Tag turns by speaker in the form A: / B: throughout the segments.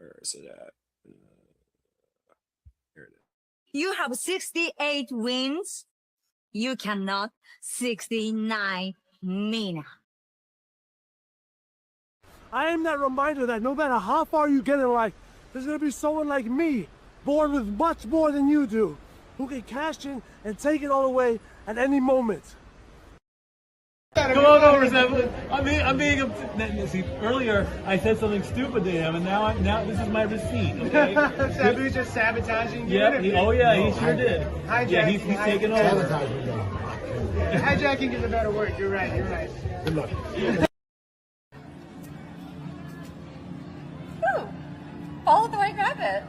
A: Where is it at? Here it is.
B: You have 68 wins. You cannot 69 Mina.
C: I am that reminder that no matter how far you get in life, there's going to be someone like me, born with much more than you do, who can cash in and take it all away at any moment.
D: Come on over, Zeppelin. I'm being. See, earlier I said something stupid to him, and now this is my receipt. Okay.
E: Sabu's just sabotaging you.
D: Yep. He sure did.
E: Hijacking.
D: Yeah, he's taking over.
E: Hijacking is a better word. You're right.
C: Good luck.
F: Ooh, follow the white rabbit.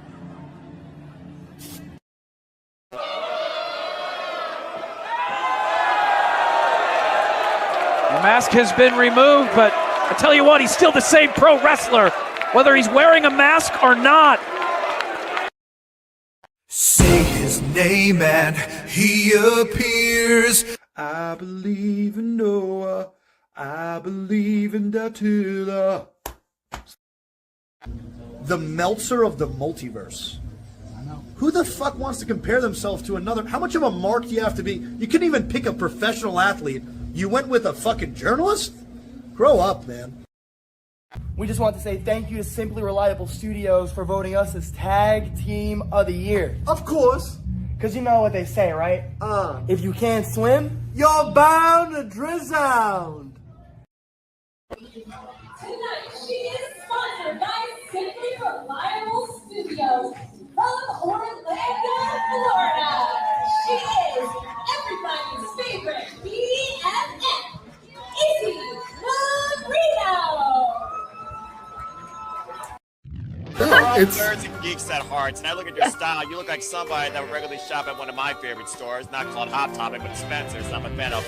G: The mask has been removed, but I tell you what, he's still the same pro wrestler, whether he's wearing a mask or not.
H: Say his name and he appears. I believe in Noah. I believe in Datula. The Meltzer of the multiverse. Who the fuck wants to compare themselves to another? How much of a mark do you have to be? You couldn't even pick a professional athlete. You went with a fucking journalist? Grow up, man.
I: We just want to say thank you to Simply Reliable Studios for voting us as Tag Team of the Year.
H: Of course.
I: Because you know what they say, right? If you can't swim,
C: You're bound to drown.
F: Tonight, she is sponsored by Simply Reliable Studios from Orlando, Florida. She is everybody's favorite BFF, Izzy Marino.
J: It's nerds and geeks at heart, and I look at your style. You look like somebody that would regularly shop at one of my favorite stores, not called Hot Topic, but Spencer's. I'm a fan of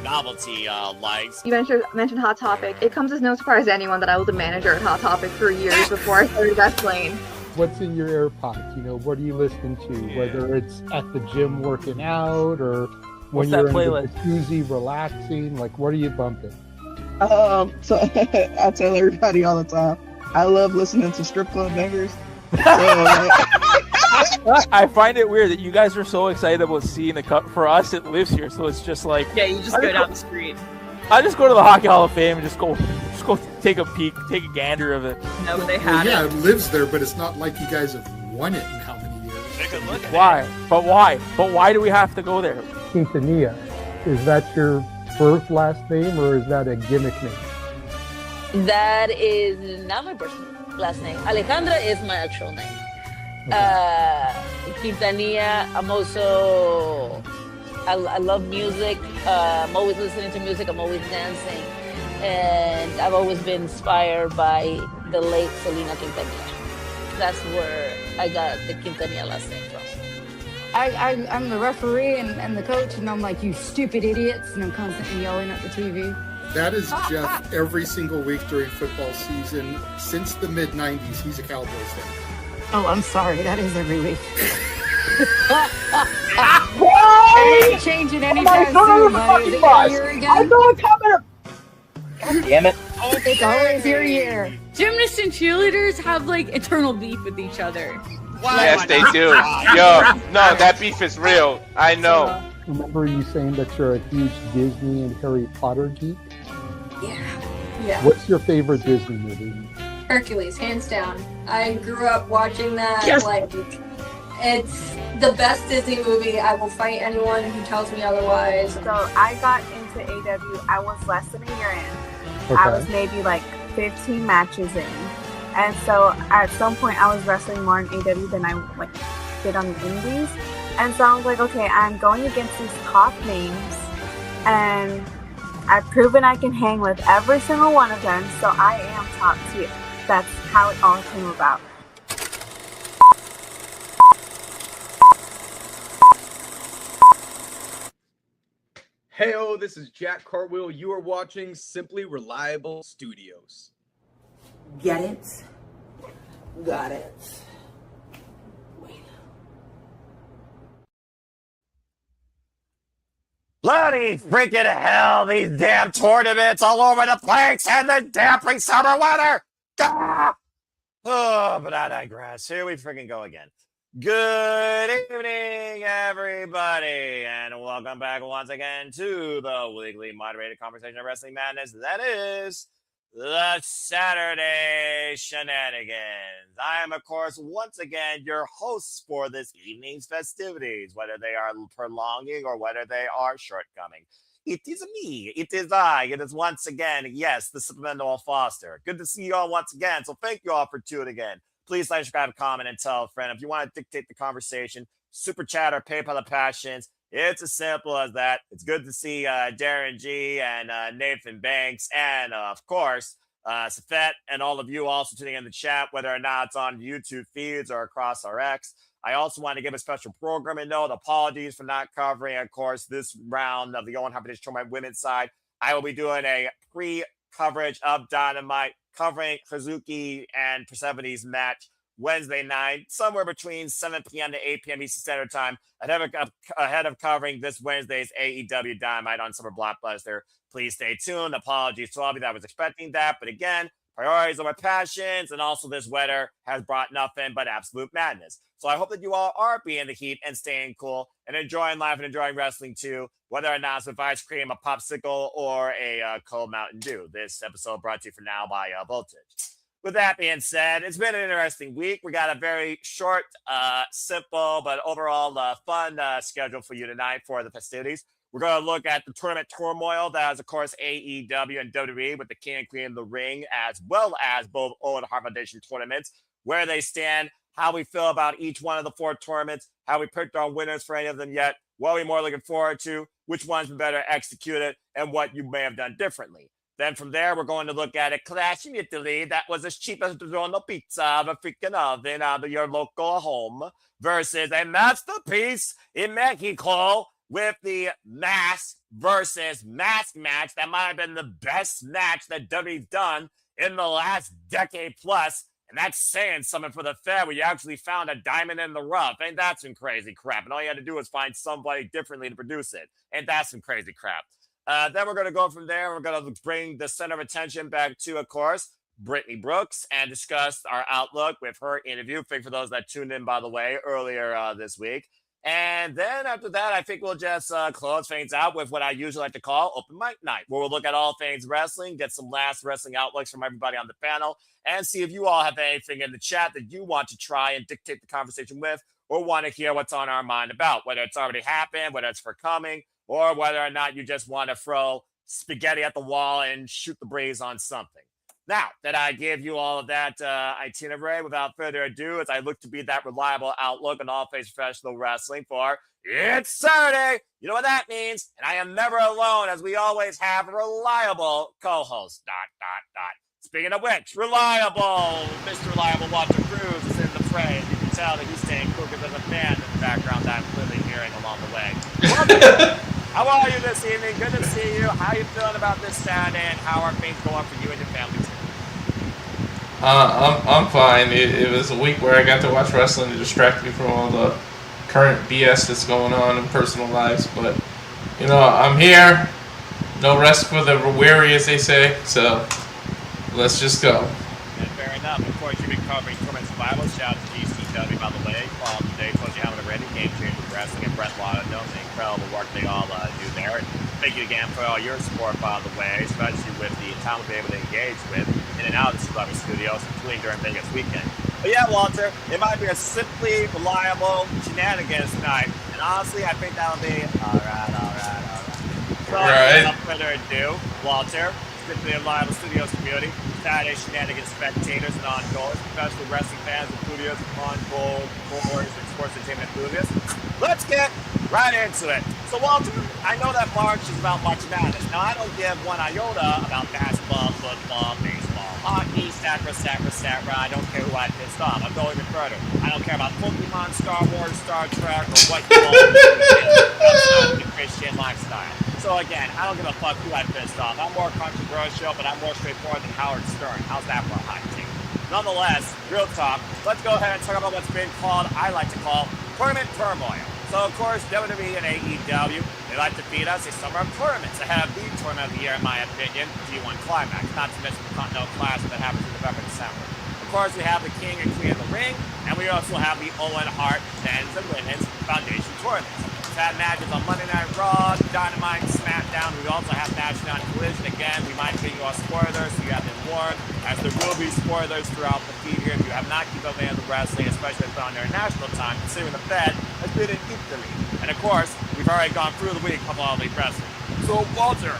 J: novelty likes.
K: You mentioned Hot Topic. It comes as no surprise to anyone that I was a manager at Hot Topic for years before I started wrestling.
L: What's in your AirPods? You know, what are you listening to? Whether it's at the gym working out or when you're in the jacuzzi relaxing, like what are you bumping?
M: So I tell everybody all the time, I love listening to strip club bangers.
G: I find it weird that you guys are so excited about seeing the cup. For us, it lives here, so it's just like
N: you just go down the street.
G: I just go to the Hockey Hall of Fame and just go take a peek, take a gander of it.
N: No, but they had
O: it lives there, but it's not like you guys have won it in how many years.
J: Take a look at
G: Why? But why? But why do we have to go there?
L: Quintanilla. Is that your birth last name or is that a gimmick name?
P: That is not my birth last name. Alejandra is my actual name. Quintanilla, I'm also, I love music. I'm always listening to music. I'm always dancing. And I've always been inspired by the late Selena Quintanilla. That's where I got the Quintanilla last name from.
Q: I'm the referee and the coach, and I'm like, you stupid idiots, and I'm constantly yelling at the TV.
O: That is Jeff every single week during football season. Since the mid-90s, he's a Cowboys fan.
Q: Oh, I'm sorry. That is every week.
C: It
Q: ain't changing anytime soon, buddy. Is it your year again?
C: I know it's coming.
N: God damn it.
Q: It's always your year.
N: Gymnasts and cheerleaders have like eternal beef with each other.
R: Yes, they do. Yo, no, that beef is real. I know.
L: Remember you saying that you're a huge Disney and Harry Potter geek?
F: Yeah.
L: What's your favorite Disney movie?
F: Hercules, hands down. I grew up watching that.
N: Yes.
F: Like, it's the best Disney movie. I will fight anyone who tells me otherwise.
S: So I got into AW, I was less than a year in.
L: Okay.
S: I was maybe like 15 matches in. And so at some point I was wrestling more in AW than I did on the indies. And so I was like, okay, I'm going against these top names and I've proven I can hang with every single one of them, so I am top tier. That's how it all came about.
A: Heyo, this is Jack Cartwheel. You are watching Simply Reliable Studios.
T: Get it? Got it.
J: Bloody freaking hell, these damn tournaments all over the place and the damn summer weather! Ah! Oh, but I digress. Here we freaking go again. Good evening, everybody, and welcome back once again to the weekly moderated conversation of wrestling madness. That is the Saturday Shenanigans. I am, of course, once again your host for this evening's festivities, whether they are prolonging or whether they are shortcoming. It is me. It is I. It is once again, yes, the Supplemental Foster. Good to see you all once again. So thank you all for tuning in. Please like, subscribe, comment, and tell a friend. If you want to dictate the conversation, Super Chat or PayPal the Passions. It's as simple as that. It's good to see Darren G and Nathan Banks and, of course, Safet and all of you also tuning in the chat, whether or not it's on YouTube feeds or across our X. I also want to give a special programming note. Apologies for not covering, of course, this round of the Owen Harper Tournament women's side. I will be doing a pre-coverage of Dynamite, covering Hazuki and Persephone's match Wednesday night, somewhere between 7 p.m. to 8 p.m. Eastern Standard Time, ahead of covering this Wednesday's AEW Dynamite on Summer Blockbuster. Please stay tuned. Apologies to all of you that was expecting that. But again, priorities over passions, and also this weather has brought nothing but absolute madness. So I hope that you all are being the heat and staying cool and enjoying life and enjoying wrestling too, whether or not it's with ice cream, a popsicle, or a cold Mountain Dew. This episode brought to you for now by Voltage. With that being said, it's been an interesting week. We got a very short, simple, but overall fun schedule for you tonight for the festivities. We're going to look at the tournament turmoil that is, of course, AEW and WWE with the King and Queen of the Ring, as well as both Owen Hart Foundation tournaments, where they stand, how we feel about each one of the 4 tournaments, how we picked our winners for any of them yet, what we're more looking forward to, which one's been better executed, and what you may have done differently. Then from there, we're going to look at a clash in Italy that was as cheap as DiGiorno pizza of a freaking oven out of your local home versus a masterpiece in Mexico with the mask versus mask match that might have been the best match that WWE's done in the last decade plus. And that's saying something for the fair where you actually found a diamond in the rough. Ain't that some crazy crap? And all you had to do was find somebody differently to produce it. Ain't that some crazy crap? Then we're going to go from there. We're going to bring the center of attention back to, of course, Brittney Brooks and discuss our outlook with her interview. Thank for those that tuned in, by the way, earlier this week. And then after that, I think we'll just close things out with what I usually like to call Open Mic Night, where we'll look at all things wrestling, get some last wrestling outlooks from everybody on the panel, and see if you all have anything in the chat that you want to try and dictate the conversation with, or want to hear what's on our mind about, whether it's already happened, whether it's for coming, or whether or not you just want to throw spaghetti at the wall and shoot the breeze on something. Now that I give you all of that itinerary, without further ado, as I look to be that reliable outlook on all things professional wrestling for It's Saturday. You know what that means. And I am never alone, as we always have a reliable co-host. ... Speaking of which, reliable, Mr. Reliable Walter Cruz is in the fray. You can tell that he's staying cool because there's a fan in the background that I'm clearly hearing along the way. How are you this evening? Good to see you. How are you feeling about this Saturday, and how are things going for you and your family too?
R: I'm fine. It was a week where I got to watch wrestling to distract me from all the current BS that's going on in personal lives. But, you know, I'm here. No rest for the weary, as they say. So, let's just go.
J: And fair enough. Of course, you've been covering Tournament of Survival. Shout out to GCW, by the way. Today, told you how to ready Game Changer Wrestling and Brett Lauderdale. The incredible work they all do there. And thank you again for all your support, by the way, especially with the time we've been able to engage with in and out of the Celebrity Studios, including during Vegas weekend. But yeah, Walter, it might be a simply reliable Shenanigans tonight. And honestly, I think that'll be all right. So, without further ado, Walter, simply reliable studios community, Saturday Shenanigans spectators and on-goers, professional wrestling fans, enthusiasts, on-goers, and sports entertainment enthusiasts. Let's get right into it. So, Walter, I know that March is about March Madness. Now, I don't give one iota about basketball, football, baseball, hockey, sacra. I don't care who I pissed off. I'm going even further. I don't care about Pokemon, Star Wars, Star Trek, or what you all do the Christian lifestyle. So, again, I don't give a fuck who I pissed off. I'm more controversial, but I'm more straightforward than Howard Stern. How's that for a hot take? Nonetheless, real talk, let's go ahead and talk about what's been called, I like to call, tournament turmoil. So, of course, WWE and AEW, they like to feed us a summer of tournaments ahead of the tournament of the year, in my opinion, G1 Climax, not to mention the Continental Classic that happens in November and December. Of course, we have the King and Queen of the Ring, and we also have the Owen Hart Men's and Women's Foundation Tournament. We've had matches on Monday Night Raw, Dynamite, SmackDown. We also have matches on Collision. Again, we might give you all spoilers, so you have been warned, as there will be spoilers throughout the feed here. If you have not kept up with the wrestling, especially on their national time, considering the Fed has been in Italy. And of course, we've already gone through the week of All Elite Wrestling. So, Walter,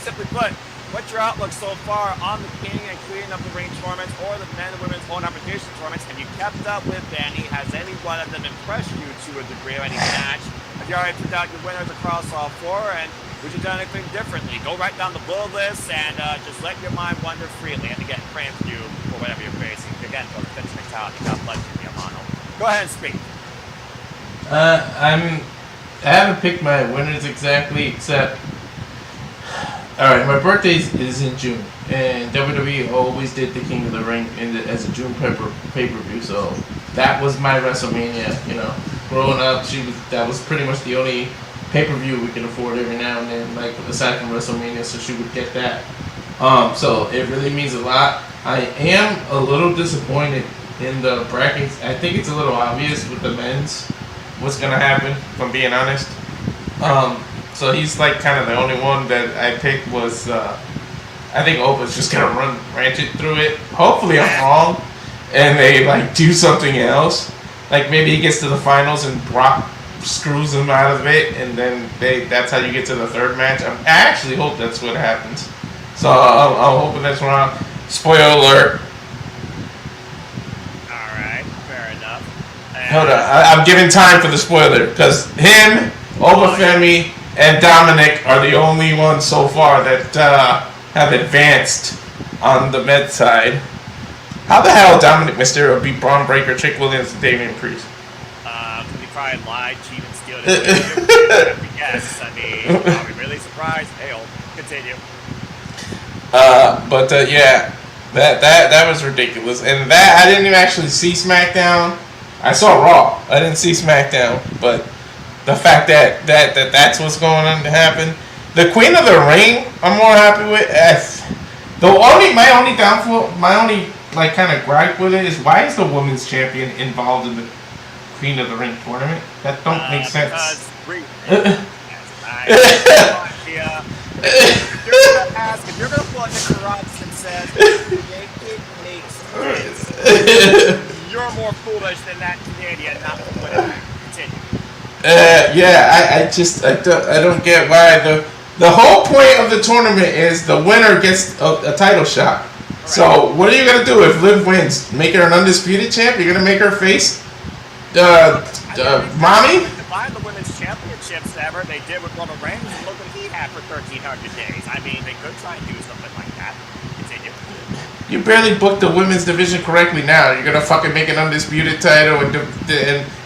J: simply put, what's your outlook so far on the King and Queen of the Ring tournaments or the men and women's own application tournaments? Have you kept up with any? Has any one of them impressed you to a degree or any match? Have you already put out your winners across all four? And would you do anything differently? Go right down the bull list and just let your mind wander freely. And again, praying for you for whatever you're facing. Again, for the finish mentality. God bless you, Yamano. Go ahead and speak.
R: I haven't picked my winners exactly, except. Alright, my birthday is in June, and WWE always did the King of the Ring as a June pay-per-view, so that was my WrestleMania, you know. Growing up, that was pretty much the only pay-per-view we could afford every now and then, like, aside from WrestleMania, so she would get that. So it really means a lot. I am a little disappointed in the brackets. I think it's a little obvious with the men's what's going to happen, if I'm being honest. So he's like kind of the only one that I picked was, I think Opa's just gonna run rancid through it. Hopefully I'm wrong, and they like do something else. Like maybe he gets to the finals and Brock screws him out of it, and then that's how you get to the third match. I actually hope that's what happens. So I'm hoping that's wrong. Spoiler alert.
J: Alright, fair enough.
R: Hold on, I'm giving time for the spoiler, because him, Obafemi, and Dominic are the only ones so far that have advanced on the med side. How the hell Dominic Mysterio beat Braun Breaker, Chick Williams, and Damian Priest?
J: He probably lied, cheated, and steal it. Yes, I mean, are we really surprised? Hey-oh, continue.
R: Yeah, that was ridiculous. And that, I didn't even actually see SmackDown. I saw Raw. I didn't see SmackDown, but the fact that that's what's going on to happen. The Queen of the Ring, I'm more happy with. My only downfall, my only like kind of gripe with it is why is the women's champion involved in the Queen of the Ring tournament? That don't make sense.
J: If you're gonna pull out Nick Robinson and says it makes sense, you're more foolish than that Canadian not to win it. Continue.
R: I don't get why the whole point of the tournament is the winner gets a title shot. Right. So what are you gonna do if Liv wins? Make her an undisputed champ? You're gonna make her face mommy?
J: Combine the women's championships ever they did with Roman Reigns and look what he had for 1,300 days. I mean, they could try and do something like that. Continue.
R: You barely booked the women's division correctly now. You're gonna fucking make an undisputed title and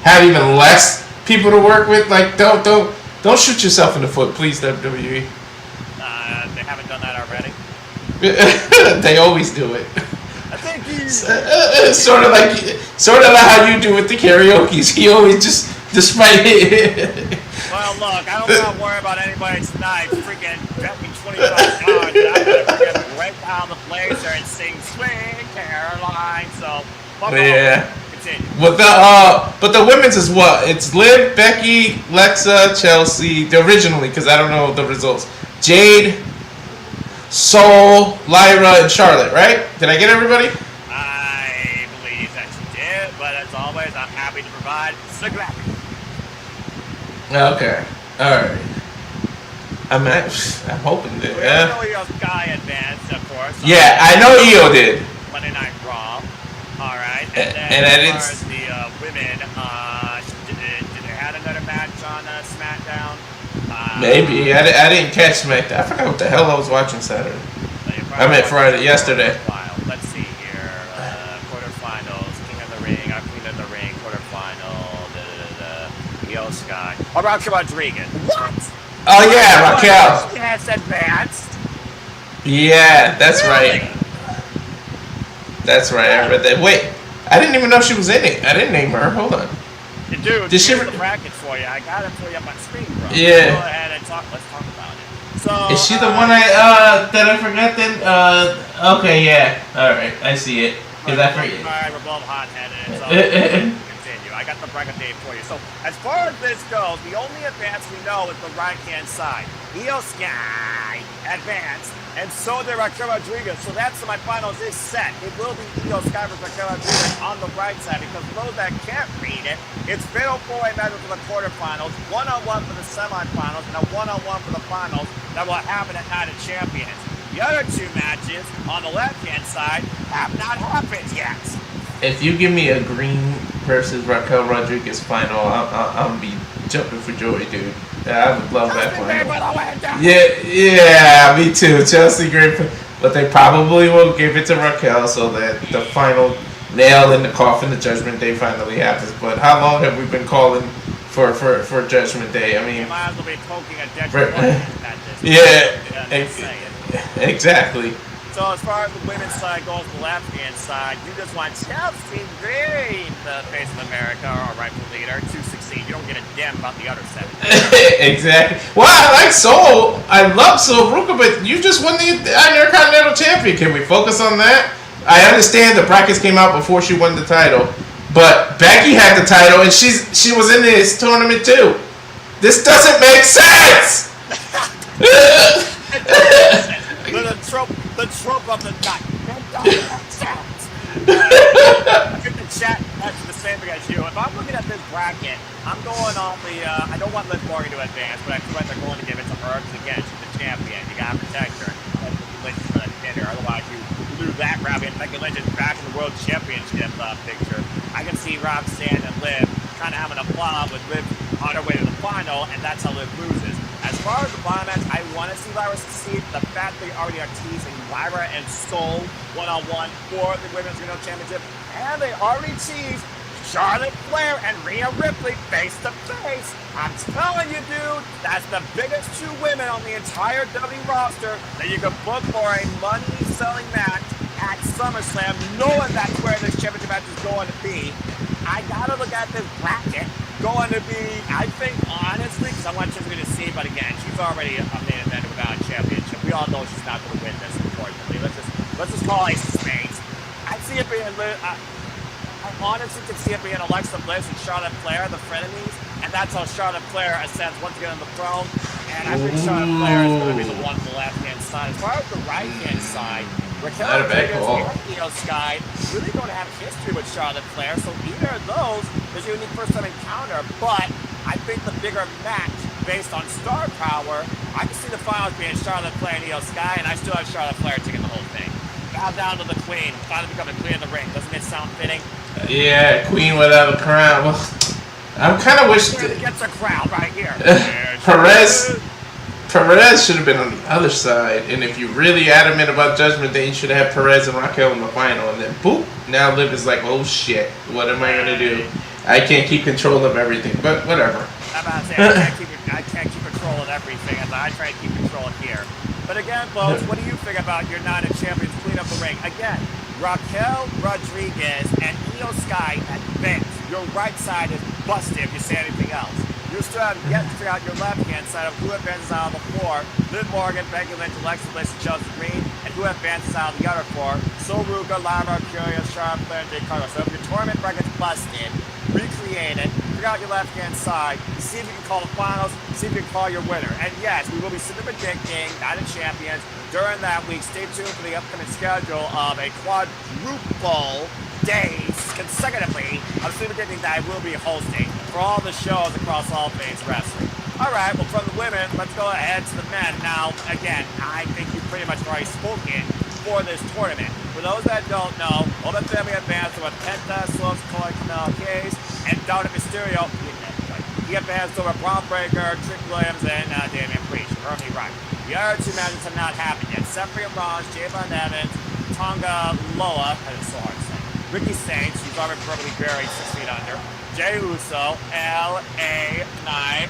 R: have even less people to work with. Like, don't shoot yourself in the foot, please, WWE.
J: They haven't done that already.
R: They always do it.
J: I think
R: sort of like how you do with the karaoke's. He always just despite it.
J: Well, look, I don't want to worry about anybody tonight. Freaking bet me $25 that I'm gonna freaking break down the blazer and sing "Swing Caroline." So,
R: yeah.
J: Continue.
R: But the women's is what? It's Liv, Becky, Lexa, Chelsea. Originally, because I don't know the results. Jade, Soul, Lyra, and Charlotte. Right? Did I get everybody?
J: I believe that you did. But as always, I'm happy to provide. Stick back.
R: Okay. All right. I'm hoping that.
J: I know Io's guy advanced, of course.
R: Yeah, I know Io did.
J: Monday Night Raw. All right.
R: And I didn't.
J: As far as the women, did they have another match on SmackDown?
R: Maybe. I didn't catch SmackDown. I forgot what the hell I was watching Saturday. I meant Friday, yesterday.
J: Let's see here. Quarterfinals, King of the Ring, Queen of the Ring, quarterfinal, Io Sky. Oh, Raquel Rodriguez. What?
R: Oh, yeah, Raquel.
J: She has advanced.
R: Yeah, that's right. That's right. I read that. Wait, I didn't even know she was in it. I didn't name her. Hold on.
J: Dude,
R: did she?
J: The bracket for you. I got it for you on my screen, bro.
R: Yeah.
J: Go ahead and talk. Let's talk about it. So.
R: Is she the one that I forgot then? Okay, yeah. All right, I see it. Is that for you?
J: Alright, we're both hot-headed. So continue. I got the bracket date for you. So as far as this goes, the only advance we know is the right-hand side. Io Sky advanced, and so did Raquel Rodriguez. So that semifinals is set. It will be Io Sky versus Raquel Rodriguez on the right side, because for those that can't read it, it's fatal four-way matches for the quarterfinals, one-on-one for the semifinals, and a one-on-one for the finals that will happen at Night of Champions. The other two matches on the left-hand side have not happened yet.
R: If you give me a Green versus Raquel Rodriguez final, I'm be jumping for joy, dude. I would love that final. Yeah, me too. Chelsea Green, but they probably will give it to Raquel so that the final nail in the coffin, the Judgment Day, finally happens. But how long have we been calling for Judgment Day? I mean,
J: you might as well be poking a dead at this.
R: Yeah. Exactly.
J: So as far as the women's side goes, the left-hand side, you just want Chelsea Green, the face of America, our rightful leader, to succeed. You don't get a damn about the other 7.
R: Exactly. Well, I like Sol. I love Sol Ruka, but you just won the Intercontinental Champion. Can we focus on that? I understand the brackets came out before she won the title, but Becky had the title, and she was in this tournament too. This doesn't make sense.
J: The trope of the night. I think the chat actually the same thing as you. If I'm looking at this bracket, I'm going on the. I don't want Liv Morgan to advance, but I feel like they're going to give it to her because again, she's the champion. You gotta protect her. That's Becky Lynch is trying to pin her. Otherwise, you lose that bracket. Becky Lynch is back in the World Championship picture. I can see Roxanne and Liv kind of having a flop with Liv on her way to the final, and that's how Liv loses. As far as the bottom match, I want to see Lyra succeed. The fact they already are teasing Lyra and Sol one-on-one for the Women's Regional Championship, and they already teased Charlotte Flair and Rhea Ripley face-to-face. I'm telling you, dude, that's the biggest 2 women on the entire W roster that you can book for a money-selling match at SummerSlam, knowing that's where this championship match is going to be. I gotta look at this bracket. Going to be, I think, honestly, because I want Chelsea to see, but again, she's already a main event without a championship. We all know she's not going to win this, unfortunately. Let's just call it spades. I see it being, I honestly can see it being Alexa Bliss and Charlotte Flair, the frenemies, and that's how Charlotte Flair ascends once again on the throne. And I think Charlotte Flair is going to be the one on the left-hand side. As far as the right-hand side, Raquel Rodriguez and Io Sky really don't have history with Charlotte Flair, so either of those is a unique first-time encounter. But I think the bigger match, based on star power, I can see the finals being Charlotte Flair and Io Sky, and I still have Charlotte Flair taking the whole thing. Bow down to the Queen, finally becoming Queen in the ring. Doesn't it sound fitting?
R: Yeah, Queen without a crown. Well, I kind of wish
J: gets a crown right here.
R: Perez should have been on the other side, and if you're really adamant about Judgment Day, you should have Perez and Raquel in the final, and then boop, now Liv is like, oh shit, what am I gonna do? I can't keep control of everything, but whatever.
J: I'm about to say, I can't keep control of everything as I try to keep control here. But again, folks, what do you think about your Night of Champions clean up the ring? Again, Raquel Rodriguez and Io Sky advance. Your right side is busted if you say anything else. You still have yet to figure out your left-hand side of who advances out of the 4. Liv Morgan, Becky Lynch, Alexa Bliss, and Chelsea Green. And who advances out of the other 4. Sol Ruka, Lyra, Curious, Charlotte Flair, and Jade Carter. So if your tournament bracket's busted, recreate it, figure out your left-hand side, see if you can call the finals, see if you can call your winner. And yes, we will be simply predicting Night of Champions during that week. Stay tuned for the upcoming schedule of a quadruple days consecutively of Super Predicting that I will be hosting for all the shows across all things wrestling. Alright, well from the women, let's go ahead to the men. Now, again, I think you've pretty much already spoken for this tournament. For those that don't know, Owen family advanced over Penta, Slopes, Corey, Canal Case, and Dominic Mysterio. He advanced over Braun Breaker, Trick Williams, and Damian Priest. You're perfectly right. The other 2 matches have not happened yet. Sefri and Raj, Javon Evans, Tonga Loa, that is so hard to say. Ricky Saints, who's already probably buried 6 feet under. Jey Uso, L.A. Knight,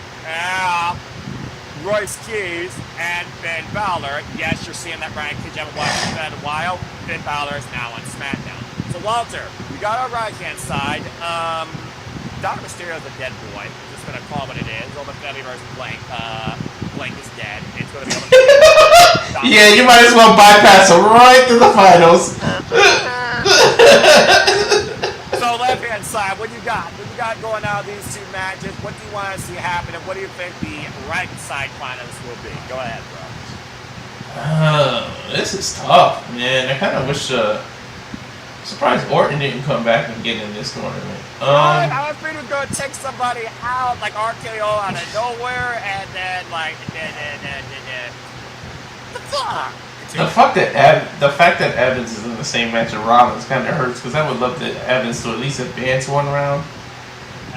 J: Royce Keys, and Finn Balor. Yes, you're seeing that Ryan Kidd. You haven't watched that in a while. Finn Balor is now on SmackDown. So, Walter, we got our right-hand side. Dominic Mysterio is a dead boy. We're just going to call it what it is. Open Family versus Blank. Blank is dead. It's going to be
R: Yeah, you might as well bypass him right to the finals.
J: So left-hand side, what you got? What you got going out of these two matches? What do you want to see happen, and what do you think the right side finals will be? Go ahead, bro.
R: This is tough, man. I kind of wish. Surprised Orton didn't come back and get in this tournament.
J: I was afraid we were going to take somebody out, like RKO out of nowhere, and then like, the fuck.
R: The fact that Evans is in the same match as Rollins kind of hurts because I would love Evans to at least advance one round.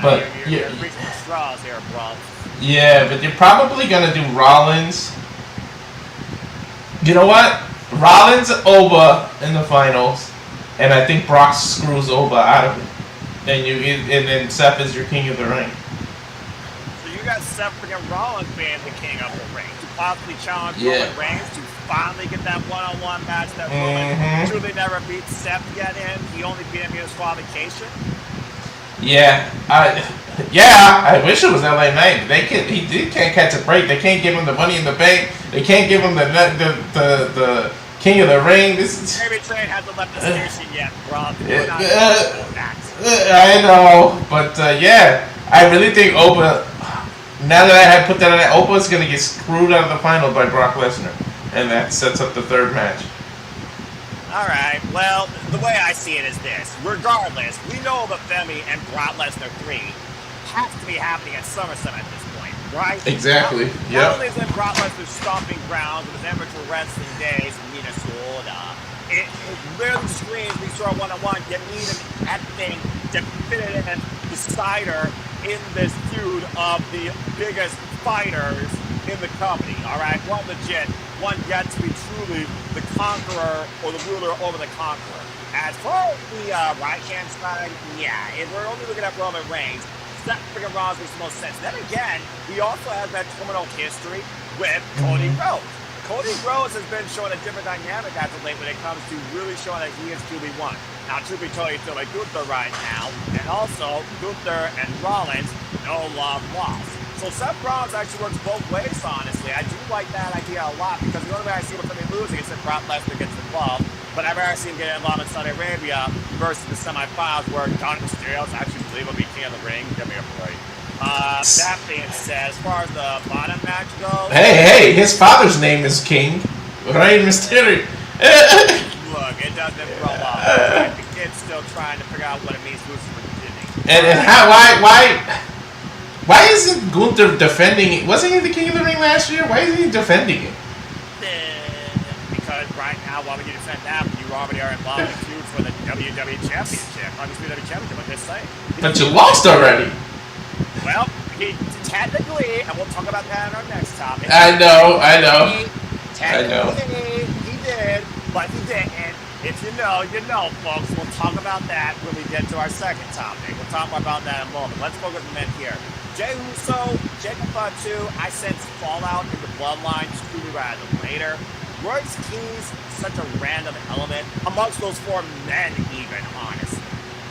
R: But
J: you're reaching the straws here, bro.
R: Yeah, but you're probably gonna do Rollins. You know what? Rollins, Oba in the finals, and I think Brock screws Oba out of it. And then Seth is your king of the ring.
J: So you got Seth freaking Rollins being the king of the ring to possibly challenge Roman Reigns to finally get that one-on-one match that Roman truly never beat Seth yet in. He only beat him in his qualification.
R: Yeah, I wish it was LA Knight. He can't catch a break. They can't give him the Money in the Bank. They can't give him the King of the Ring.
J: Maybe Train hasn't left the station yet, bro.
R: I know, but yeah, I really think Oba. Now that I have put that on, Opa's gonna get screwed out of the final by Brock Lesnar, and that sets up the third match.
J: Alright, well, the way I see it is this. Regardless, we know that Femi and Brock Lesnar 3 has to be happening at SummerSlam at this point, right?
R: Exactly,
J: Not only is it Brock Lesnar's stomping grounds of his amateur wrestling days in Minnesota, it literally screams we saw one-on-one, you need an effing definitive decider in this feud of the biggest fighters in the company, alright? One legit, one yet to be truly the conqueror or the ruler over the conqueror. As far as the right-hand side, yeah, if we're only looking at Roman Reigns, Seth freaking Rollins makes the most sense. Then again, he also has that criminal history with Cody Rhodes. Cody Rhodes has been showing a different dynamic as of late when it comes to really showing that he is QB1. Now, truth be told, he's still like Gunther right now, and also Gunther and Rollins, no love lost. So Seth Rollins actually works both ways, honestly. I do like that idea a lot because the only way I see him losing is if Brock Lesnar gets involved. But I've never seen him get involved in Saudi Arabia versus the semifinals where Don Mysterio's actually believe will be king of the ring. Give me a break. That being said, as far as the bottom match goes...
R: Hey, his father's name is King. Rey Mysterio.
J: Look, it doesn't roll off. The kid's still trying to figure out what it means to lose for Virginia.
R: And why isn't Gunther defending it? Wasn't he the king of the ring last year? Why isn't he defending it?
J: Because right now, why would you defend that when you already are involved in feuds for the WWE Championship? WWE Championship, I'm just saying.
R: But you lost already.
J: Well, he technically, and we'll talk about that in our next topic.
R: I know.
J: Technically, he did, but he didn't. If you know, folks. We'll talk about that when we get to our second topic. We'll talk more about that in a moment. Let's focus on men here. Jey Uso, Jacob Fatu, I sense fallout in the bloodline sooner rather than later. Royce Keys, such a random element amongst those four men, even, honestly.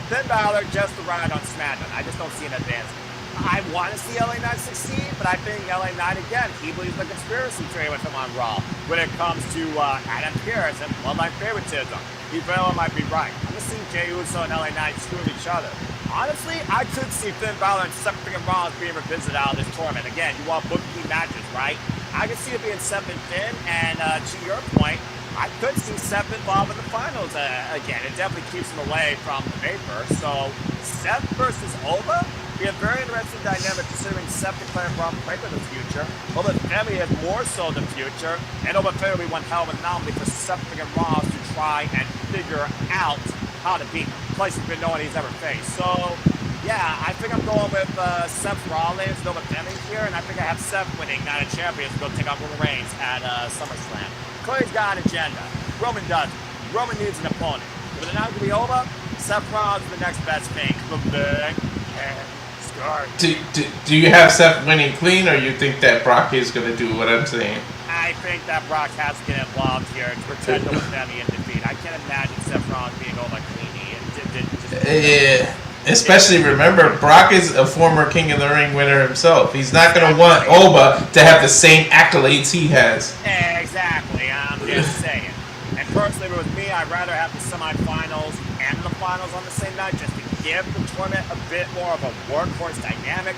J: Finn Balor, just the ride on SmackDown. I just don't see an advancement. I want to see LA Knight succeed, but I think LA Knight, again, he believes the conspiracy theory with him on Raw when it comes to Adam Pearce and bloodline favoritism. He very well might be right. I'm going to see Jey Uso and LA Knight screwing each other. Honestly, I could see Finn Balor and Seth freaking Rollins being revisited out of this tournament. Again, you want book key matches, right? I could see it being Seth and Finn, and to your point, I could see Seth involved in the finals again. It definitely keeps him away from the vapor. So, Seth versus Oba? Be a very interesting dynamic considering Seth declared Braun Breaker in the future. Oba Femi is more so the future, and Oba Femi will be one hell of an anomaly for Seth freaking Rollins to try and figure out how to beat him. Place he's been knowing he's ever faced. So, yeah, I think I'm going with Seth Rollins and Oba Femi here, and I think I have Seth winning Night of Champions to go take on Roman Reigns at SummerSlam. Clay's got an agenda. Roman doesn't. Roman needs an opponent. If it's not going to be Oba, Seth Rollins is the next best thing. The big and
R: Do you have Seth winning clean, or you think that Brock is going to do what I'm saying?
J: I think that Brock has to get involved here to protect Oba Femi in defeat. I can't imagine Seth Rollins being Oba clean.
R: Yeah. Especially remember, Brock is a former King of the Ring winner himself. He's not going to want Oba to have the same accolades he has.
J: Exactly. I'm just saying. And personally, with me, I'd rather have the semifinals and the finals on the same night just to give the tournament a bit more of a workhorse dynamic.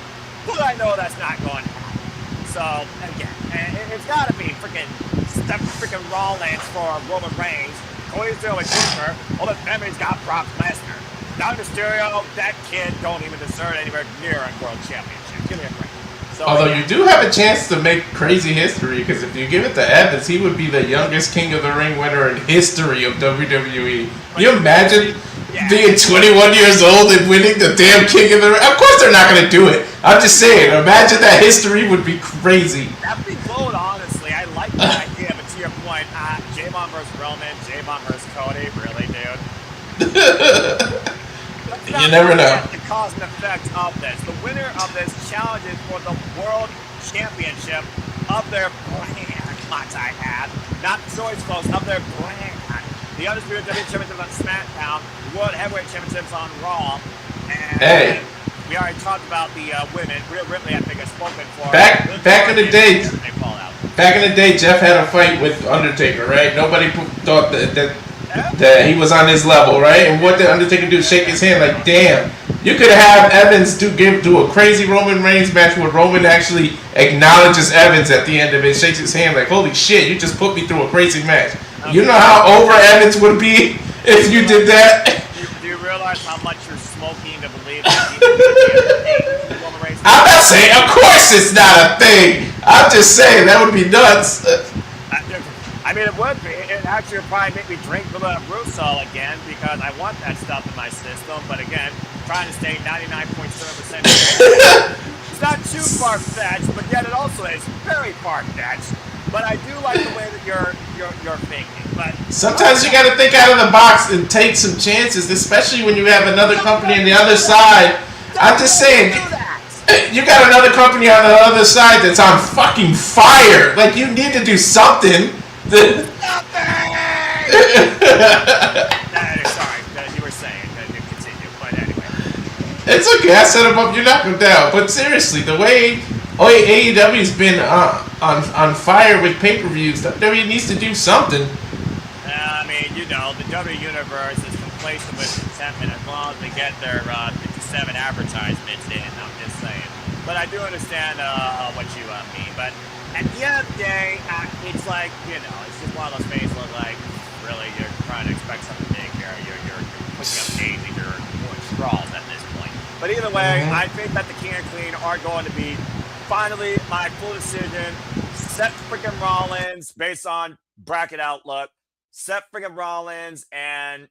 J: But I know that's not going to happen. So, again, it's got to be freaking Steph freaking Rollins for Roman Reigns. Cody's doing Cooper. All the family's got Brock Lesnar. Now Mysterio, that kid don't even deserve anywhere near a world championship. Give me a break. So,
R: although you do have a chance to make crazy history, because if you give it to Evans, he would be the youngest King of the Ring winner in history of WWE. Can you imagine being 21 years old and winning the damn King of the Ring? Of course they're not going to do it. I'm just saying, imagine that history would be crazy.
J: That'd be cool, honestly. I like the idea, but to your point, J-Mon versus Roman, J-Mon versus Cody, really, dude?
R: You never know.
J: The cause and effect of this. The winner of this challenges for the World Championship of their brand, might I add. Not the choice, folks, of their brand. The Undisputed WWE Championship on SmackDown, the World Heavyweight Championships on Raw, and we already talked about the women. Rhea Ripley, I think, has spoken for.
R: Back in the day, Jeff had a fight with Undertaker, right? Nobody thought that he was on his level, right? And what did Undertaker do? Shake his hand like, damn. You could have Evans do a crazy Roman Reigns match where Roman actually acknowledges Evans at the end of it, shakes his hand like, holy shit, you just put me through a crazy match. You know how over Evans would be if you did that?
J: Do you realize how much you're smoking to believe that Roman Reigns?
R: I'm not saying, of course it's not a thing. I'm just saying, that would be nuts.
J: I mean, it would be. It actually would probably make me drink a little Russo again because I want that stuff in my system. But again, trying to stay 99.7%. It's not too far-fetched, but yet it also is very far-fetched. But I do like the way that you're thinking. But
R: sometimes you got to think out of the box and take some chances, especially when you have another company on the other side. I'm just saying, you got another company on the other side that's on fucking fire. Like, you need to do something.
J: Sorry, you were saying that you continue, but anyway.
R: It's okay, I set him up, you knock him down. But seriously, the way AEW's been on fire with pay-per-views, WWE needs to do something.
J: I mean, you know, the W Universe is complacent with contentment as long as they get their 57 advertisements in, I'm just saying. But I do understand what you mean, but at the end of the day, it's like, you know, it's just one of those things where, like, really, you're trying to expect something big here. You're pushing up daisies, you're pulling straws at this point. But either way, I think that the King and Queen are going to be finally my full decision. Seth freaking Rollins, based on bracket outlook. Seth freaking Rollins and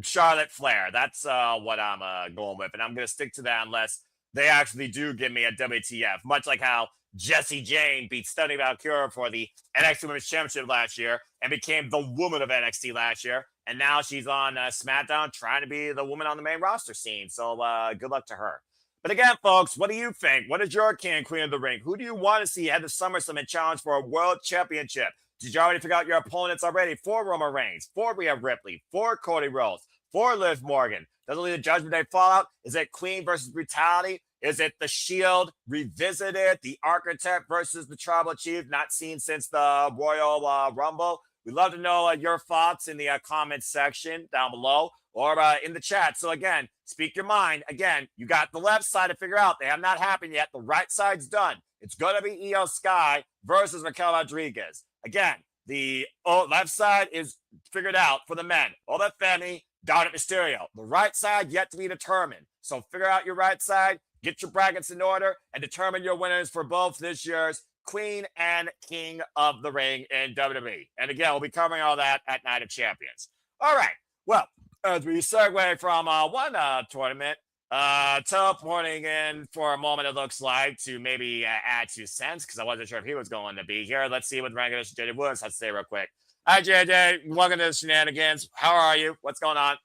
J: Charlotte Flair. That's what I'm going with. And I'm going to stick to that unless they actually do give me a WTF. Much like how Jessie Jane beat Stunning Valkyria for the NXT Women's Championship last year and became the woman of NXT last year. And now she's on SmackDown trying to be the woman on the main roster scene. So good luck to her. But again, folks, what do you think? What is your King and Queen of the Ring? Who do you want to see head to SummerSlam and challenge for a world championship? Did you already figure out your opponents already? For Roman Reigns, for Rhea Ripley, for Cody Rhodes, for Liv Morgan. Doesn't leave the Judgment Day fallout. Is it Queen versus Brutality? Is it the Shield revisited? The Architect versus the Tribal Chief, not seen since the Royal Rumble? We'd love to know your thoughts in the comments section down below or in the chat. So again, speak your mind. Again, you got the left side to figure out. They have not happened yet. The right side's done. It's going to be Io Sky versus Raquel Rodriguez. Again, the left side is figured out for the men. Ola Femi, Dominic Mysterio. The right side yet to be determined. So figure out your right side, get your brackets in order, and determine your winners for both this year's Queen and King of the Ring in WWE. And again, we'll be covering all that at Night of Champions. All right. Well, as we segue from one tournament, teleporting in for a moment, it looks like, to maybe add 2 cents, because I wasn't sure if he was going to be here. Let's see what regular JJ Woods has to say real quick. Hi, JJ. Welcome to the Shenanigans. How are you? What's going on?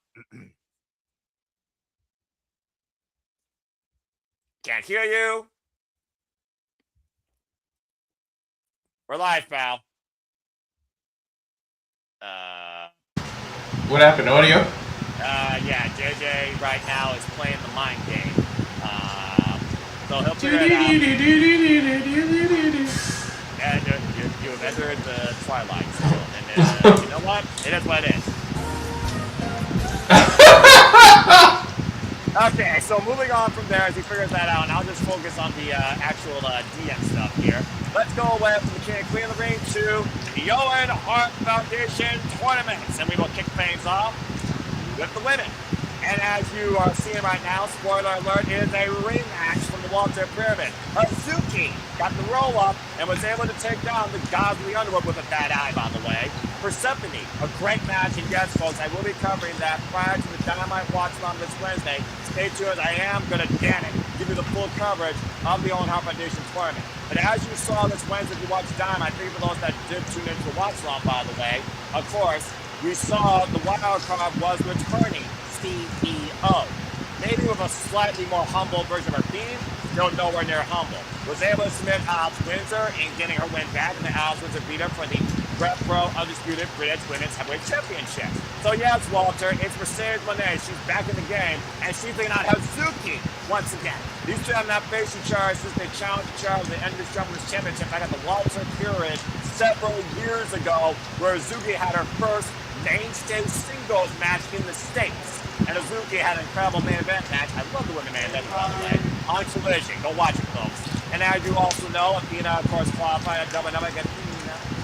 J: Can't hear you. We're live, pal.
R: What happened? Audio?
J: Yeah, JJ right now is playing the mind game. So he'll figure it out. And you have entered the Twilight Zone. And you know what? It is what it is. Okay, so moving on from there as he figures that out, and I'll just focus on the actual DM stuff here. Let's go away from the King and Queen of the Ring to the Owen Hart Foundation tournaments, and we will kick things off with the women. And as you are seeing right now, spoiler alert, is a rematch from the Walter Pyramid. Azuki got the roll up and was able to take down the gods of the underworld with a bad eye, by the way. Persephone, a great match, and yes, folks, I will be covering that prior to the Dynamite Watch on this Wednesday. Stay tuned, I am going to, damn it, give you the full coverage of the Owen Hart Foundation tournament. But as you saw this Wednesday, if you watched Dynamite, thank you for those that did tune into the watch along, by the way. Of course, we saw the wild card was returning CEO. Maybe with a slightly more humble version of her theme, still nowhere near humble. Was able to submit Alice Windsor in getting her win back, and then Alice Windsor beat her for the Brett Pro Undisputed British Women's Heavyweight Championship. So yes, Walter, it's Mercedes Monet. She's back in the game, and she's taking out Hazuki once again. These two have not faced each other since they challenged each other at the end of this Women's Championship back at the Walter Pyramid several years ago, where Hazuki had her first mainstay singles match in the States. And Hazuki had an incredible main event match. I love the women main event, by the way, on Collision. Go watch it, folks. And as you also know, Athena, of course, qualified at double against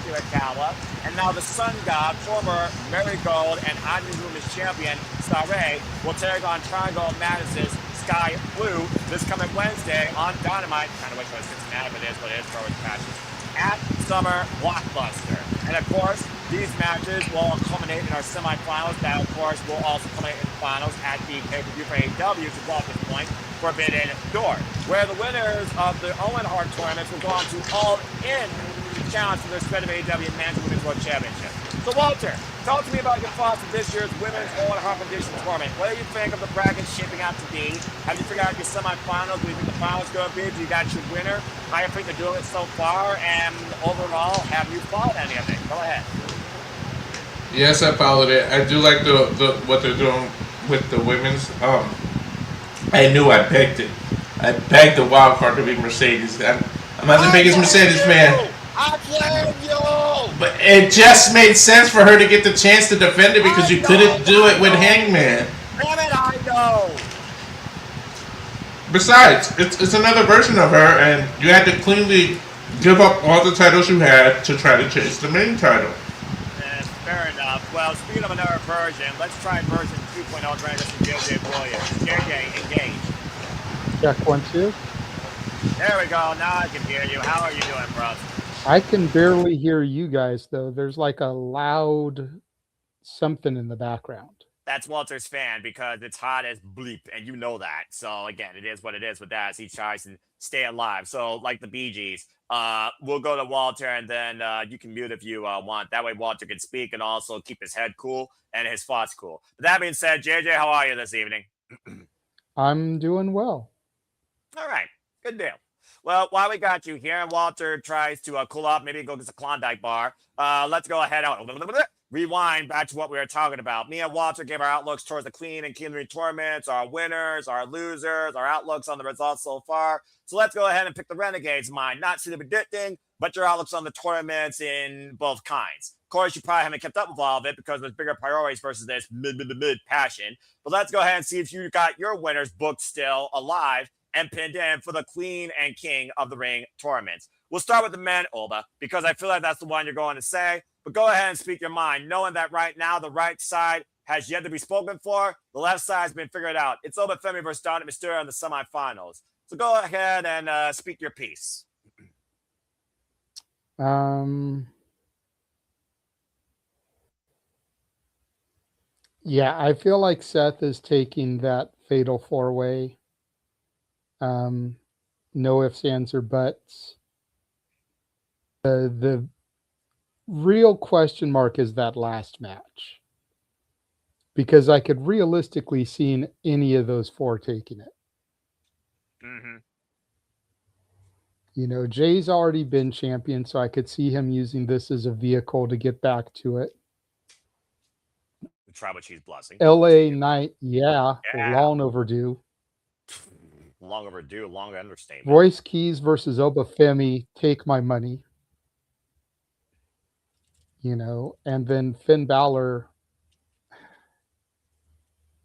J: Hirakawa. And now the Sun God, former Marigold and Ivy Women's champion, Saray, will take on Triangle Madness's Sky Blue this coming Wednesday on Dynamite. Kind of wish I was Cincinnati, but it is what it is for always matches. At Summer Blockbuster. And of course, these matches will culminate in our semifinals. That, of course, will also culminate in the finals at the pay-per-view for AEW to go at this point, Forbidden Door, where the winners of the Owen Hart tournaments will go on to All In to challenge for their respective AEW Men's and Women's World Championship. So, Walter, talk to me about your thoughts of this year's Women's Owen Hart Foundation tournament. What do you think of the bracket shaping out to be? Have you figured out your semifinals? What do you think the finals going to be? Do you got your winner? How do you think they're doing it so far? And overall, have you followed any of it? Go ahead.
R: Yes, I followed it. I do like the what they're doing with the women's. I knew I pegged it. I pegged the wild card to be Mercedes. I'm not the biggest Mercedes fan.
J: I blame you!
R: But it just made sense for her to get the chance to defend it because you couldn't do it with Hangman.
J: Damn it, I know!
R: Besides, it's another version of her, and you had to cleanly give up all the titles you had to try to chase the main title.
J: Fair enough. Well, speaking of another version, let's try version 2.0 trying to get JJ Williams. JJ, engage.
L: Check 1, 2.
J: There we go. Now I can hear you. How are you doing, bro?
L: I can barely hear you guys, though. There's like a loud something in the background.
J: That's Walter's fan because it's hot as bleep, and you know that. So, again, it is what it is with that as he tries to stay alive. So, like the Bee Gees, we'll go to Walter, and then you can mute if you want. That way Walter can speak and also keep his head cool and his thoughts cool. But that being said, JJ, how are you this evening?
L: I'm doing well.
J: All right. Good deal. Well, while we got you here and Walter tries to cool off, maybe go get a Klondike bar, let's go ahead and rewind back to what we were talking about. Me and Walter gave our outlooks towards the Queen and King of the Ring tournaments, our winners, our losers, our outlooks on the results so far. So let's go ahead and pick the Renegades' mind. Not to the predicting, but your outlooks on the tournaments in both kinds. Of course, you probably haven't kept up with all of it because there's bigger priorities versus this mid passion. But let's go ahead and see if you got your winners booked still alive and pinned in for the Queen and King of the Ring tournaments. We'll start with the men, Olba, because I feel like that's the one you're going to say. But go ahead and speak your mind, knowing that right now the right side has yet to be spoken for. The left side has been figured out. It's Oba Femi versus Dominic Mysterio in the semifinals. So go ahead and speak your piece.
L: Yeah, I feel like Seth is taking that fatal four-way. No ifs, ands, or buts. The real question mark is that last match. Because I could realistically see any of those four taking it.
J: Mm-hmm.
L: You know, Jay's already been champion, so I could see him using this as a vehicle to get back to it.
J: Try what she's blessing.
L: LA Knight, yeah, long overdue.
J: Long overdue, long understatement.
L: Royce Keys versus Obafemi, take my money. You know, and then Finn Balor.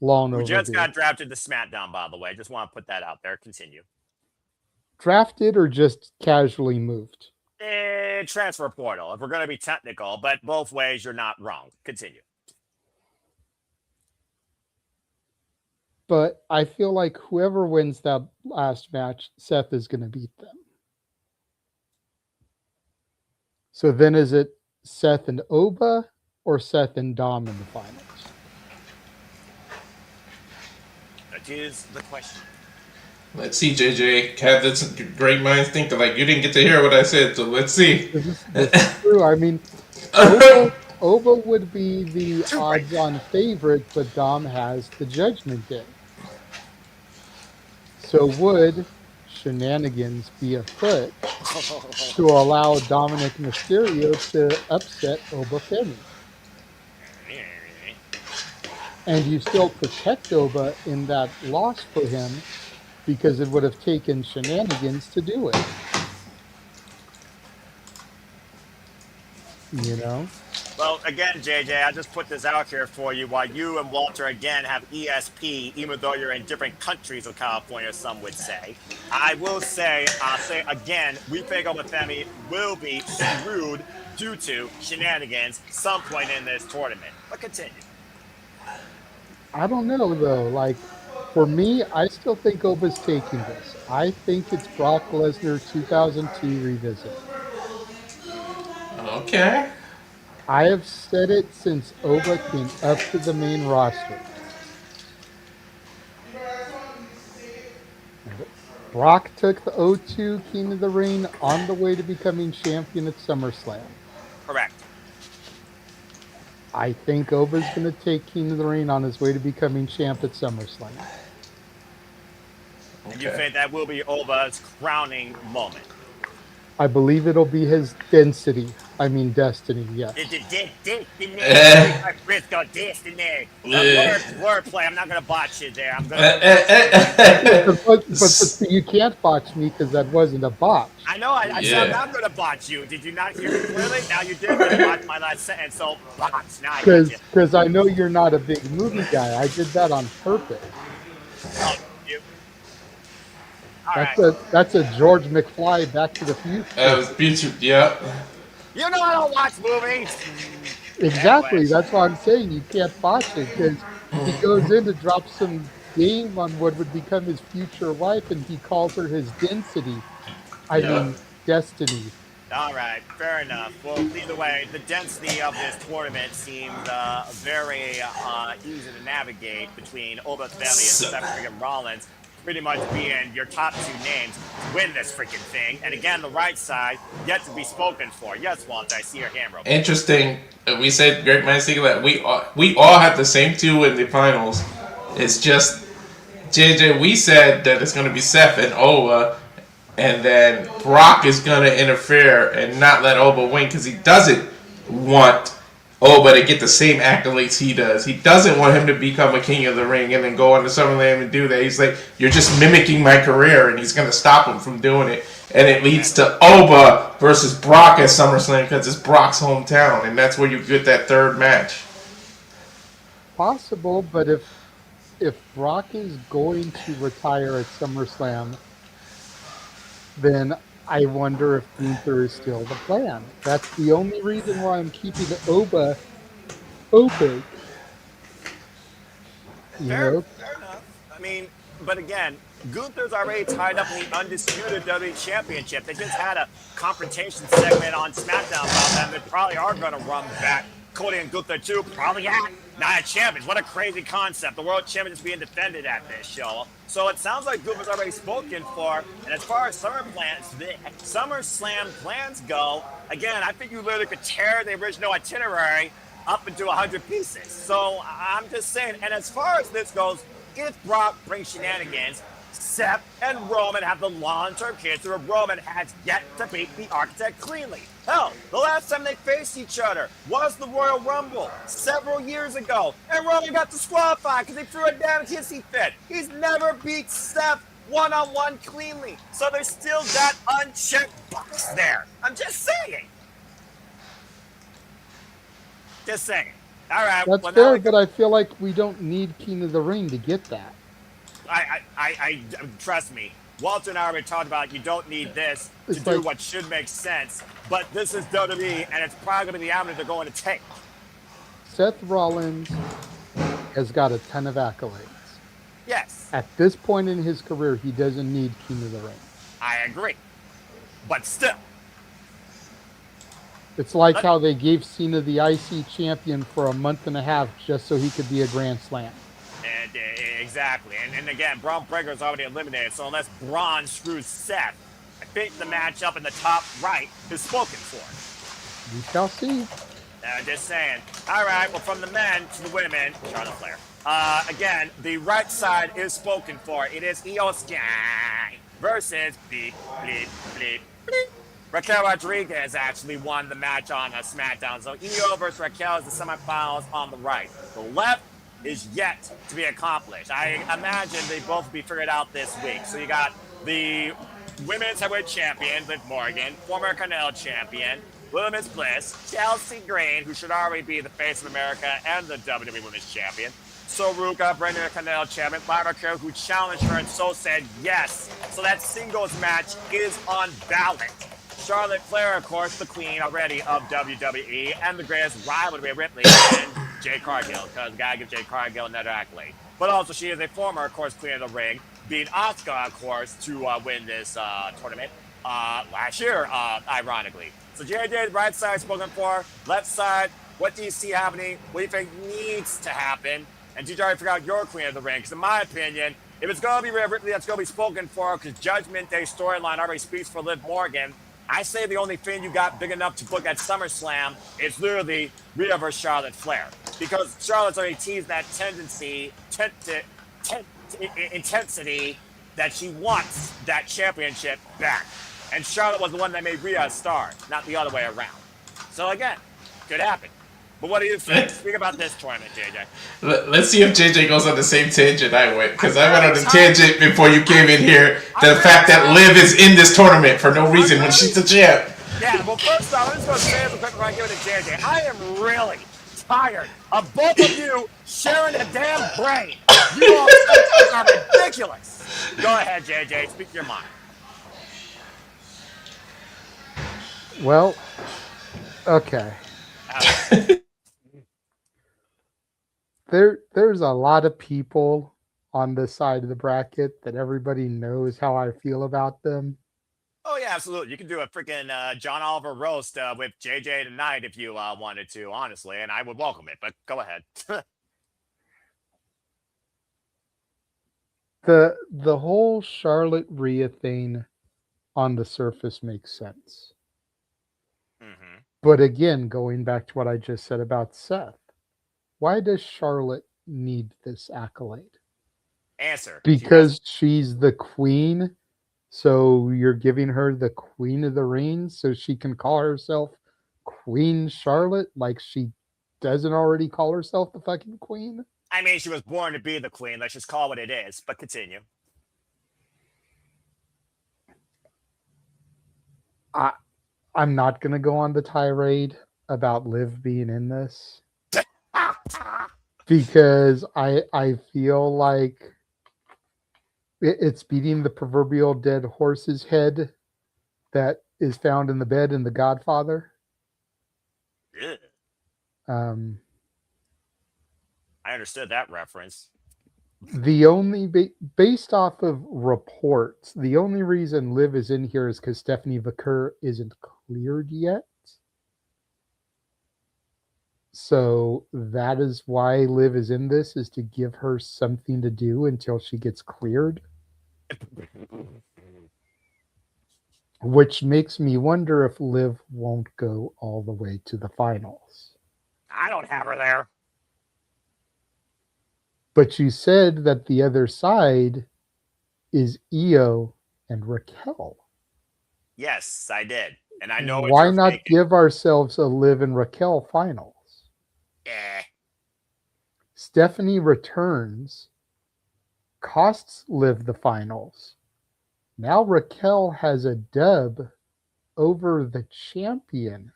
L: long
J: Who just
L: overdue.
J: got drafted to SmackDown, by the way. Just want to put that out there. Continue.
L: Drafted or just casually moved?
J: Transfer portal, if we're going to be technical, but both ways, you're not wrong. Continue.
L: But I feel like whoever wins that last match, Seth is going to beat them. So then is it Seth and Oba or Seth and Dom in the finals?
J: That is the question.
R: Let's see, JJ. Had this great minds think alike. You didn't get to hear what I said, so let's see.
L: This is true. I mean, Oba would be the odds-on favorite, but Dom has the Judgment Day. So would Shenanigans be afoot to allow Dominic Mysterio to upset Oba Femi? And you still protect Oba in that loss for him because it would have taken Shenanigans to do it. You know?
J: Well, again, JJ, I just put this out here for you while you and Walter, again, have ESP, even though you're in different countries of California, some would say. I'll say again, we think Oba Femi will be screwed due to Shenanigans some point in this tournament. But continue.
L: I don't know, though. Like, for me, I still think Oba's taking this. I think it's Brock Lesnar 2002 revisit.
R: Okay.
L: I have said it since Oba came up to the main roster. Brock took the O2 King of the Ring on the way to becoming champion at SummerSlam.
J: Correct.
L: I think Oba's going to take King of the Ring on his way to becoming champ at SummerSlam.
J: And you think that will be Oba's crowning moment?
L: I believe it'll be his destiny, yes.
J: Destiny. Wordplay. I'm not going to botch it there. I'm going to.
L: But you can't botch me because that wasn't a botch.
J: I know. I said I'm not going to botch you. Did you not hear me clearly? Now you did botch my last sentence. So botch. Now I get you.
L: Because I know you're not a big movie guy. I did that on purpose.
J: Oh, you.
L: That's a George McFly Back to the Future.
R: That was beautiful. Yeah.
J: You know I don't watch movies.
L: Exactly. That's what I'm saying. You can't botch it because he goes in to drop some game on what would become his future wife, and he calls her his destiny. Destiny.
J: All right, fair enough. Well, either way, the density of this tournament seemed very easy to navigate between Oba Femi and Seth freaking Rollins, pretty much being your top two names to win this freaking thing. And again, the right side yet to be spoken for. Yes, Walter, I see your hand rope.
R: Interesting. We said great minds think alike. We all have the same two in the finals. It's just JJ. We said that it's going to be Seth and Oba. And then Brock is going to interfere and not let Oba win because he doesn't want Oba to get the same accolades he does. He doesn't want him to become a King of the Ring and then go on to SummerSlam and do that. He's like, you're just mimicking my career, and he's going to stop him from doing it. And it leads to Oba versus Brock at SummerSlam because it's Brock's hometown, and that's where you get that third match.
L: Possible, but if Brock is going to retire at SummerSlam, then I wonder if Gunther is still the plan. That's the only reason why I'm keeping the Oba open.
J: Fair enough. I mean, but again, Gunther's already tied up in the undisputed WWE Championship. They just had a confrontation segment on SmackDown about them. They probably are going to run back. Cody and Gunther too, probably not champions. What a crazy concept. The world champion is being defended at this show. So it sounds like Gunther's already spoken for. And as far as SummerSlam plans go, again, I think you literally could tear the original itinerary up into 100 pieces. So I'm just saying, and as far as this goes, if Brock brings Shenanigans, Seth and Roman have the long-term cancer of Roman has yet to beat the Architect cleanly. Hell, the last time they faced each other was the Royal Rumble several years ago, and Roman got disqualified because he threw a damn hissy fit. He's never beat Seth one-on-one cleanly, so there's still that unchecked box there. I'm just saying. Just saying. All right.
L: That's
J: well, now
L: fair,
J: we
L: but I feel like we don't need King of the Ring to get that.
J: I trust me. Walter and I already talked about you don't need this to do what should make sense, but this is WWE, and it's probably going to be the avenue they're going to take.
L: Seth Rollins has got a ton of accolades.
J: Yes.
L: At this point in his career, he doesn't need King of the Ring.
J: I agree. But still.
L: It's like how they gave Cena the IC champion for a month and a half just so he could be a Grand Slam.
J: And, exactly. And again, Braun Breaker is already eliminated, so unless Braun screws Seth, I think the matchup in the top right is spoken for.
L: We shall see.
J: Just saying. All right, well, from the men to the women, Charlotte Flair. Again, the right side is spoken for. It is Io Sky versus bleep, bleep, bleep, bleep. Raquel Rodriguez actually won the match on SmackDown. So Io versus Raquel is the semifinals on the right. The left is yet to be accomplished. I imagine they both will be figured out this week. So you got the women's heavyweight champion, Liv Morgan, former Canelo champion, Women's Bliss, Chelsea Green, who should already be the face of America and the WWE Women's Champion, Soruka, Brittney Canelo champion, Lyra Kerr, who challenged her and so said yes. So that singles match is on ballot. Charlotte Flair, of course, the queen already of WWE, and the greatest rival to be Ripley and Jade Cargill, because gotta give Jade Cargill another accolade. But also, she is a former, of course, queen of the ring, beat Asuka, of course, to win this tournament last year, ironically. So JJ's right side spoken for, left side, what do you see happening? What do you think needs to happen? And did you already figure out your queen of the ring? Because in my opinion, if it's going to be Rhea Ripley, that's going to be spoken for, because Judgment Day storyline already speaks for Liv Morgan. I say the only thing you got big enough to book at SummerSlam is literally Rhea versus Charlotte Flair. Because Charlotte's already teased that intensity that she wants that championship back. And Charlotte was the one that made Rhea a star, not the other way around. So again, could happen. But what do you think? Speak about this tournament, JJ.
R: Let's see if JJ goes on the same tangent I went, because I went on the tangent before you came in here. The fact that Liv is in this tournament for no reason when she's the champ.
J: Yeah, well, first off, I'm just going to say this quick before I give it to JJ. I am really tired of both of you sharing a damn brain. You all are ridiculous. Go ahead, JJ. Speak your mind.
L: Well, okay. There's a lot of people on this side of the bracket that everybody knows how I feel about them.
J: Oh, yeah, absolutely. You can do a freaking John Oliver roast with JJ tonight if you wanted to, honestly, and I would welcome it, but go ahead.
L: The whole Charlotte Rhea thing on the surface makes sense.
J: Mm-hmm.
L: But again, going back to what I just said about Seth, why does Charlotte need this accolade?
J: Answer.
L: Because she's the queen, so you're giving her the queen of the ring so she can call herself Queen Charlotte like she doesn't already call herself the fucking queen?
J: I mean, she was born to be the queen. Let's just call it what it is, but continue.
L: I'm not going to go on the tirade about Liv being in this because I feel like it's beating the proverbial dead horse's head that is found in the bed in The Godfather.
J: Yeah. I understood that reference.
L: The only, based off of reports, the only reason Liv is in here is because Stephanie Vaquer isn't cleared yet. So that is why Liv is in this, is to give her something to do until she gets cleared. Which makes me wonder if Liv won't go all the way to the finals.
J: I don't have her there.
L: But you said that the other side is Io and Raquel.
J: Yes, I did. And I know
L: why not give ourselves a Liv and Raquel finals?
J: Yeah.
L: Stephanie returns, costs Liv the finals. Now Raquel has a dub over the champion,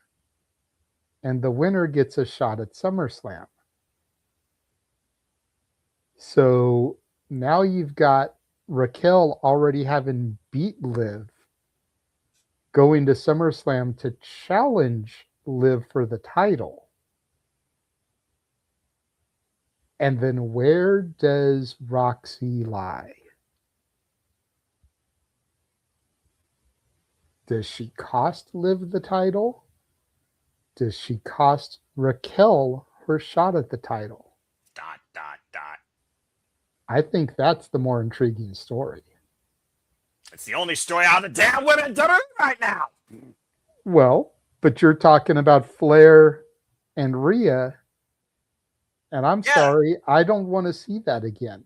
L: and the winner gets a shot at SummerSlam. So now you've got Raquel already having beat Liv, going to SummerSlam to challenge Liv for the title. And then where does Roxy lie? Does she cost Liv the title? Does she cost Raquel her shot at the title? ... I think that's the more intriguing story.
J: It's the only story out of the damn women in WWE right now.
L: Well, but you're talking about Flair and Rhea, and I'm sorry, I don't want to see that again.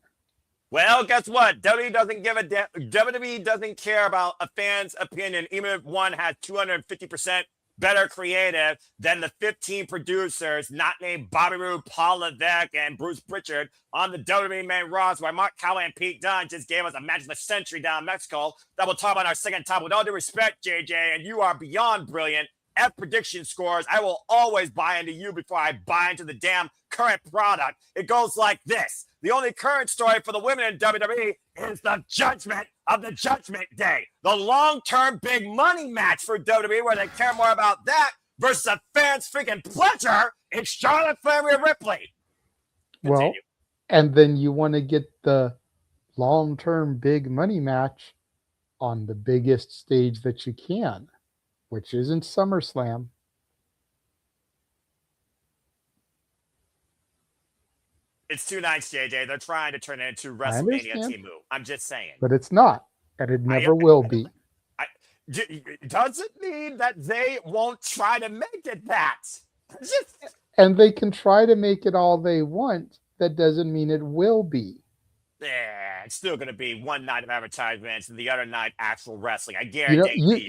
J: Well, guess what? WWE doesn't give a damn. WWE doesn't care about a fan's opinion, even if one has 250% better creative than the 15 producers not named Bobby Roode, Paul Levesque, and Bruce Pritchard on the WWE main roster, where Mark Calloway and Pete Dunne just gave us a match of the century down in Mexico that we'll talk about in our second time. With all due respect, JJ, and you are beyond brilliant at prediction scores, I will always buy into you before I buy into the damn current product. It goes like this. The only current story for the women in WWE is the Judgment of the Judgment Day. The long-term big money match for WWE, where they care more about that versus a fan's freaking pleasure in Charlotte Flair and Ripley.
L: Well, and then you want to get the long-term big money match on the biggest stage that you can, which isn't SummerSlam.
J: It's 2 nights, JJ. They're trying to turn it into WrestleMania Timu. I'm just saying.
L: But it's not, and it never will be.
J: Doesn't mean that they won't try to make it that.
L: And they can try to make it all they want. That doesn't mean it will be.
J: Yeah, it's still going to be one night of advertisements and the other night actual wrestling. I guarantee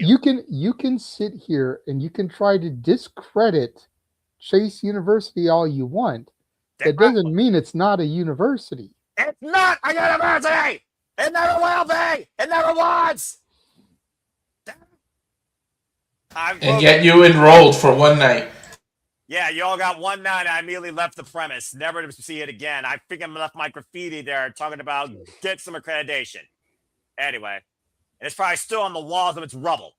L: you can sit here and you can try to discredit Chase University all you want. That doesn't mean it's not a university.
J: It's not a university. It never will be. It never was.
R: And yet you enrolled for one night.
J: Yeah, you all got one night. I immediately left the premise, never to see it again. I think I left my graffiti there talking about get some accreditation. Anyway, and it's probably still on the walls of its rubble.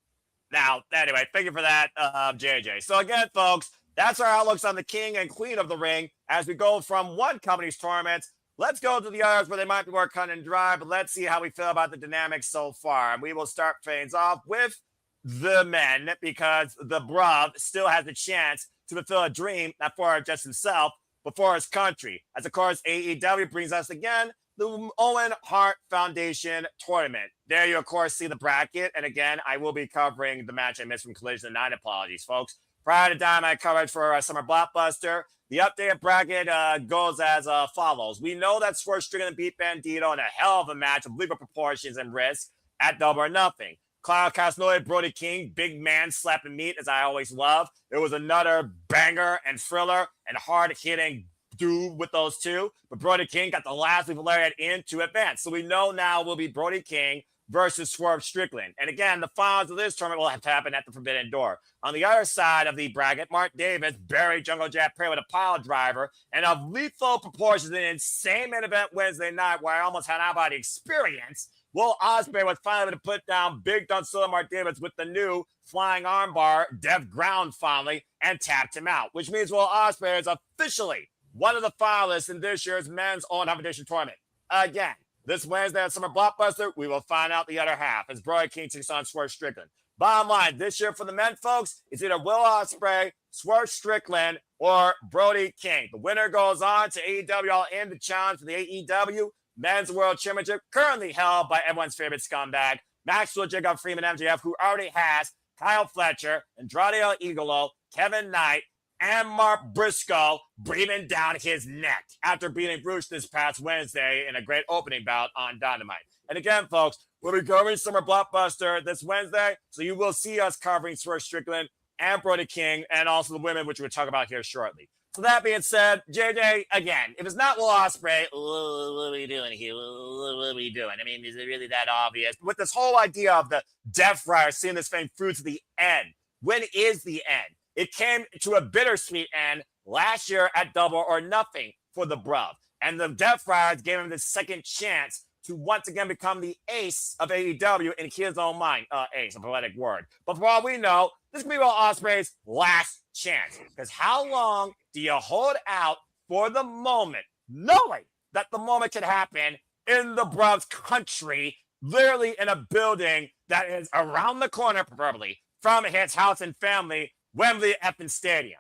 J: Now, anyway, thank you for that, JJ. So again, folks, that's our outlooks on the king and queen of the ring. As we go from one company's tournaments, let's go to the others where they might be more cut and dry, but let's see how we feel about the dynamics so far. And we will start things off with the men, because the bruv still has a chance to fulfill a dream, not for just himself, but for his country. As of course, AEW brings us again the Owen Hart Foundation Tournament. There you, of course, see the bracket. And again, I will be covering the match I missed from Collision 9. Apologies, folks. Prior to Dynamite coverage for Summer Blockbuster, the updated bracket goes as follows. We know that Swerve Strickland beat Bandito in a hell of a match of legal proportions and risk at Double or Nothing. Kyle Casanova, Brody King, big man slapping meat, as I always love. It was another banger and thriller and hard-hitting dude with those two. But Brody King got the last we've layered in to advance. So we know now will be Brody King versus Swerve Strickland. And again, the finals of this tournament will have to happen at the Forbidden Door. On the other side of the bracket, Mark Davis buried Jungle Jack Perry with a pile driver, and of lethal proportions, an insane main event Wednesday night where I almost had out-of-body experience. Will Ospreay was finally able to put down Big Dunsilla Mark Davis with the new flying armbar, Dev Ground finally, and tapped him out, which means Will Ospreay is officially one of the finalists in this year's men's Owen Foundation Tournament. Again, this Wednesday at Summer Blockbuster, we will find out the other half as Brody King takes on Swerve Strickland. Bottom line, this year for the men, folks, it's either Will Ospreay, Swerve Strickland, or Brody King. The winner goes on to AEW All In the challenge for the AEW Men's World Championship, currently held by everyone's favorite scumbag, Maxwell Jacob Freeman MJF, who already has Kyle Fletcher, Andrade El Idolo, Kevin Knight, and Mark Briscoe breathing down his neck after beating Bruce this past Wednesday in a great opening bout on Dynamite. And again, folks, we'll be covering Summer Blockbuster this Wednesday, so you will see us covering Swerve Strickland and Brody King, and also the women, which we'll talk about here shortly. So that being said, JJ, again, if it's not Will Ospreay, what are we doing here? What are we doing? I mean, is it really that obvious? With this whole idea of the Death Rider seeing this thing through to the end, when is the end? It came to a bittersweet end last year at Double or Nothing for the bruv. And the Death Riders gave him the second chance to once again become the ace of AEW in his own mind. Ace, a poetic word. But for all we know, this could be Will Ospreay's last chance. Because how long do you hold out for the moment, knowing that the moment could happen in the Bronx country, literally in a building that is around the corner, preferably, from his house and family, Wembley effing Stadium?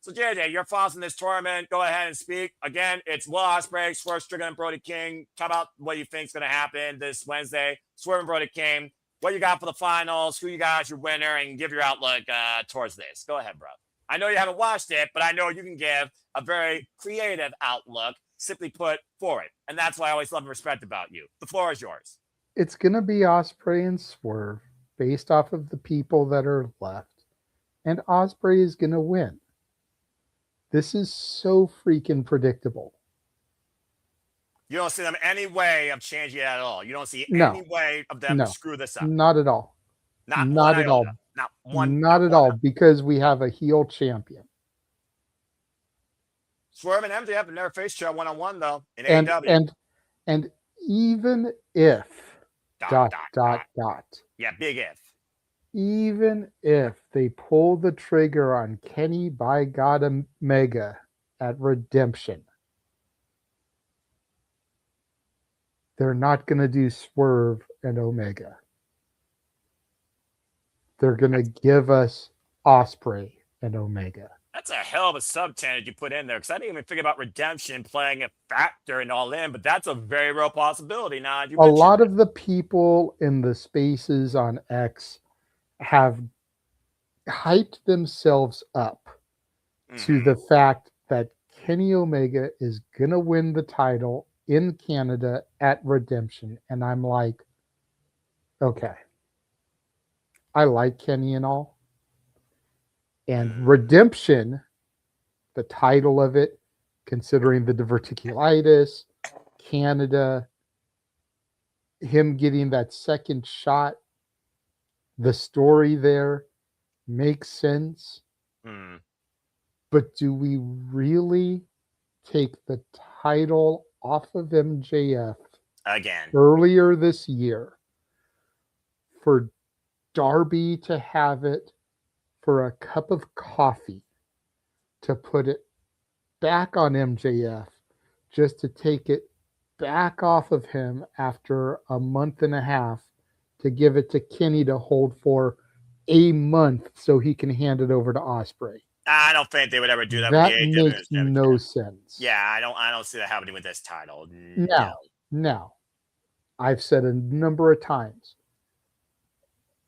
J: So, JJ, your thoughts on this tournament. Go ahead and speak. Again, it's Will Ospreay, Swerve Strickland, and Brody King. Talk about what you think is going to happen this Wednesday. Swerve and Brody King. What you got for the finals? Who you got as your winner? And give your outlook towards this. Go ahead, bro. I know you haven't watched it, but I know you can give a very creative outlook, simply put, for it. And that's why I always love and respect about you. The floor is yours.
L: It's going to be Ospreay and Swerve based off of the people that are left. And Ospreay is going to win. This is so freaking predictable.
J: You don't see them any way of changing it at all. You don't see any way of them to screw this up.
L: Not at all. Not at all.
J: Not one.
L: Not at all, because we have a heel champion.
J: Swerve and MJF have never faced each other one-on-one, though, in AEW.
L: And even if, dot.
J: Yeah, big if.
L: Even if they pull the trigger on Kenny by God Omega at Redemption, they're not going to do Swerve and Omega. They're going to give us Ospreay and Omega.
J: That's a hell of a subtangent you put in there, because I didn't even think about Redemption playing a factor and all in, but that's a very real possibility. Now,
L: a lot of the people in the spaces on X have hyped themselves up to the fact that Kenny Omega is going to win the title in Canada at Redemption. And I'm like, okay, I like Kenny and all. And Redemption, the title of it, considering the diverticulitis, Canada, him getting that second shot, the story there makes sense. But do we really take the title off of MJF
J: again
L: earlier this year for Darby to have it for a cup of coffee, to put it back on MJF, just to take it back off of him after a month and a half, to give it to Kenny to hold for a month so he can hand it over to Ospreay?
J: I don't think they would ever do that.
L: That
J: with the
L: makes no sense.
J: Yeah, I don't see that happening with this title.
L: Now, I've said a number of times,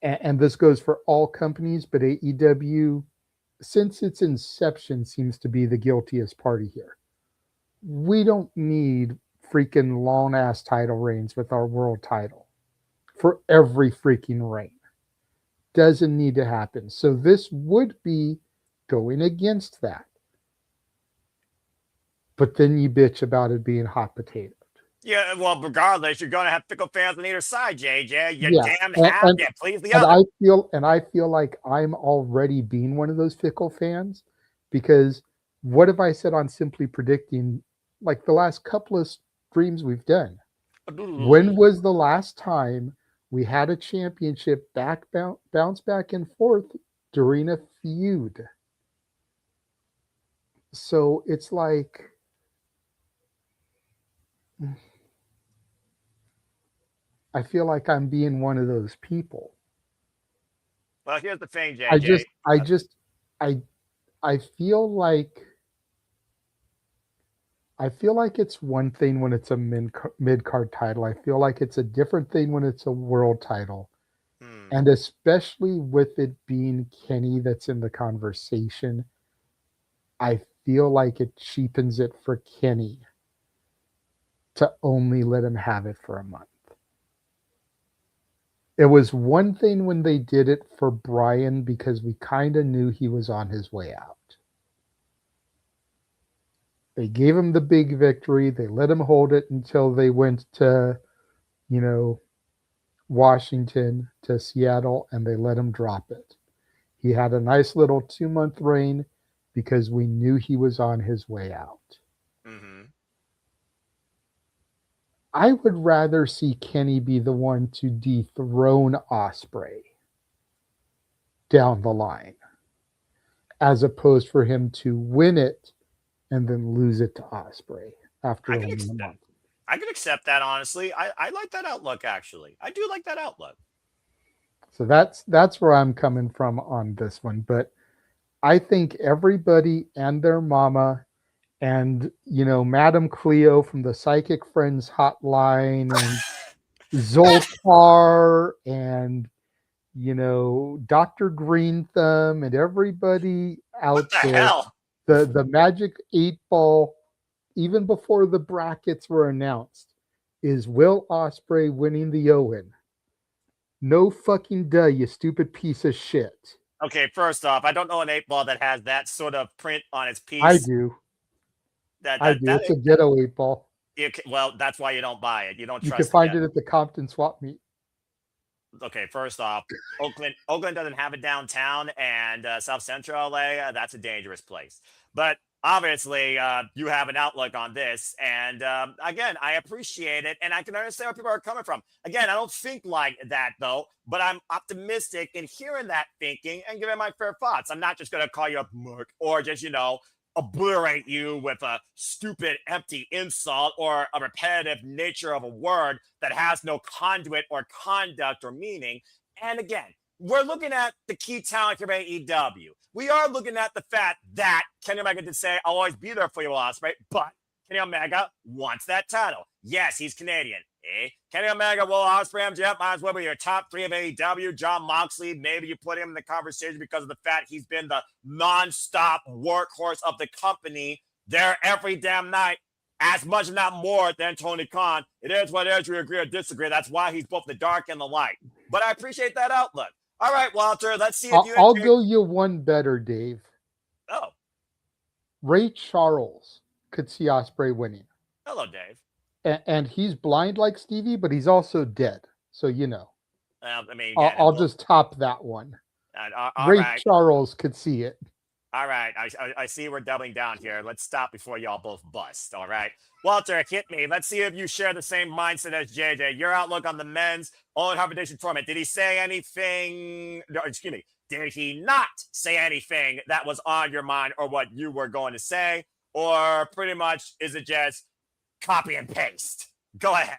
L: and this goes for all companies, but AEW, since its inception, seems to be the guiltiest party here. We don't need freaking long-ass title reigns with our world title for every freaking reign. Doesn't need to happen. So this would be going against that. But then you bitch about it being hot potato.
J: Yeah, well, regardless, you're going to have fickle fans on either side, JJ. You damn have to please the
L: other.
J: I
L: feel like I'm already being one of those fickle fans, because what have I said on Simply Predicting, like the last couple of streams we've done? When was the last time we had a championship bounce back and forth during a feud? So it's like, I feel like I'm being one of those people.
J: Well, here's the thing, JJ.
L: I feel like it's one thing when it's a mid-card title. I feel like it's a different thing when it's a world title. And especially with it being Kenny that's in the conversation, I feel like it cheapens it for Kenny to only let him have it for a month. It was one thing when they did it for Brian, because we kind of knew he was on his way out. They gave him the big victory. They let him hold it until they went to, Washington, to Seattle, and they let him drop it. He had a nice little 2-month reign because we knew he was on his way out. I would rather see Kenny be the one to dethrone Ospreay down the line, as opposed for him to win it and then lose it to Ospreay after only a month.
J: I could accept that, honestly. I like that outlook, actually. I do like that outlook.
L: So that's where I'm coming from on this one. But I think everybody and their mama and, Madam Cleo from the Psychic Friends hotline and Zoltar and, Dr. Green Thumb and everybody out there. The Magic 8 Ball, even before the brackets were announced, is Will Ospreay winning the Owen. No fucking duh, you stupid piece of shit.
J: Okay, first off, I don't know an 8 Ball that has that sort of print on its piece.
L: I do. It's a ghetto 8 Ball.
J: Well, that's why you don't buy it. You don't trust it.
L: You can find it at the Compton Swap Meet.
J: Okay, first off, Oakland doesn't have it downtown, and South Central LA, that's a dangerous place. But obviously, you have an outlook on this, and again, I appreciate it, and I can understand where people are coming from. Again, I don't think like that, though, but I'm optimistic in hearing that thinking and giving my fair thoughts. I'm not just going to call you a mark or just, obliterate you with a stupid, empty insult or a repetitive nature of a word that has no conduit or conduct or meaning. And again, we're looking at the key talent here at AEW. We are looking at the fact that Kenny Omega did say, I'll always be there for you, Ospreay, but Kenny Omega wants that title. Yes, he's Canadian. Kenny Omega, Will Ospreay, MJF might as well be your top 3 of AEW. John Moxley, maybe you put him in the conversation because of the fact he's been the non-stop workhorse of the company there every damn night, as much, if not more, than Tony Khan. It is what it is. We agree or disagree. That's why he's both the dark and the light. But I appreciate that outlook. All right, Walter, let's see if you...
L: I'll go you one better, Dave.
J: Oh.
L: Ray Charles could see Ospreay winning.
J: Hello, Dave.
L: And he's blind like Stevie, but he's also dead. So, I'll just top that one. Ray Charles could see it.
J: All right. I see we're doubling down here. Let's stop before y'all both bust. All right. Walter, hit me. Let's see if you share the same mindset as JJ. Your outlook on the men's Owen Harvard tournament. Did he say anything? No, excuse me. Did he not say anything that was on your mind or what you were going to say? Or pretty much is it just copy and paste? Go ahead.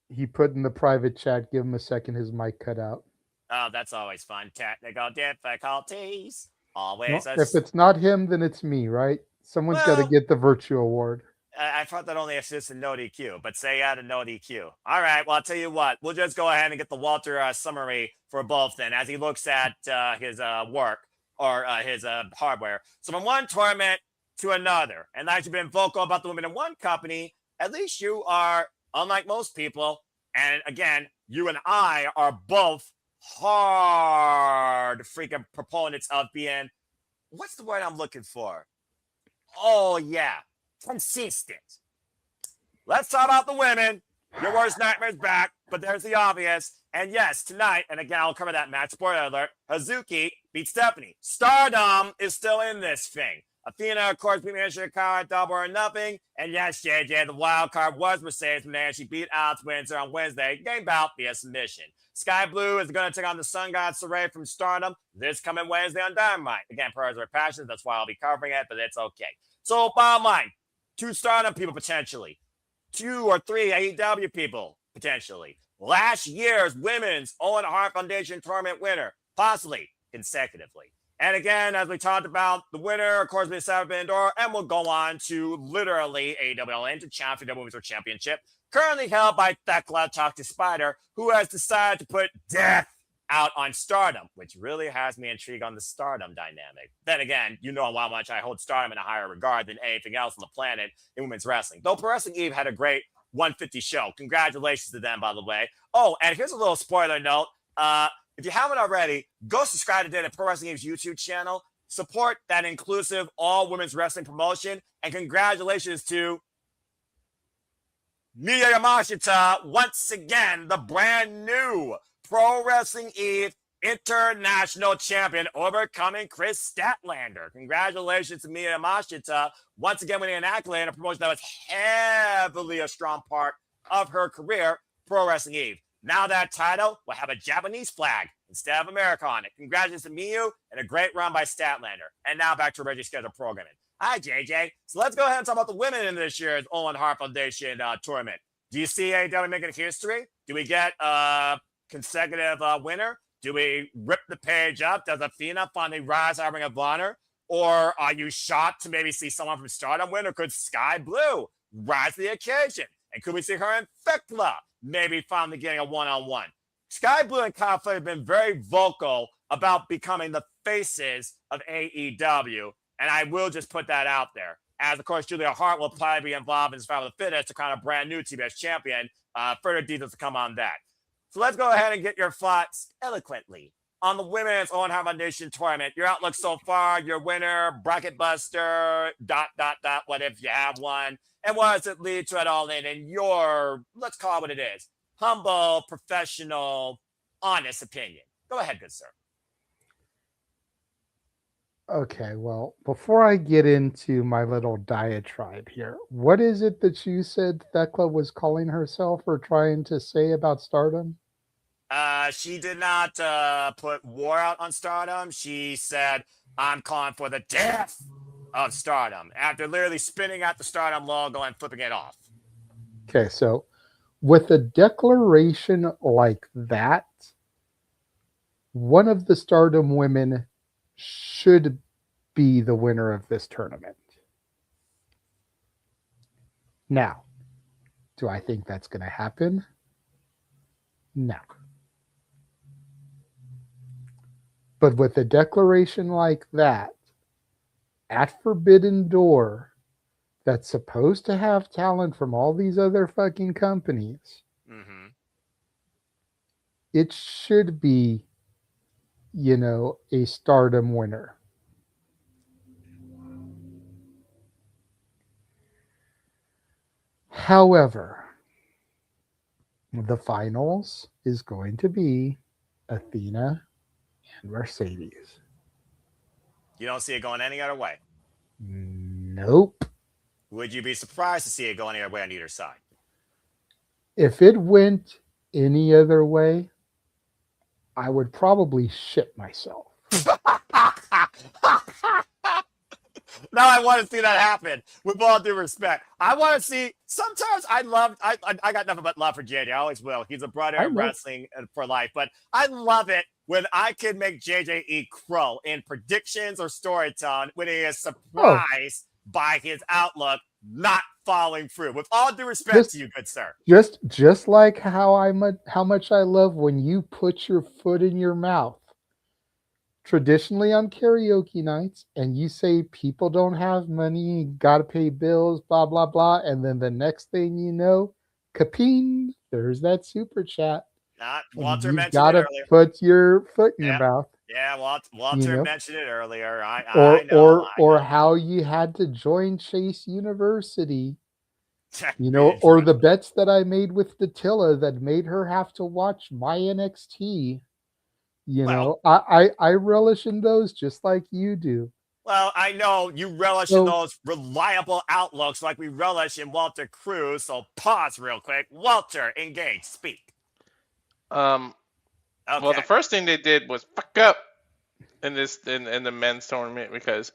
L: He put in the private chat, give him a second, his mic cut out.
J: Oh, that's always fun. Technical difficulties. Always.
L: Well, if it's not him, then it's me, right? Someone's got to get the virtue award.
J: I thought that only exists in no DQ, but say out of no DQ. All right, well, I'll tell you what. We'll just go ahead and get the Walter summary for both then as he looks at his work or his hardware. So from one tournament to another, and as you've been vocal about the women in one company, at least you are, unlike most people, and again, you and I are both hard freaking proponents of being, what's the word I'm looking for? Oh, yeah, consistent. Let's talk about the women. Your worst nightmare's back, but there's the obvious. And yes, tonight, and again, I'll cover that match, spoiler alert, Hazuki beat Stephanie. Stardom is still in this thing. Athena, of course, beat Manchester Card, double or nothing. And yes, JJ, the wild card was Mercedes when she beat Alex Windsor on Wednesday. Game bout via submission. Sky Blue is going to take on the Sun God Saray from Stardom this coming Wednesday on Dynamite. Again, prayers are passions. That's why I'll be covering it, but it's okay. So, bottom line, 2 Stardom people potentially. 2 or 3 AEW people potentially. Last year's Women's Owen Hart Foundation Tournament winner, possibly consecutively. And again, as we talked about, the winner, of course, will be Sarah Bandor, and we'll go on to literally AWL into Champion Women's World Championship, currently held by Thekla Toxic Spider, who has decided to put death out on Stardom, which really has me intrigued on the Stardom dynamic. Then again, you know how much I hold Stardom in a higher regard than anything else on the planet in women's wrestling. Though Pro Wrestling Eve had a great 150 show. Congratulations to them, by the way. Oh, and here's a little spoiler note. If you haven't already, go subscribe to the Pro Wrestling Eve's YouTube channel. Support that inclusive all-women's wrestling promotion. And congratulations to Miya Yamashita, once again, the brand new Pro Wrestling Eve international champion, overcoming Chris Statlander. Congratulations to Mia Yamashita, once again winning an accolade, a promotion that was heavily a strong part of her career, Pro Wrestling Eve. Now that title will have a Japanese flag instead of America on it. Congratulations to Miyu and a great run by Statlander. And now back to Reggie's scheduled programming. Hi, JJ. So let's go ahead and talk about the women in this year's Owen Hart Foundation tournament. Do you see AEW making history? Do we get a consecutive winner? Do we rip the page up? Does Athena finally rise out of Ring of Honor? Or are you shocked to maybe see someone from Stardom win? Or could Sky Blue rise to the occasion? And could we see her and Thekla maybe finally getting a one-on-one? Sky Blue and KotR have been very vocal about becoming the faces of AEW. And I will just put that out there. As, of course, Julia Hart will probably be involved in Survival of the Fittest to kind of brand new TBS champion. Further details to come on that. So let's go ahead and get your thoughts eloquently on the Women's Owen Hart Foundation tournament. Your outlook so far, your winner, bracket buster, ... what if you have one? And what does it lead to at all in your, let's call it what it is, humble, professional, honest opinion? Go ahead, good sir.
L: Okay, well, before I get into my little diatribe here, what is it that you said Thekla was calling herself or trying to say about Stardom?
J: She did not put war out on Stardom. She said, I'm calling for the death of Stardom, after literally spinning out the Stardom logo and flipping it off.
L: Okay, so with a declaration like that, one of the Stardom women should be the winner of this tournament. Now, do I think that's going to happen? No. But with a declaration like that, at Forbidden Door, that's supposed to have talent from all these other fucking companies, it should be, you know, a Stardom winner. However, the finals is going to be Athena and Mercedes.
J: You don't see it going any other way?
L: Nope.
J: Would you be surprised to see it go any other way on either side?
L: If it went any other way, I would probably shit myself.
J: Now I want to see that happen, with all due respect. I want to see, sometimes I got nothing but love for JJ. I always will. He's a brother in wrestling for life. But I love it when I can make JJ eat crow in predictions or storytelling when he is surprised by his outlook not following through. With all due respect to you, good sir.
L: Just like how much I love when you put your foot in your mouth. Traditionally on karaoke nights, and you say people don't have money, gotta pay bills, blah blah blah, and then the next thing you know, kaping, there's that super chat.
J: Walter mentioned
L: gotta
J: it earlier.
L: Put your foot in your mouth.
J: Yeah, Walter mentioned it earlier.
L: Or how you had to join Chase University. You know, or the bets that I made with Datilla that made her have to watch my NXT. You know, I relish in those just like you do.
J: Well, I know you relish in those reliable outlooks like we relish in Walter Cruz. So pause real quick. Walter, engage, speak.
R: Well, the first thing they did was fuck up in the men's tournament because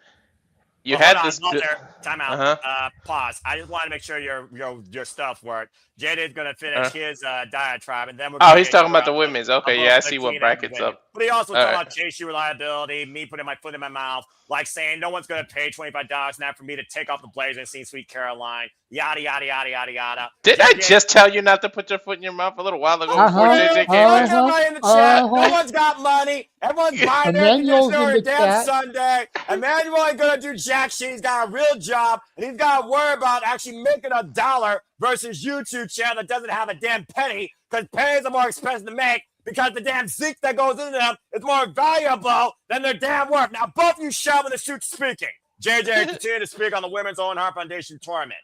R: you had this.
J: Walter, time out. Pause. I just want to make sure your stuff worked. Jada is going to finish his diatribe, and then we're.
R: He's talking about the women's. Okay, yeah, I see what brackets up.
J: But he also talked about chase reliability, me putting my foot in my mouth, like saying no one's going to pay $25 now for me to take off the blazer and see Sweet Caroline. Yada yada yada yada yada.
R: Did I just tell you not to put your foot in your mouth a little while ago? Before JJ came in?
J: Everybody in the chat. No one's got money. Everyone's buying their conditioner every damn Sunday. Emmanuel ain't gonna do jack shit. He's got a real job, and he's got to worry about actually making $1 versus YouTube channel that doesn't have a damn penny, because pennies are more expensive to make because the damn zinc that goes into them is more valuable than their damn worth. Now, both you shut when the shoot's speaking. JJ, continue to speak on the Women's Owen Hart Foundation tournament.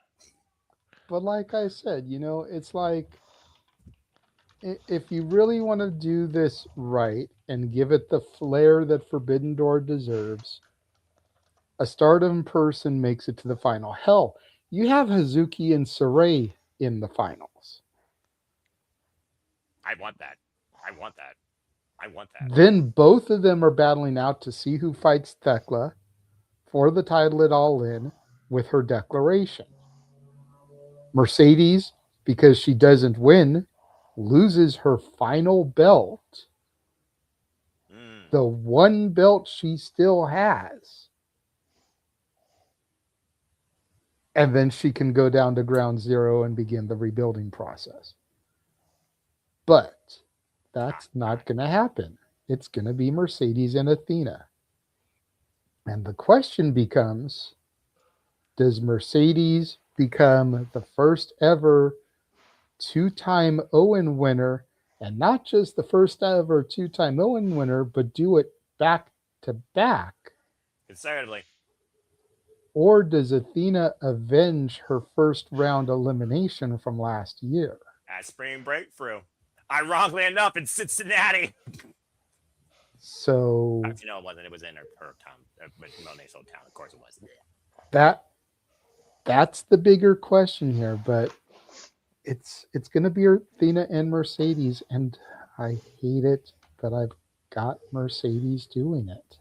L: But like I said, you know, it's like if you really want to do this right and give it the flair that Forbidden Door deserves, a Stardom person makes it to the final. Hell, you have Hazuki and Saray in the finals.
J: I want that. I want that. I want that.
L: Then both of them are battling out to see who fights Thekla for the title at All In with her declaration. Mercedes, because she doesn't win, loses her final belt. The one belt she still has. And then she can go down to ground zero and begin the rebuilding process. But that's not going to happen. It's going to be Mercedes and Athena. And the question becomes, does Mercedes become the first ever two-time Owen winner, and not just the first ever two-time Owen winner, but do it back to back?
J: Consecutively.
L: Or does Athena avenge her first round elimination from last year?
J: At Spring Breakthrough. Ironically enough, in Cincinnati.
L: So
J: Actually, no, it wasn't. It was in her town. Monet's old town. Of course it was.
L: That's the bigger question here, but it's going to be Athena and Mercedes, and I hate it that I've got Mercedes doing it.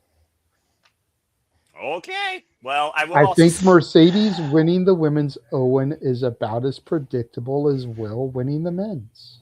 J: Okay. Well,
L: I think Mercedes winning the women's Owen is about as predictable as Will winning the men's.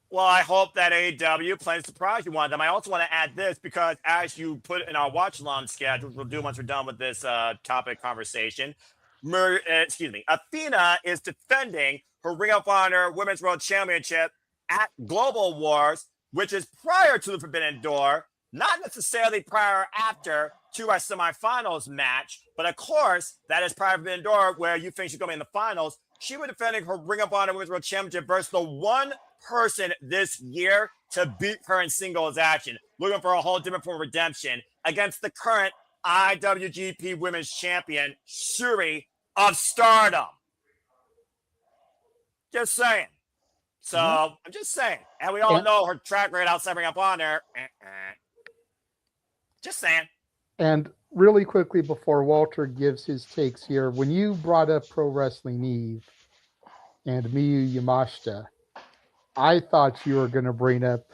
J: Well, I hope that AEW plans to surprise you one of them. I also want to add this because as you put in our watch-along schedule, we'll do once we're done with this topic conversation. Athena is defending her Ring of Honor Women's World Championship at Global Wars, which is prior to the Forbidden Door, not necessarily prior or after to our semifinals match, but of course, that is prior to Forbidden Door where you think she's going to be in the finals. She was defending her Ring of Honor Women's World Championship versus the one person this year to beat her in singles action, looking for a whole different form of redemption against the current IWGP Women's Champion, Shuri of Stardom. Just saying. So, I'm just saying. And we all know her track record outside Ring of Honor. Just saying.
L: And really quickly before Walter gives his takes here, when you brought up Pro Wrestling Eve and Miyu Yamashita, I thought you were going to bring up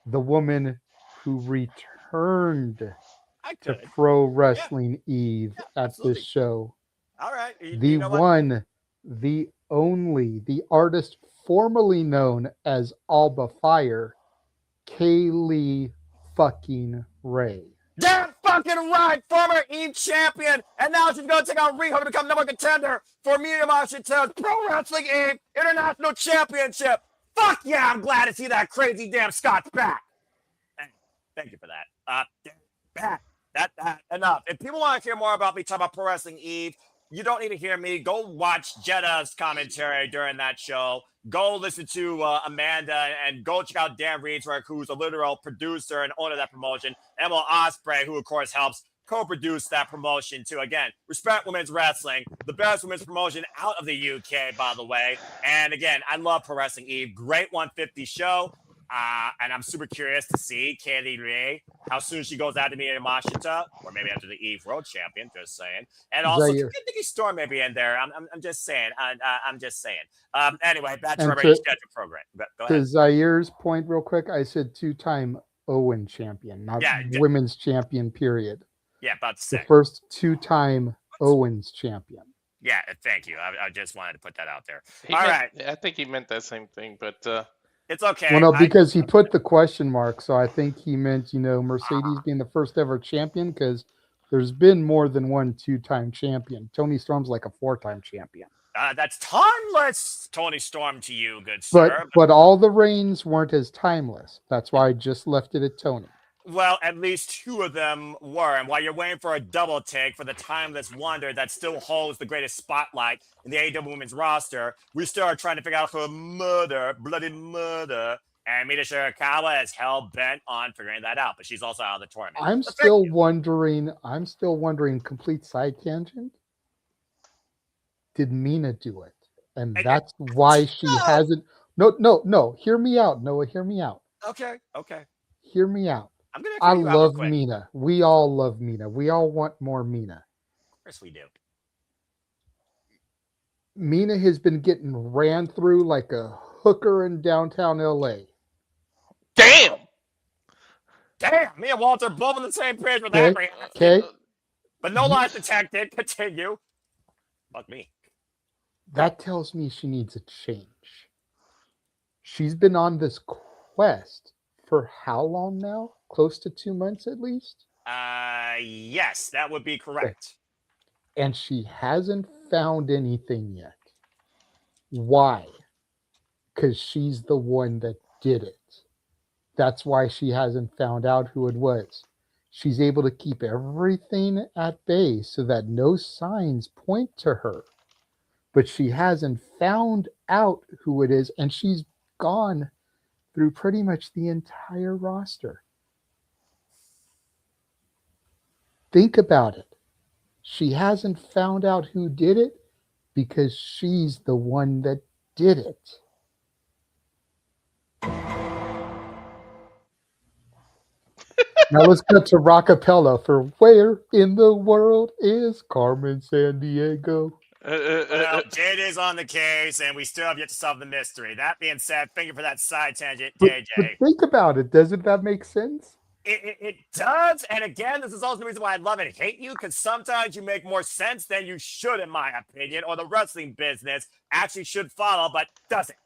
L: the woman who returned to Pro Wrestling Eve at this show.
J: All right.
L: The one, the only, the artist formerly known as Alba Fire, Kaylee fucking Ray.
J: Damn fucking right! Former Eve champion, and now she's going to take on Riho to become number one contender for Miyu Yamashita's Pro Wrestling Eve International Championship. Fuck yeah, I'm glad to see that crazy damn Scott's back. Thank you for that. Enough. If people want to hear more about me talk about Pro Wrestling Eve, you don't need to hear me. Go watch Jetta's commentary during that show. Go listen to Amanda and go check out Dan Reedsworth, who's a literal producer and owner of that promotion. Emma Osprey, who of course helps co-produce that promotion too. Again, respect women's wrestling, the best women's promotion out of the UK, by the way. And again, I love Pro Wrestling Eve. Great 150 show. And I'm super curious to see Kaylee Ray, how soon she goes out to Miyu Yamashita, or maybe after the Eve World Champion, just saying. And also, Nikki Storm may be in there. I'm just saying. I'm just saying. Anyway, back to our scheduled program. Go ahead.
L: To Zaire's point real quick, I said two-time Owen champion, not women's champion, period.
J: Yeah, about to say.
L: The first two-time Owens champion.
J: Yeah, thank you. I just wanted to put that out there.
R: I think he meant that same thing, but...
J: It's okay.
L: Well, no, because he put the question mark, so I think he meant, Mercedes being the first ever champion, because there's been more than one two-time champion. Tony Storm's like a four-time champion.
J: That's timeless, Tony Storm, to you, good sir.
L: But all the reigns weren't as timeless. That's why I just left it at Tony.
J: Well, at least two of them were. And while you're waiting for a double take for the timeless wonder that still holds the greatest spotlight in the AEW women's roster, we still are trying to figure out her bloody murder. And Mina Shirakawa is hell-bent on figuring that out. But she's also out of the tournament.
L: I'm still wondering, complete side tangent, did Mina do it? And that's why she hasn't... No. Hear me out, Noah. Hear me out.
J: Okay.
L: Hear me out.
J: I'm gonna.
L: I
J: hear you out real
L: love
J: quick.
L: Mina. We all love Mina. We all want more Mina.
J: Of course we do.
L: Mina has been getting ran through like a hooker in downtown LA.
R: Damn.
J: Me and Walter both on the same page with
L: Okay.
J: every.
L: Okay.
J: But no lies detected. Continue. Fuck me.
L: That tells me she needs a change. She's been on this quest for how long now? Close to 2 months at least?
J: Yes, that would be correct.
L: And she hasn't found anything yet. Why? Because she's the one that did it. That's why she hasn't found out who it was. She's able to keep everything at bay so that no signs point to her. But she hasn't found out who it is, and she's gone through pretty much the entire roster. Think about it. She hasn't found out who did it because she's the one that did it. Now let's cut to Rockapella for Where in the World is Carmen Sandiego?
J: Well, JJ's on the case, and we still have yet to solve the mystery. That being said, thank you for that side tangent,
L: But
J: JJ.
L: think about it. Doesn't that make sense?
J: It does, and again, this is also the reason why I love and hate you, because sometimes you make more sense than you should, in my opinion, or the wrestling business actually should follow, but doesn't.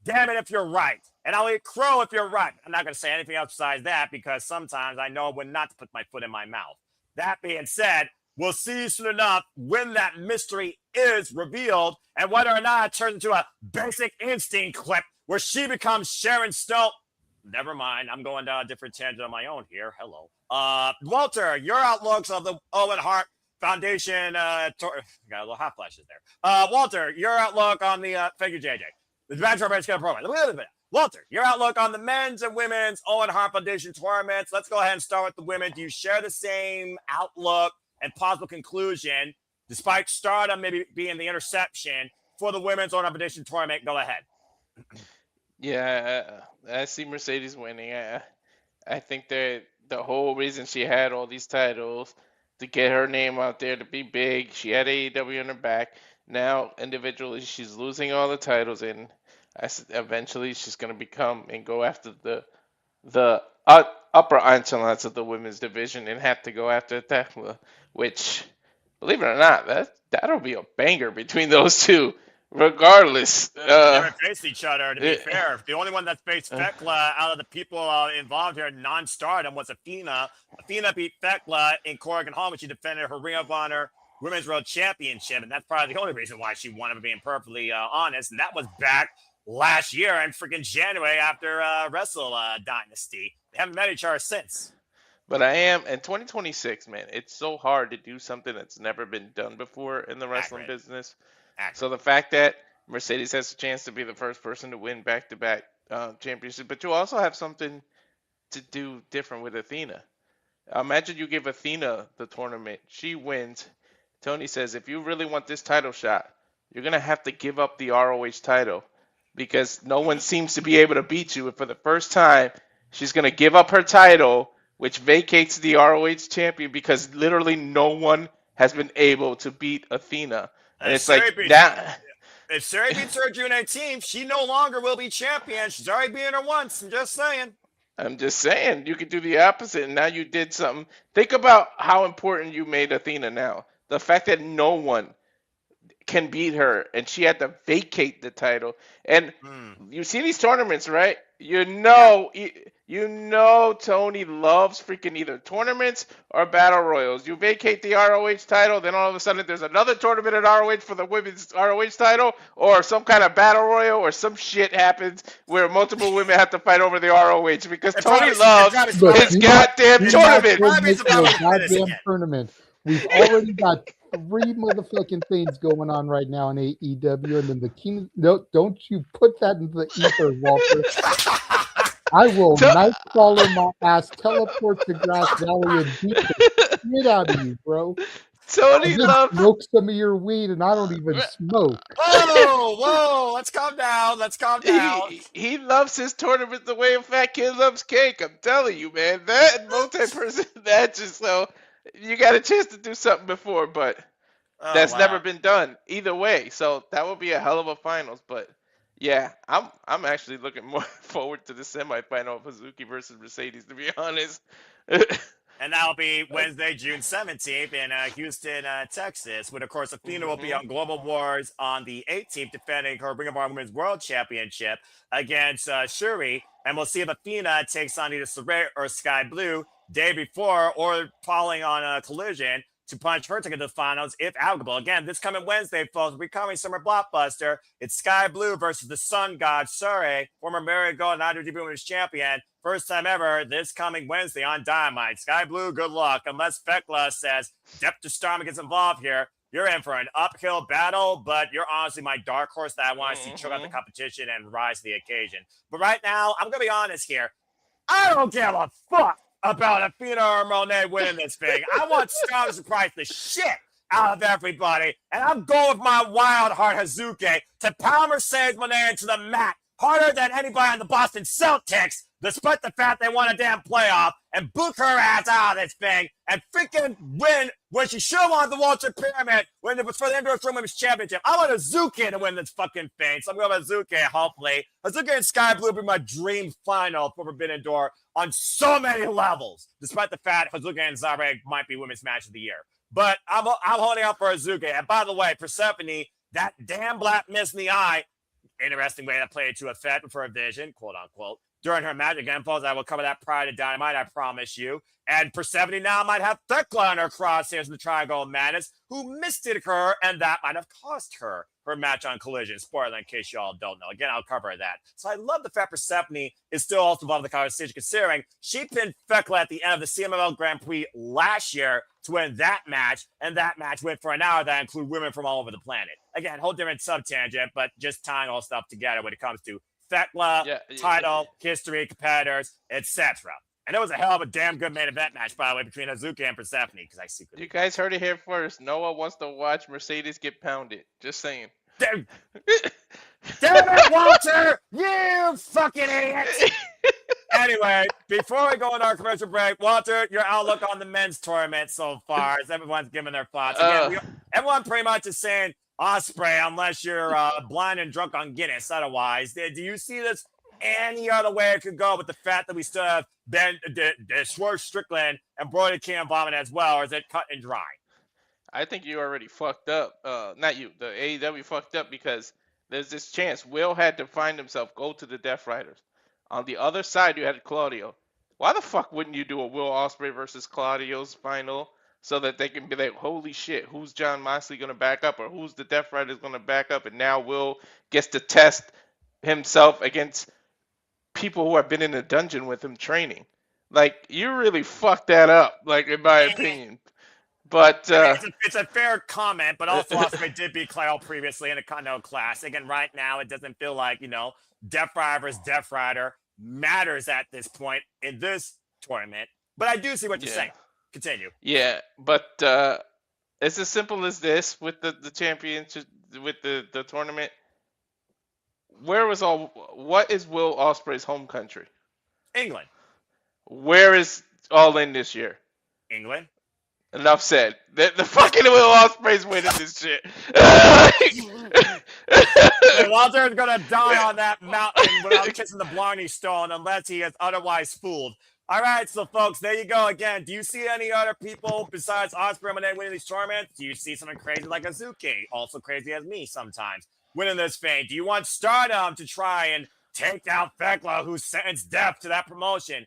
J: Damn it if you're right. And I'll eat crow if you're right. I'm not going to say anything else besides that, because sometimes I know when not to put my foot in my mouth. That being said, we'll see soon enough when that mystery is revealed and whether or not it turns into a Basic Instinct clip where she becomes Sharon Stone. Never mind. I'm going down a different tangent on my own here. Hello. Walter, your outlooks of the Owen Hart Foundation. Got a little hot flashes there. Walter, your outlook on the thank you, JJ. The Bachelor Bachelor program. Walter, your outlook on the men's and women's Owen Hart Foundation tournaments. Let's go ahead and start with the women. Do you share the same outlook and possible conclusion, despite Stardom maybe being the interception for the women's Owen Hart Foundation tournament? Go ahead.
R: Yeah, I see Mercedes winning. I think that the whole reason she had all these titles to get her name out there, to be big. She had AEW in her back. Now, individually, she's losing all the titles, and eventually she's going to become and go after the upper echelons of the women's division and have to go after that, which, believe it or not, that'll be a banger between those two. Regardless,
J: they never faced each other. To be fair, the only one that faced Thekla out of the people involved here, non-Stardom, was Athena. Athena beat Thekla in Corrigan Hall when she defended her Ring of Honor Women's World Championship, and that's probably the only reason why she won. If I'm being perfectly honest, and that was back last year in freaking January after Wrestle Dynasty. They haven't met each other since.
R: But I am in 2026, man. It's so hard to do something that's never been done before in the wrestling business. So the fact that Mercedes has a chance to be the first person to win back-to-back championships, but you also have something to do different with Athena. Imagine you give Athena the tournament. She wins. Tony says, if you really want this title shot, you're going to have to give up the ROH title because no one seems to be able to beat you. And for the first time, she's going to give up her title, which vacates the ROH champion because literally no one has been able to beat Athena. And it's like that.
J: If Sarah beats her June 18th, she no longer will be champion. She's already beaten her once. I'm just saying.
R: You could do the opposite, and now you did something. Think about how important you made Athena now. The fact that no one can beat her, and she had to vacate the title. And you see these tournaments, right? You know Tony loves freaking either tournaments or battle royals. You vacate the ROH title, then all of a sudden there's another tournament at ROH for the women's ROH title, or some kind of battle royal, or some shit happens where multiple women have to fight over the ROH because Tony loves his goddamn
L: tournament. We've already got 3 motherfucking things going on right now in AEW, and then the king. No, don't you put that into the ether, Walter. I will nightcrawler my ass, teleport to Grass Valley, and beat the shit out of you, bro.
R: Tony loves
L: smoke some of your weed, and I don't even smoke.
J: Whoa, let's calm down. down. Let's calm down.
U: He loves his tournament the way a fat kid loves cake. I'm telling you, man. That and multi-person matches, so you got a chance to do something before, but that's never been done either way. So that would be a hell of a finals. But yeah, I'm actually looking more forward to the semifinal of Hazuki versus Mercedes, to be honest.
J: And that'll be Wednesday, June 17th in Houston, Texas. When, of course, Athena will be on Global Wars on the 18th, defending her Ring of Honor Women's World Championship against Shuri. And we'll see if Athena takes on either Saray or Sky Blue day before, or falling on a Collision to punch her ticket to the finals if applicable. Again, this coming Wednesday, folks, we're coming Summer Blockbuster. It's Sky Blue versus the Sun God, Saray, former Marigold and IWGP Women's Champion. First time ever this coming Wednesday on Dynamite. Sky Blue, good luck. Unless Fekla says Depth to Storm gets involved here, you're in for an uphill battle, but you're honestly my dark horse that I want to see choke out the competition and rise to the occasion. But right now, I'm going to be honest here. I don't give a fuck about Athena or Monet winning this thing. I want Storm to surprise the shit out of everybody, and I'm going with my wild heart Hazuki to pound Mercedes Monet into the mat harder than anybody on the Boston Celtics, despite the fact they won a damn playoff, and book her ass out of this thing and freaking win when she should have won the Walter Pyramid when it was for the Indoor Women's Championship. I want Hazuki to win this fucking thing, so I'm going with Hazuki, hopefully. Hazuki and Sky Blue will be my dream final for Forbidden Door on so many levels, despite the fact Hazuki and Zare might be Women's Match of the Year. But I'm holding out for Hazuki. And by the way, Persephone, that damn black miss in the eye, interesting way to play it to effect for a vision, quote unquote, during her match. Again, folks, I will cover that prior to Dynamite, I promise you. And Persephone now might have Thekla on her crosshairs in the Triangle of Madness, who misted her, and that might have cost her her match on Collision. Spoiler in case y'all don't know. Again, I'll cover that. So I love the fact Persephone is still also involved in the conversation, considering she pinned Thekla at the end of the CMLL Grand Prix last year to win that match, and that match went for an hour that included women from all over the planet. Again, whole different sub-tangent, but just tying all stuff together when it comes to Thekla, title, history, competitors, etc. And it was a hell of a damn good main event match, by the way, between Hazuki and Persephone, because I secretly...
U: You guys heard it here first. Noah wants to watch Mercedes get pounded. Just saying.
J: Damn it, Walter! You fucking idiot! Anyway, before we go on our commercial break, Walter, your outlook on the men's tournament so far, as everyone's giving their thoughts. Again, everyone pretty much is saying Ospreay, unless you're blind and drunk on Guinness. Otherwise, do you see this any other way it could go with the fact that we still have Ben Schwartz Strickland and Brody King involvement as well, or is it cut and dry?
U: I think you already fucked up. Not you. The AEW fucked up because there's this chance. Will had to find himself, go to the Death Riders. On the other side, you had Claudio. Why the fuck wouldn't you do a Will Ospreay versus Claudio's final so that they can be like, holy shit, who's John Moxley going to back up, or who's the Death Riders going to back up? And now Will gets to test himself against people who have been in a dungeon with him training. Like, you really fucked that up, like, in my opinion. But
J: it's a fair comment, but also Ospreay did beat Kyle previously in a Continental Classic, and right now it doesn't feel like, Death Rider versus Death Rider matters at this point in this tournament. But I do see what you're saying. Continue.
U: Yeah, but it's as simple as this with the championship, with the tournament. What is Will Ospreay's home country?
J: England.
U: Where is All In this year?
J: England.
U: Enough said. The fucking Will Ospreay's winning this shit.
J: Walter's gonna die on that mountain without kissing the Blarney Stone unless he is otherwise fooled. All right, so folks, there you go again. Do you see any other people besides Ospreay when they win these tournaments? Do you see someone crazy like Hazuki, also crazy as me sometimes, winning this thing? Do you want Stardom to try and take down Thekla, who's sentenced death to that promotion?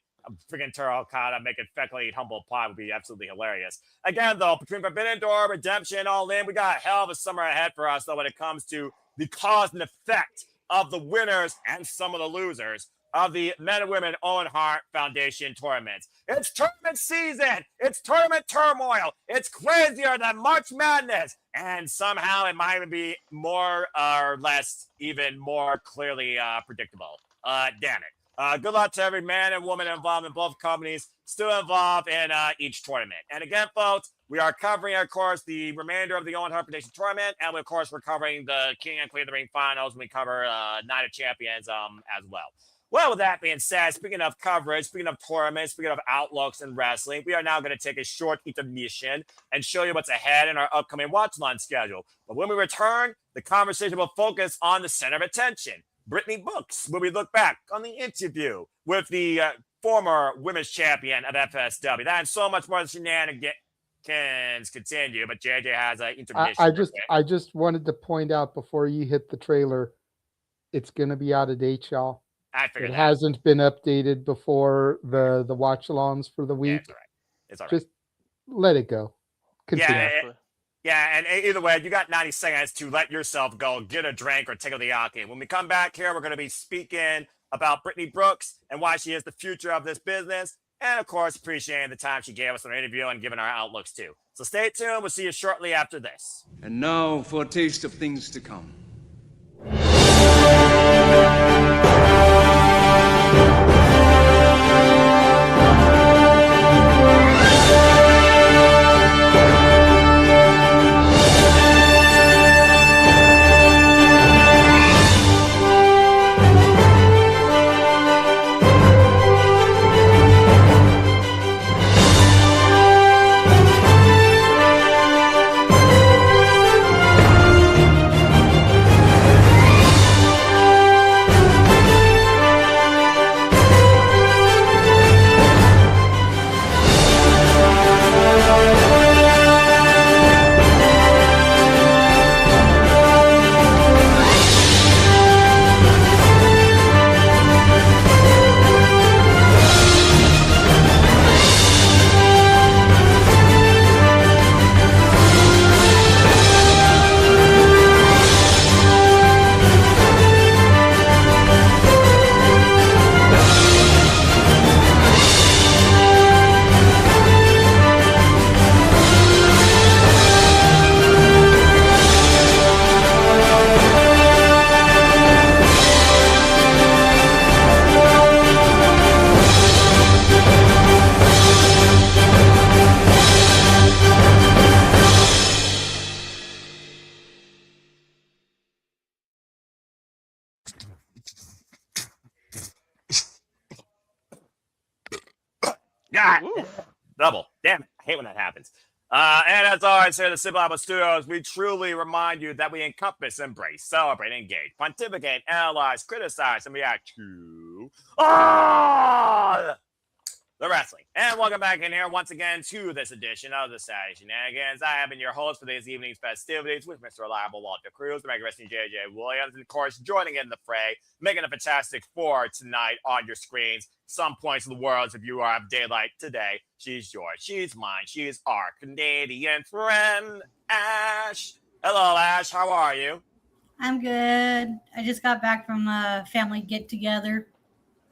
J: Freaking Turo Okada making Thekla eat humble pie would be absolutely hilarious. Again, though, between Forbidden Door, Redemption, All In, we got a hell of a summer ahead for us, though, when it comes to the cause and effect of the winners and some of the losers of the Men and Women Owen Hart Foundation tournaments. It's tournament season. It's tournament turmoil. It's crazier than March Madness. And somehow it might even be more or less even more clearly predictable. Damn it. Good luck to every man and woman involved in both companies, still involved in each tournament. And again, folks, We are covering, of course, the remainder of the Owen Prediction Tournament, and of course, we're covering the King and Queen of the Ring finals. We cover Night of Champions as well. Well, with that being said, speaking of coverage, speaking of tournaments, speaking of outlooks in wrestling, we are now going to take a short intermission and show you what's ahead in our upcoming watch-along schedule. But when we return, the conversation will focus on the center of attention, Brittney Brooks, where we look back on the interview with the former women's champion of FSW. That and so much more Shenanigans continue, but JJ has an intermission.
L: I just wanted to point out before you hit the trailer, it's going to be out of date, y'all.
J: I figured
L: it
J: that.
L: hasn't been updated before the watch-alongs for the week.
J: Yeah, it's all right.
L: Just let it go. Continue.
J: Yeah, and either way, you got 90 seconds to let yourself go, get a drink, or take a teriyaki. When we come back here, we're going to be speaking about Brittney Brooks and why she is the future of this business, and of course, appreciating the time she gave us on our interview and giving our outlooks too. So stay tuned. We'll see you shortly after this.
B: And now for a taste of things to come.
J: God, double. Damn it. I hate when that happens. And as always, here at the Simple Apple Studios, we truly remind you that we encompass, embrace, celebrate, engage, pontificate, analyze, criticize, and react to all the wrestling. And welcome back in here once again to this edition of the Saturday Shenanigans. I have been your host for this evening's festivities with Mr. Reliable Walter Cruz, the Mega Wrestling JJ Williams, and of course, joining in the fray, making a fantastic four tonight on your screens. Some points of the world, if you are of daylight today, she's yours, she's mine, she's our Canadian friend, Ash. Hello, Ash. How are you?
V: I'm good. I just got back from a family get-together.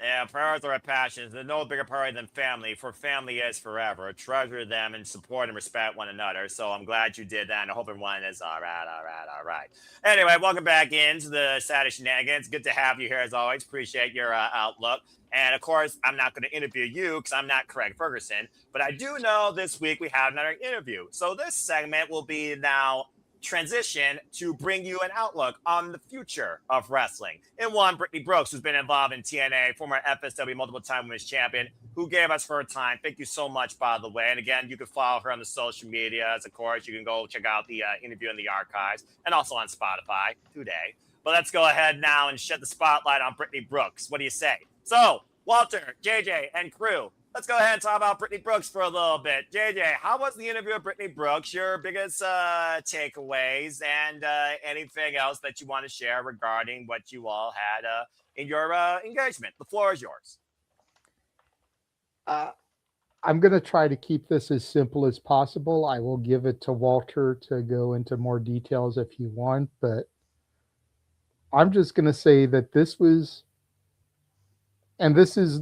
J: Yeah, priorities are our passions. There's no bigger priority than family, for family is forever. Treasure them and support and respect one another. So I'm glad you did that, and I hope everyone is all right. Anyway, welcome back into the Saturday Shenanigans. Good to have you here as always. Appreciate your outlook. And of course, I'm not going to interview you because I'm not Craig Ferguson, but I do know this week we have another interview. So this segment will be now transition to bring you an outlook on the future of wrestling. In one, Brittney Brooks, who's been involved in TNA, former FSW multiple-time women's champion, who gave us her time. Thank you so much, by the way. And again, you can follow her on the social medias. Of course, you can go check out the interview in the archives and also on Spotify today. But let's go ahead now and shed the spotlight on Brittney Brooks. What do you say? So, Walter, JJ, and crew, let's go ahead and talk about Brittney Brooks for a little bit. JJ, how was the interview with Brittney Brooks? Your biggest takeaways and anything else that you want to share regarding what you all had in your engagement? The floor is yours.
L: I'm going to try to keep this as simple as possible. I will give it to Walter to go into more details if you want, but I'm just going to say that this was, and this is,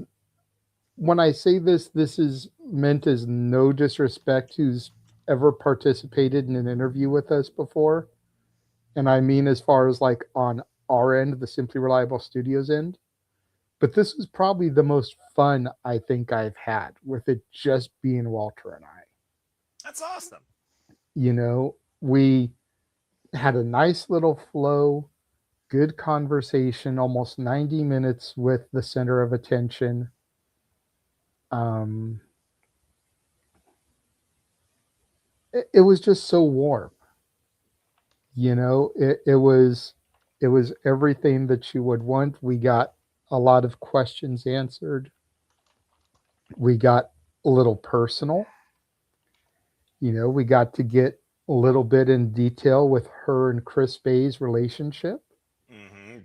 L: when I say this, this is meant as no disrespect who's ever participated in an interview with us before. And I mean, as far as like on our end, the Simply Reliable Studios end. But this was probably the most fun I think I've had with it just being Walter and I.
J: That's awesome.
L: You know, we had a nice little flow, good conversation, almost 90 minutes with the center of attention. It was just so warm. You know, it was everything that you would want. We got a lot of questions answered. We got a little personal. You know, we got to get a little bit in detail with her and Chris Bay's relationship.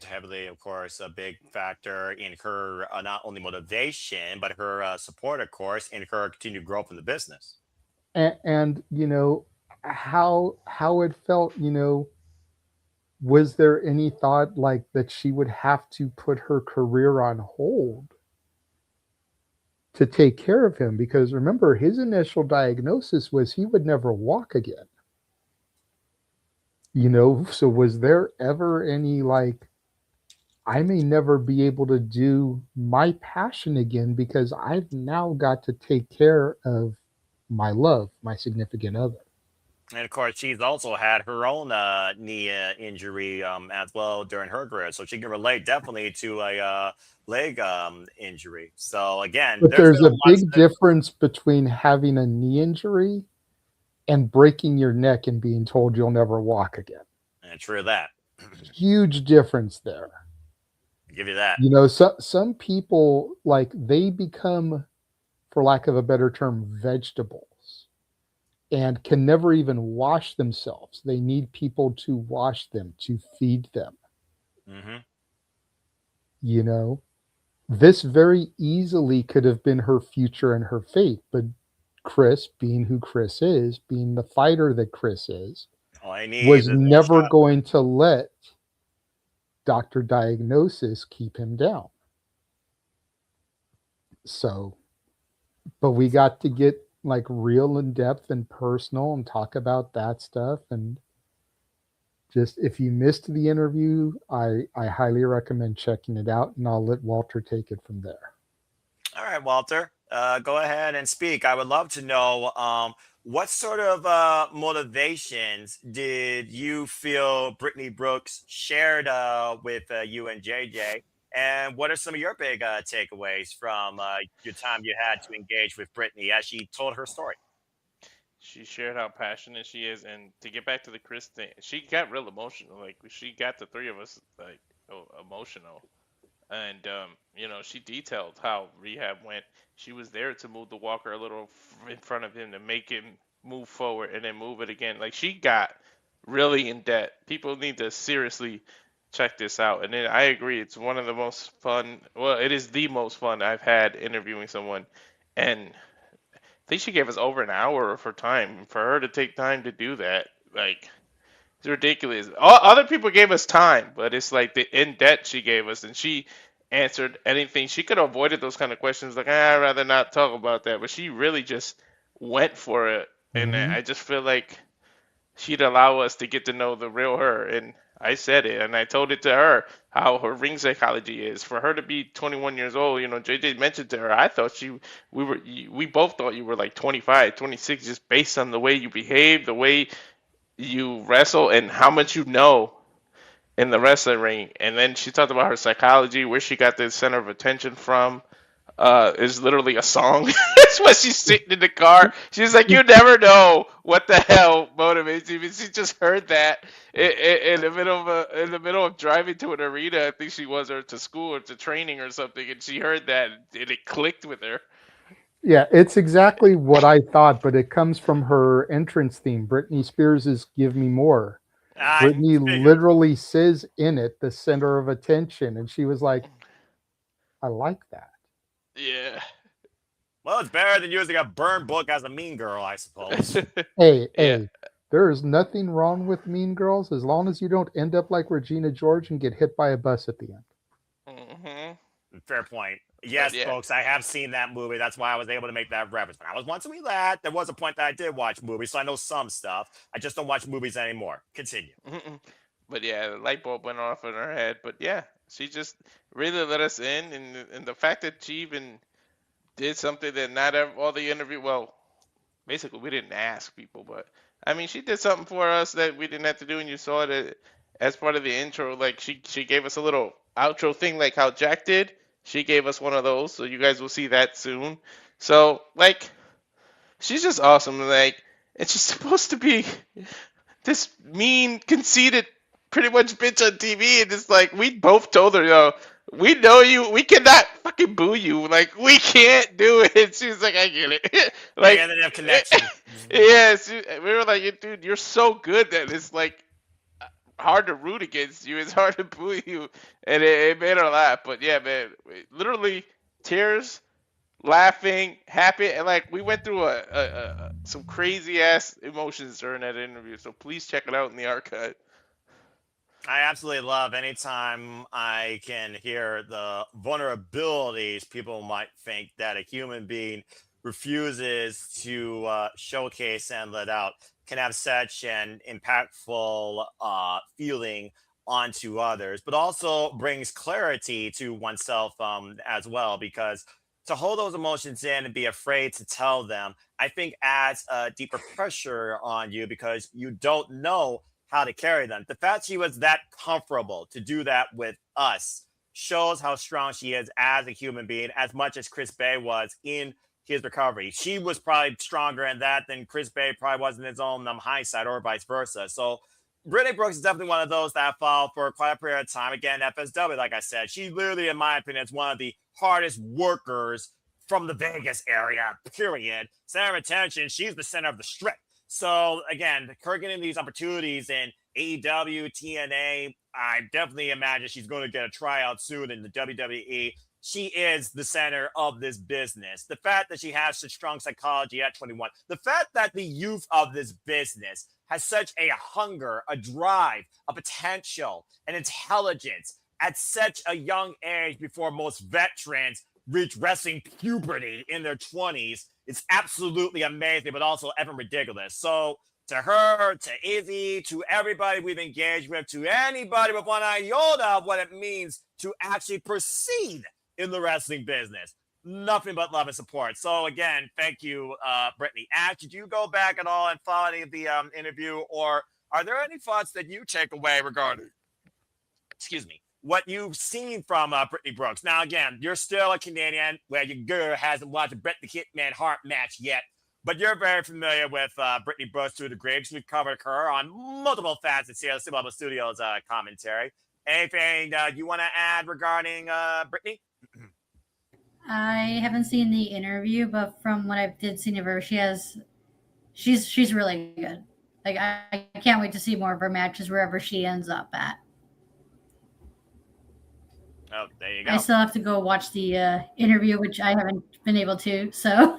J: Heavily, of course, a big factor in her not only motivation, but her support, of course, in her continued growth in the business.
L: And you know, how it felt, you know, was there any thought like that she would have to put her career on hold to take care of him? Because remember, his initial diagnosis was he would never walk again. You know, so was there ever any like, I may never be able to do my passion again because I've now got to take care of my love, my significant other.
J: And of course, she's also had her own knee injury as well during her career, so she can relate definitely to a leg injury. So again,
L: But there's a big difference between having a knee injury and breaking your neck and being told you'll never walk again.
J: And true that.
L: Huge difference there.
J: I'll give you that.
L: You know, some people, like, they become, for lack of a better term, vegetables and can never even wash themselves. They need people to wash them, to feed them. You know, this very easily could have been her future and her fate, but Chris, being who Chris is, being the fighter that Chris is, was never going to let Dr. Diagnosis keep him down. So, but we got to get like real in depth and personal and talk about that stuff. And just, if you missed the interview, I highly recommend checking it out, and I'll let Walter take it from there.
J: All right, Walter, go ahead and speak. I would love to know what sort of motivations did you feel Brittney Brooks shared with you and JJ? And what are some of your big takeaways from your time you had to engage with Brittney as she told her story?
U: She shared how passionate she is, and to get back to the Chris thing, she got real emotional. Like, she got the three of us like emotional, and you know, she detailed how rehab went. She was there to move the walker a little in front of him to make him move forward, and then move it again. Like, she got really in depth. People need to seriously check this out. And then I agree, it's one of the most fun. Well, it is the most fun I've had interviewing someone, and I think she gave us over an hour of her time. For her to take time to do that, like, it's ridiculous. Other people gave us time, but it's like the in-depth she gave us, and she answered anything. She could have avoided those kind of questions, like, I'd rather not talk about that, but she really just went for it. And I just feel like she'd allow us to get to know the real her. And I said it, and I told it to her, how her ring psychology is. For her to be 21 years old, you know, JJ mentioned to her, I thought we both thought you were like 25, 26, just based on the way you behave, the way you wrestle, and how much you know in the wrestling ring. And then she talked about her psychology, where she got the center of attention from. Is literally a song. That's why she's sitting in the car. She's like, you never know what the hell motivates you. She just heard that in the middle of driving to an arena. I think she was, or to school or to training or something, and she heard that and it clicked with her.
L: Yeah, it's exactly what I thought, but it comes from her entrance theme. Britney Spears' Give Me More. Britney literally says in it, the center of attention, and she was like, I like that.
U: Yeah.
J: Well, it's better than using a burn book as a mean girl, I suppose.
L: Hey, there is nothing wrong with Mean Girls as long as you don't end up like Regina George and get hit by a bus at the end.
J: Fair point. Yes, folks, I have seen that movie. That's why I was able to make that reference. When I was once a wee lad, there was a point that I did watch movies, so I know some stuff. I just don't watch movies anymore. Continue.
U: But yeah, the light bulb went off in her head. But yeah, she just really let us in, and the fact that she even did something that not all the interview, well, basically we didn't ask people, but I mean, she did something for us that we didn't have to do, and you saw it as part of the intro. Like she gave us a little outro thing, like how Jack did. She gave us one of those, so you guys will see that soon. So like, she's just awesome. Like, and she's supposed to be this mean, conceited, pretty much bitch on TV, and it's like we both told her, yo, we know you, we cannot fucking boo you, like we can't do it. She was like, I get it. Like,
J: yeah, they have connection.
U: yeah, we were like, dude, you're so good that it's like hard to root against you. It's hard to boo you, and it made her laugh. But yeah, man, literally tears, laughing, happy, and like we went through some crazy ass emotions during that interview. So please check it out in the archive.
J: I absolutely love anytime I can hear the vulnerabilities people might think that a human being refuses to showcase and let out can have such an impactful feeling onto others, but also brings clarity to oneself as well, because to hold those emotions in and be afraid to tell them, I think adds a deeper pressure on you because you don't know how to carry them. The fact she was that comfortable to do that with us shows how strong she is as a human being, as much as Chris Bay was in his recovery. She was probably stronger in that than Chris Bay probably was in his own high side, or vice versa. So Brittney Brooks is definitely one of those that followed for quite a period of time. Again, FSW, like I said, she literally, in my opinion, is one of the hardest workers from the Vegas area, period. Center of attention, she's the center of the strip. So again, her getting these opportunities in AEW, TNA, I definitely imagine she's going to get a tryout soon in the WWE. She is the center of this business. The fact that she has such strong psychology at 21, the fact that the youth of this business has such a hunger, a drive, a potential, an intelligence at such a young age before most veterans reach wrestling puberty in their 20s. It's absolutely amazing, but also even ridiculous. So to her, to Izzy, to everybody we've engaged with, to anybody with one iota of what it means to actually proceed in the wrestling business, nothing but love and support. So again, thank you, Brittney. Ash, did you go back at all and follow any of the interview, or are there any thoughts that you take away regarding, what you've seen from Brittney Brooks? Now, again, you're still a Canadian where your girl hasn't watched a Bret the Hitman Hart match yet, but you're very familiar with Brittney Brooks to a degree because we've covered her on multiple facets here at CW Studios commentary. Anything you want to add regarding Brittney?
V: I haven't seen the interview, but from what I did see of her, she's really good. Like I can't wait to see more of her matches wherever she ends up at.
J: Oh, there you go.
V: I still have to go watch the interview, which I haven't been able to. So,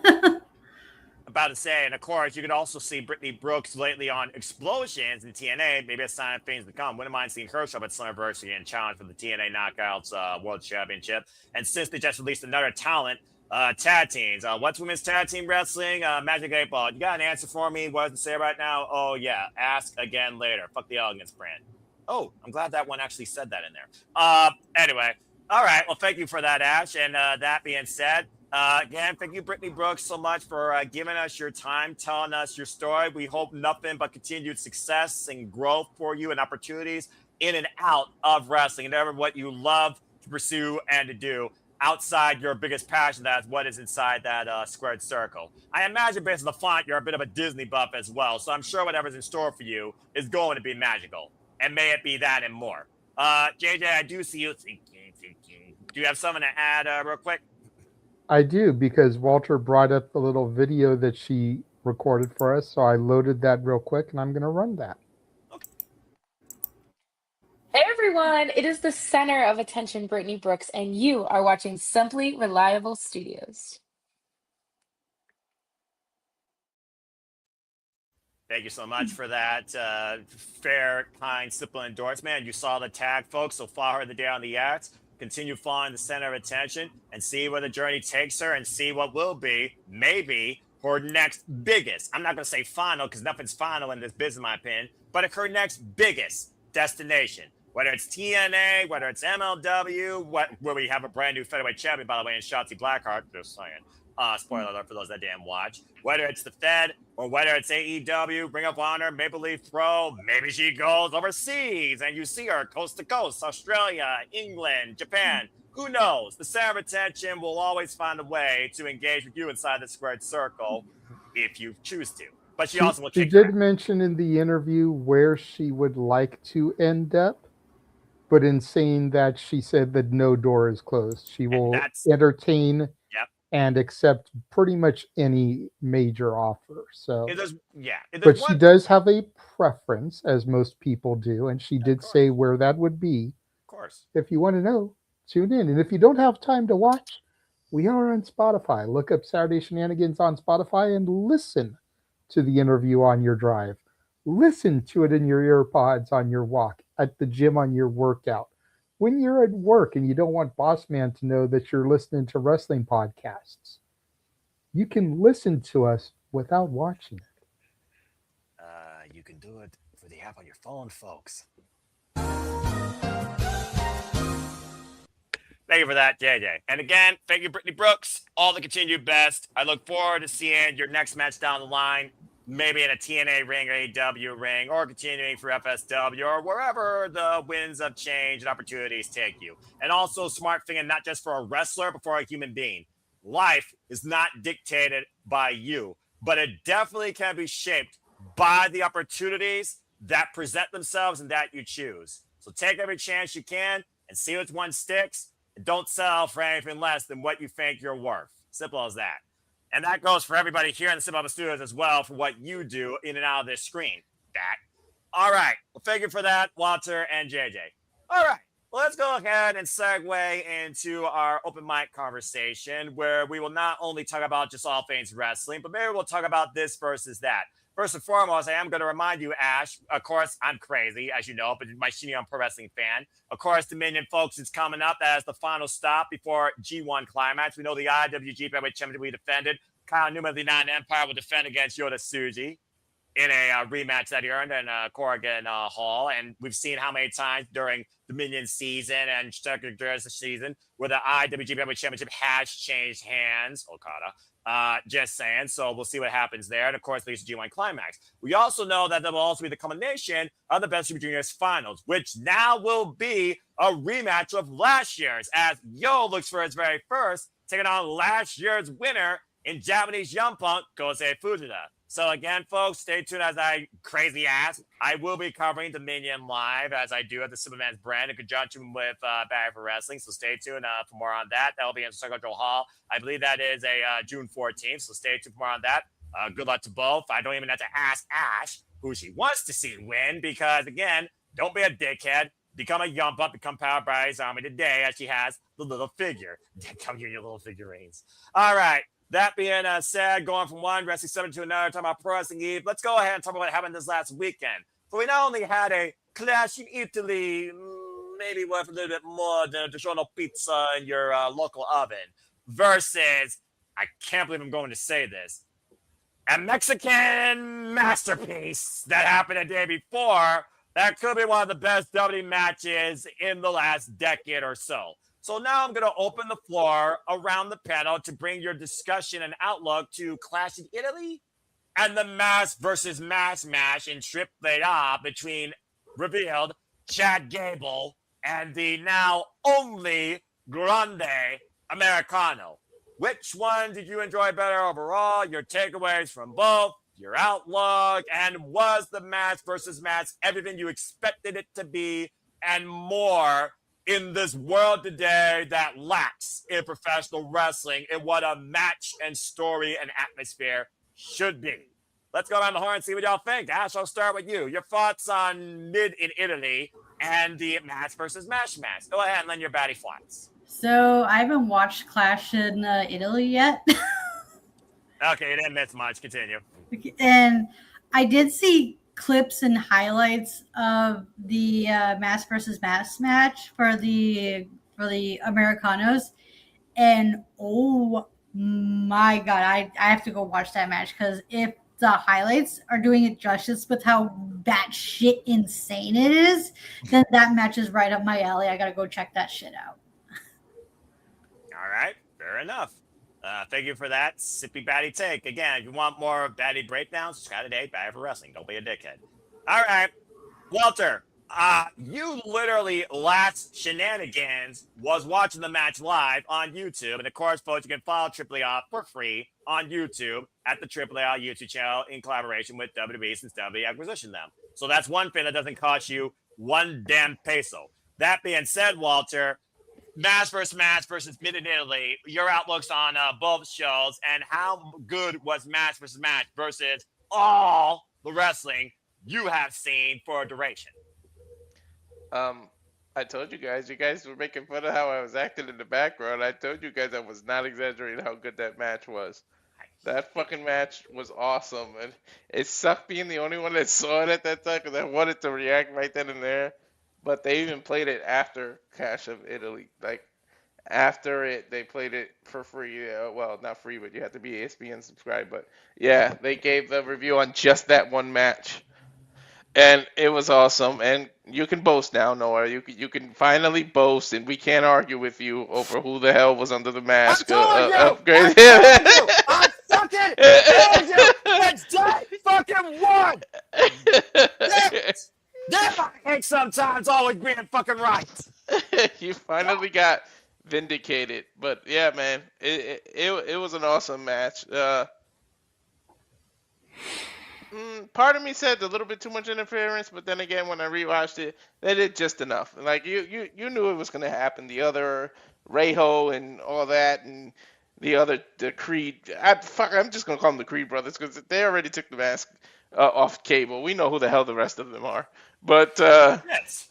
J: about to say, and of course, you can also see Brittney Brooks lately on Explosions in TNA. Maybe a sign of things to come. Wouldn't mind seeing her show up at Slammiversary and challenge for the TNA Knockouts World Championship. And since they just released another talent, tag teams. What's women's tag team wrestling? Magic 8 Ball. You got an answer for me? What does it say right now? Oh, yeah. Ask again later. Fuck the Elegance brand. Oh, I'm glad that one actually said that in there. Anyway. All right. Well, thank you for that, Ash. And that being said, again, thank you, Brittney Brooks, so much for giving us your time, telling us your story. We hope nothing but continued success and growth for you and opportunities in and out of wrestling and ever what you love to pursue and to do outside your biggest passion. That's what is inside that squared circle. I imagine based on the font, you're a bit of a Disney buff as well. So I'm sure whatever's in store for you is going to be magical. And may it be that and more. JJ, I do see you thinking. Do you have something to add real quick?
L: I do, because Walter brought up the little video that she recorded for us. So I loaded that real quick, and I'm going to run that.
J: Okay.
D: Hey, everyone. It is the center of attention, Brittney Brooks, and you are watching Simply Reliable Studios.
J: Thank you so much for that fair, kind, simple endorsement. You saw the tag, folks, so follow her the day on the ads. Continue following the center of attention and see where the journey takes her and see what will be, maybe, her next biggest. I'm not going to say final because nothing's final in this business, in my opinion, but her next biggest destination. Whether it's TNA, whether it's MLW, where we have a brand new featherweight champion, by the way, in Shotzi Blackheart, just saying. Spoiler alert for those that didn't watch. Whether it's the Fed or whether it's AEW, Ring of Honor, Maple Leaf Pro, maybe she goes overseas and you see her coast to coast, Australia, England, Japan. Who knows? The center of attention will always find a way to engage with you inside the squared circle if you choose to. But she also will
L: She
J: kick your
L: did mention in the interview where she would like to end up, but in saying that, she said that no door is closed. She will entertain and accept pretty much any major offer. So, but she does have a preference, as most people do, and she did say where that would be.
J: Of course.
L: If you want to know, tune in. And if you don't have time to watch, we are on Spotify. Look up Saturday Shenanigans on Spotify and listen to the interview on your drive. Listen to it in your earpods on your walk, at the gym on your workout. When you're at work and you don't want Boss Man to know that you're listening to wrestling podcasts, you can listen to us without watching it.
J: You can do it for the app on your phone, folks. Thank you for that, JJ. And again, thank you, Brittney Brooks. All the continued best. I look forward to seeing your next match down the line, maybe in a TNA ring or AEW ring, or continuing for FSW, or wherever the winds of change and opportunities take you. And also smart thinking, not just for a wrestler, but for a human being. Life is not dictated by you, but it definitely can be shaped by the opportunities that present themselves and that you choose. So take every chance you can and see which one sticks. And don't sell for anything less than what you think you're worth. Simple as that. And that goes for everybody here in the Simple Studios as well for what you do in and out of this screen. All right. Well, thank you for that, Walter and JJ. All right. Well, let's go ahead and segue into our open mic conversation where we will not only talk about just all things wrestling, but maybe we'll talk about this versus that. First and foremost, I am going to remind you, Ash, of course, I'm crazy, as you know, but my Shinny Pro Wrestling fan. Of course, Dominion, folks, is coming up as the final stop before G1 Climax. We know the IWGP Heavyweight Championship we defended. Kyle Newman of the United Empire will defend against Yota Tsuji in a rematch that he earned in Corrigan Hall. And we've seen how many times during Dominion season and second season where the IWGP Heavyweight Championship has changed hands. Okada. Just saying. So we'll see what happens there. And of course, there's G1 Climax. We also know that there will also be the culmination of the Best Super Juniors Finals, which now will be a rematch of last year's as Yo looks for his very first, taking on last year's winner in Japanese Young Punk, Kosei Fujita. So again, folks, stay tuned as I crazy ass. I will be covering Dominion live as I do at the Superman's brand in conjunction with Bad for Wrestling. So stay tuned for more on that. That will be in Circle Hall. I believe that is a June 14th. So stay tuned for more on that. Good luck to both. I don't even have to ask Ash who she wants to see win because, again, don't be a dickhead. Become a Young Punk. Become powered by his army today as she has the little figure. Come here, your little figurines. All right. That being said, going from one wrestling summit to another, talking about Pro Wrestling Eve, let's go ahead and talk about what happened this last weekend. So we not only had a clash in Italy, maybe worth a little bit more than a DiGiorno pizza in your local oven, versus, I can't believe I'm going to say this, a Mexican masterpiece that happened a day before that could be one of the best WWE matches in the last decade or so. So now I'm going to open the floor around the panel to bring your discussion and outlook to Clash in Italy and the mass versus mass match in AAA between revealed Chad Gable and the now only Grande Americano. Which one did you enjoy better overall? Your takeaways from both, your outlook, and was the mass versus mass everything you expected it to be and more in this world today that lacks in professional wrestling and what a match and story and atmosphere should be? Let's go around the horn and see what y'all think. Ash, I'll start with you. Your thoughts on Mid in Italy and the match versus match match. Go ahead and lend your batty flights.
V: So I haven't watched Clash in Italy yet.
J: Okay, you didn't miss much. Continue.
V: And I did see clips and highlights of the mass versus mass match for the Americanos, and oh my god, I have to go watch that match because if the highlights are doing it justice with how batshit insane it is, then that match is right up my alley. I gotta go check that shit out.
J: All right, fair enough. Thank you for that sippy batty take. Again, if you want more batty breakdowns, subscribe today. Batty for wrestling. Don't be a dickhead. All right, Walter. You literally last Shenanigans was watching the match live on YouTube, and of course, folks, you can follow AAA for free on YouTube at the AAA YouTube channel in collaboration with WWE since WWE acquisitioned them. So that's one thing that doesn't cost you one damn peso. That being said, Walter, match versus Mid in Italy, your outlooks on both shows, and how good was match versus all the wrestling you have seen for a duration?
U: I told you guys were making fun of how I was acting in the background. I told you guys I was not exaggerating how good that match was. That fucking match was awesome, and it sucked being the only one that saw it at that time because I wanted to react right then and there. But they even played it after Clash of Italy. Like, after it, they played it for free. Well, not free, but you have to be ESPN subscribed. But yeah, they gave the review on just that one match. And it was awesome, and you can boast now, Noah. You can finally boast, and we can't argue with you over who the hell was under the mask.
J: Upgrade. I fucking told you! It's day fucking one! That I hate sometimes always being fucking right.
U: You finally got vindicated, but yeah, man, it was an awesome match. Part of me said a little bit too much interference, but then again, when I rewatched it, they did just enough. Like you knew it was going to happen. The other Rejo and all that, and the Creed. I'm just going to call them the Creed brothers because they already took the mask off cable. We know who the hell the rest of them are. But
J: yes.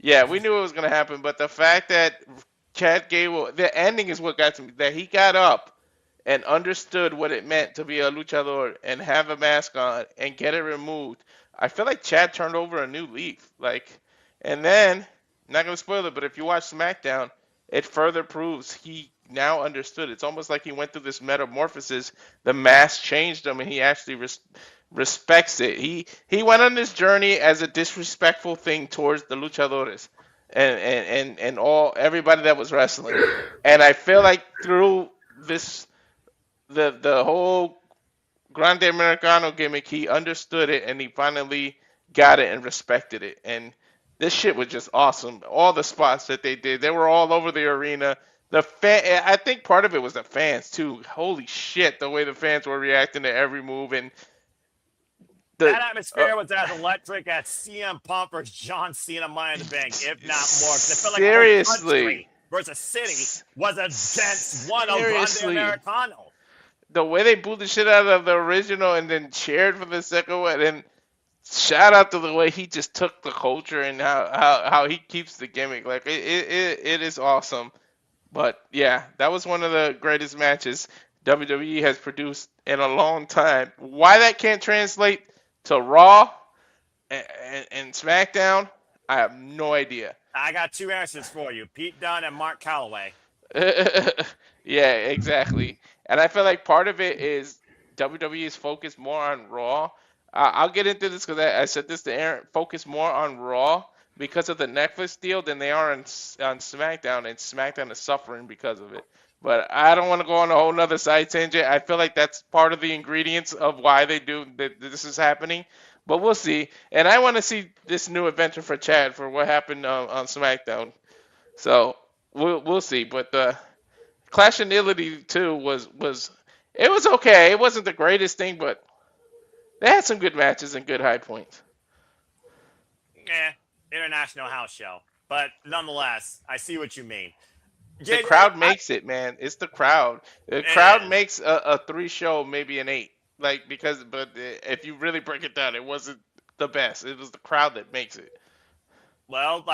U: Yeah, we knew it was going to happen. But the fact that Chad Gable, the ending is what got to me. That he got up and understood what it meant to be a luchador and have a mask on and get it removed. I feel like Chad turned over a new leaf. And then, not going to spoil it, but if you watch SmackDown, it further proves he now understood. It's almost like he went through this metamorphosis. The mask changed him, and he actually respects it. He went on this journey as a disrespectful thing towards the luchadores and everybody that was wrestling. And I feel like through this, the whole Grande Americano gimmick, he understood it, and he finally got it and respected it. And this shit was just awesome. All the spots that they did, they were all over the arena. I think part of it was the fans too. Holy shit, the way the fans were reacting to every move, and
J: that atmosphere was as electric as CM Punk versus John Cena Money in the Bank, if not more. Because it felt like
U: seriously,
J: the country versus city was a dense one of Grande Americano.
U: The way they booed the shit out of the original and then cheered for the second one, and shout out to the way he just took the culture and how he keeps the gimmick. Like it is awesome. But yeah, that was one of the greatest matches WWE has produced in a long time. Why that can't translate to Raw and SmackDown, I have no idea.
J: I got two answers for you: Pete Dunne and Mark Calloway.
U: Yeah, exactly. And I feel like part of it is WWE is focused more on Raw. I'll get into this because I said this to Aaron. Focus more on Raw because of the Netflix deal than they are on SmackDown, and SmackDown is suffering because of it. But I don't want to go on a whole nother side tangent. I feel like that's part of the ingredients of why they do that. This is happening. But we'll see. And I want to see this new adventure for Chad for what happened on SmackDown. So we'll see. But Clash of Italy 2 was okay. It wasn't the greatest thing, but they had some good matches and good high points.
J: International house show. But nonetheless, I see what you mean.
U: The crowd makes it, man. It's the crowd. The crowd makes a 3 show, maybe an 8. But if you really break it down, it wasn't the best. It was the crowd that makes it.
J: Well,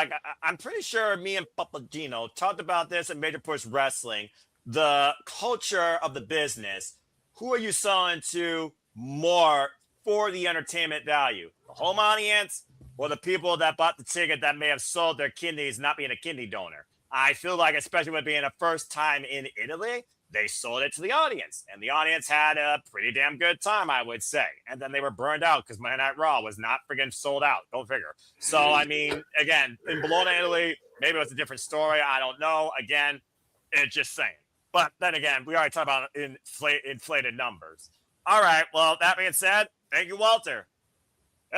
J: I'm pretty sure me and Papagino talked about this at Major Push Wrestling. The culture of the business. Who are you selling to more for the entertainment value? The home audience or the people that bought the ticket that may have sold their kidneys not being a kidney donor? I feel like, especially with being a first time in Italy, they sold it to the audience. And the audience had a pretty damn good time, I would say. And then they were burned out because Monday Night Raw was not friggin' sold out. Go figure. So, I mean, again, in Bologna, Italy, maybe it was a different story. I don't know. Again, it's just saying. But then again, we already talked about inflated numbers. All right. Well, that being said, thank you, Walter.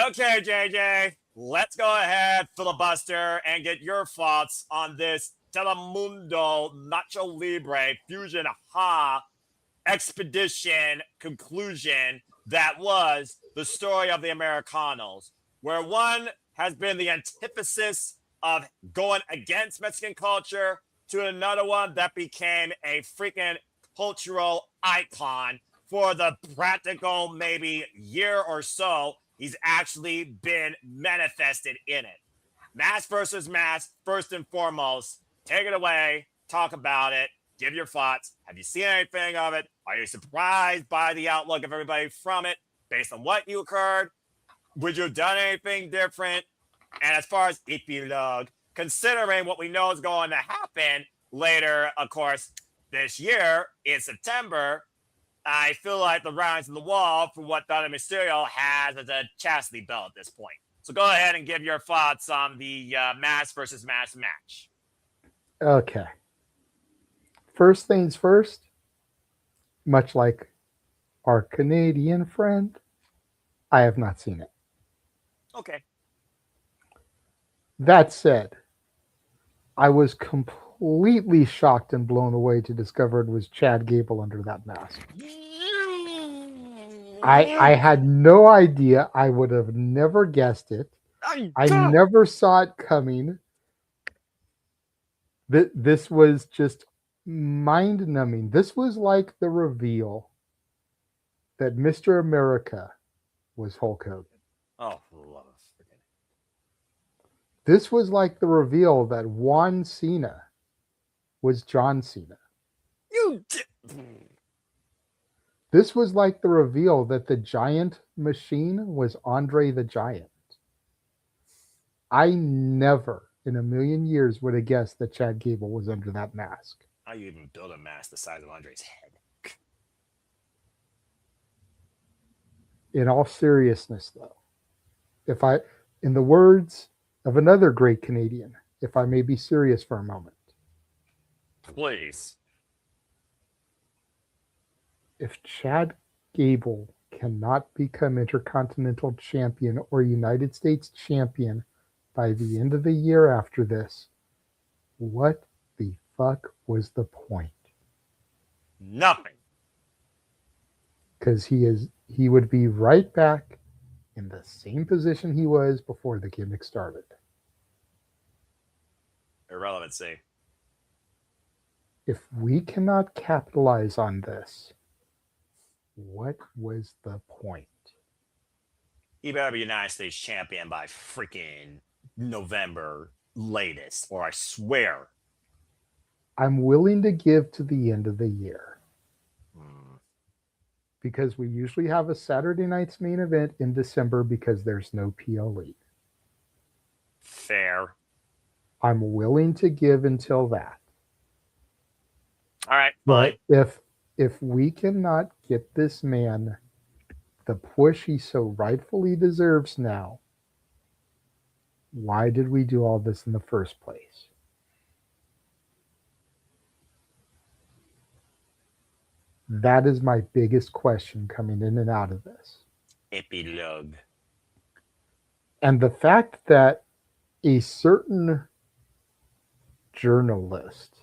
J: Okay, JJ, let's go ahead, filibuster, and get your thoughts on this Telemundo Nacho Libre Fusion expedition conclusion that was the story of the Americanos, where one has been the antithesis of going against Mexican culture to another one that became a freaking cultural icon for the practical maybe year or so he's actually been manifested in it. Mask versus mask, first and foremost. Take it away. Talk about it. Give your thoughts. Have you seen anything of it? Are you surprised by the outlook of everybody from it based on what you heard? Would you have done anything different? And as far as epilogue, considering what we know is going to happen later, of course, this year in September, I feel like the writing's on the wall for what Donna Mysterio has as a chastity belt at this point. So go ahead and give your thoughts on the mask versus mask match.
L: Okay. First things first, much like our Canadian friend, I have not seen it.
J: Okay.
L: That said, I was completely shocked and blown away to discover it was Chad Gable under that mask. I had no idea. I would have never guessed it. I never saw it coming. This was just mind-numbing. This was like the reveal that Mr. America was Hulk Hogan.
J: Oh, love it.
L: This was like the reveal that Juan Cena was John Cena. This was like the reveal that the Giant Machine was Andre the Giant. I never in a million years would have guessed that Chad Gable was under that mask.
J: How you even build a mask the size of Andre's head?
L: In all seriousness, though, in the words of another great Canadian, if I may be serious for a moment.
J: Please.
L: If Chad Gable cannot become Intercontinental Champion or United States Champion by the end of the year after this, what the fuck was the point?
J: Nothing.
L: Because he would be right back in the same position he was before the gimmick started.
J: Irrelevancy.
L: If we cannot capitalize on this, what was the point?
J: He better be United States champion by freaking November latest, or I swear.
L: I'm willing to give to the end of the year. Because we usually have a Saturday night's main event in December because there's no PLE.
J: Fair.
L: I'm willing to give until that.
J: All right.
L: But if we cannot get this man the push he so rightfully deserves now, why did we do all this in the first place? That is my biggest question coming in and out of this.
J: Epilogue.
L: And the fact that a certain journalist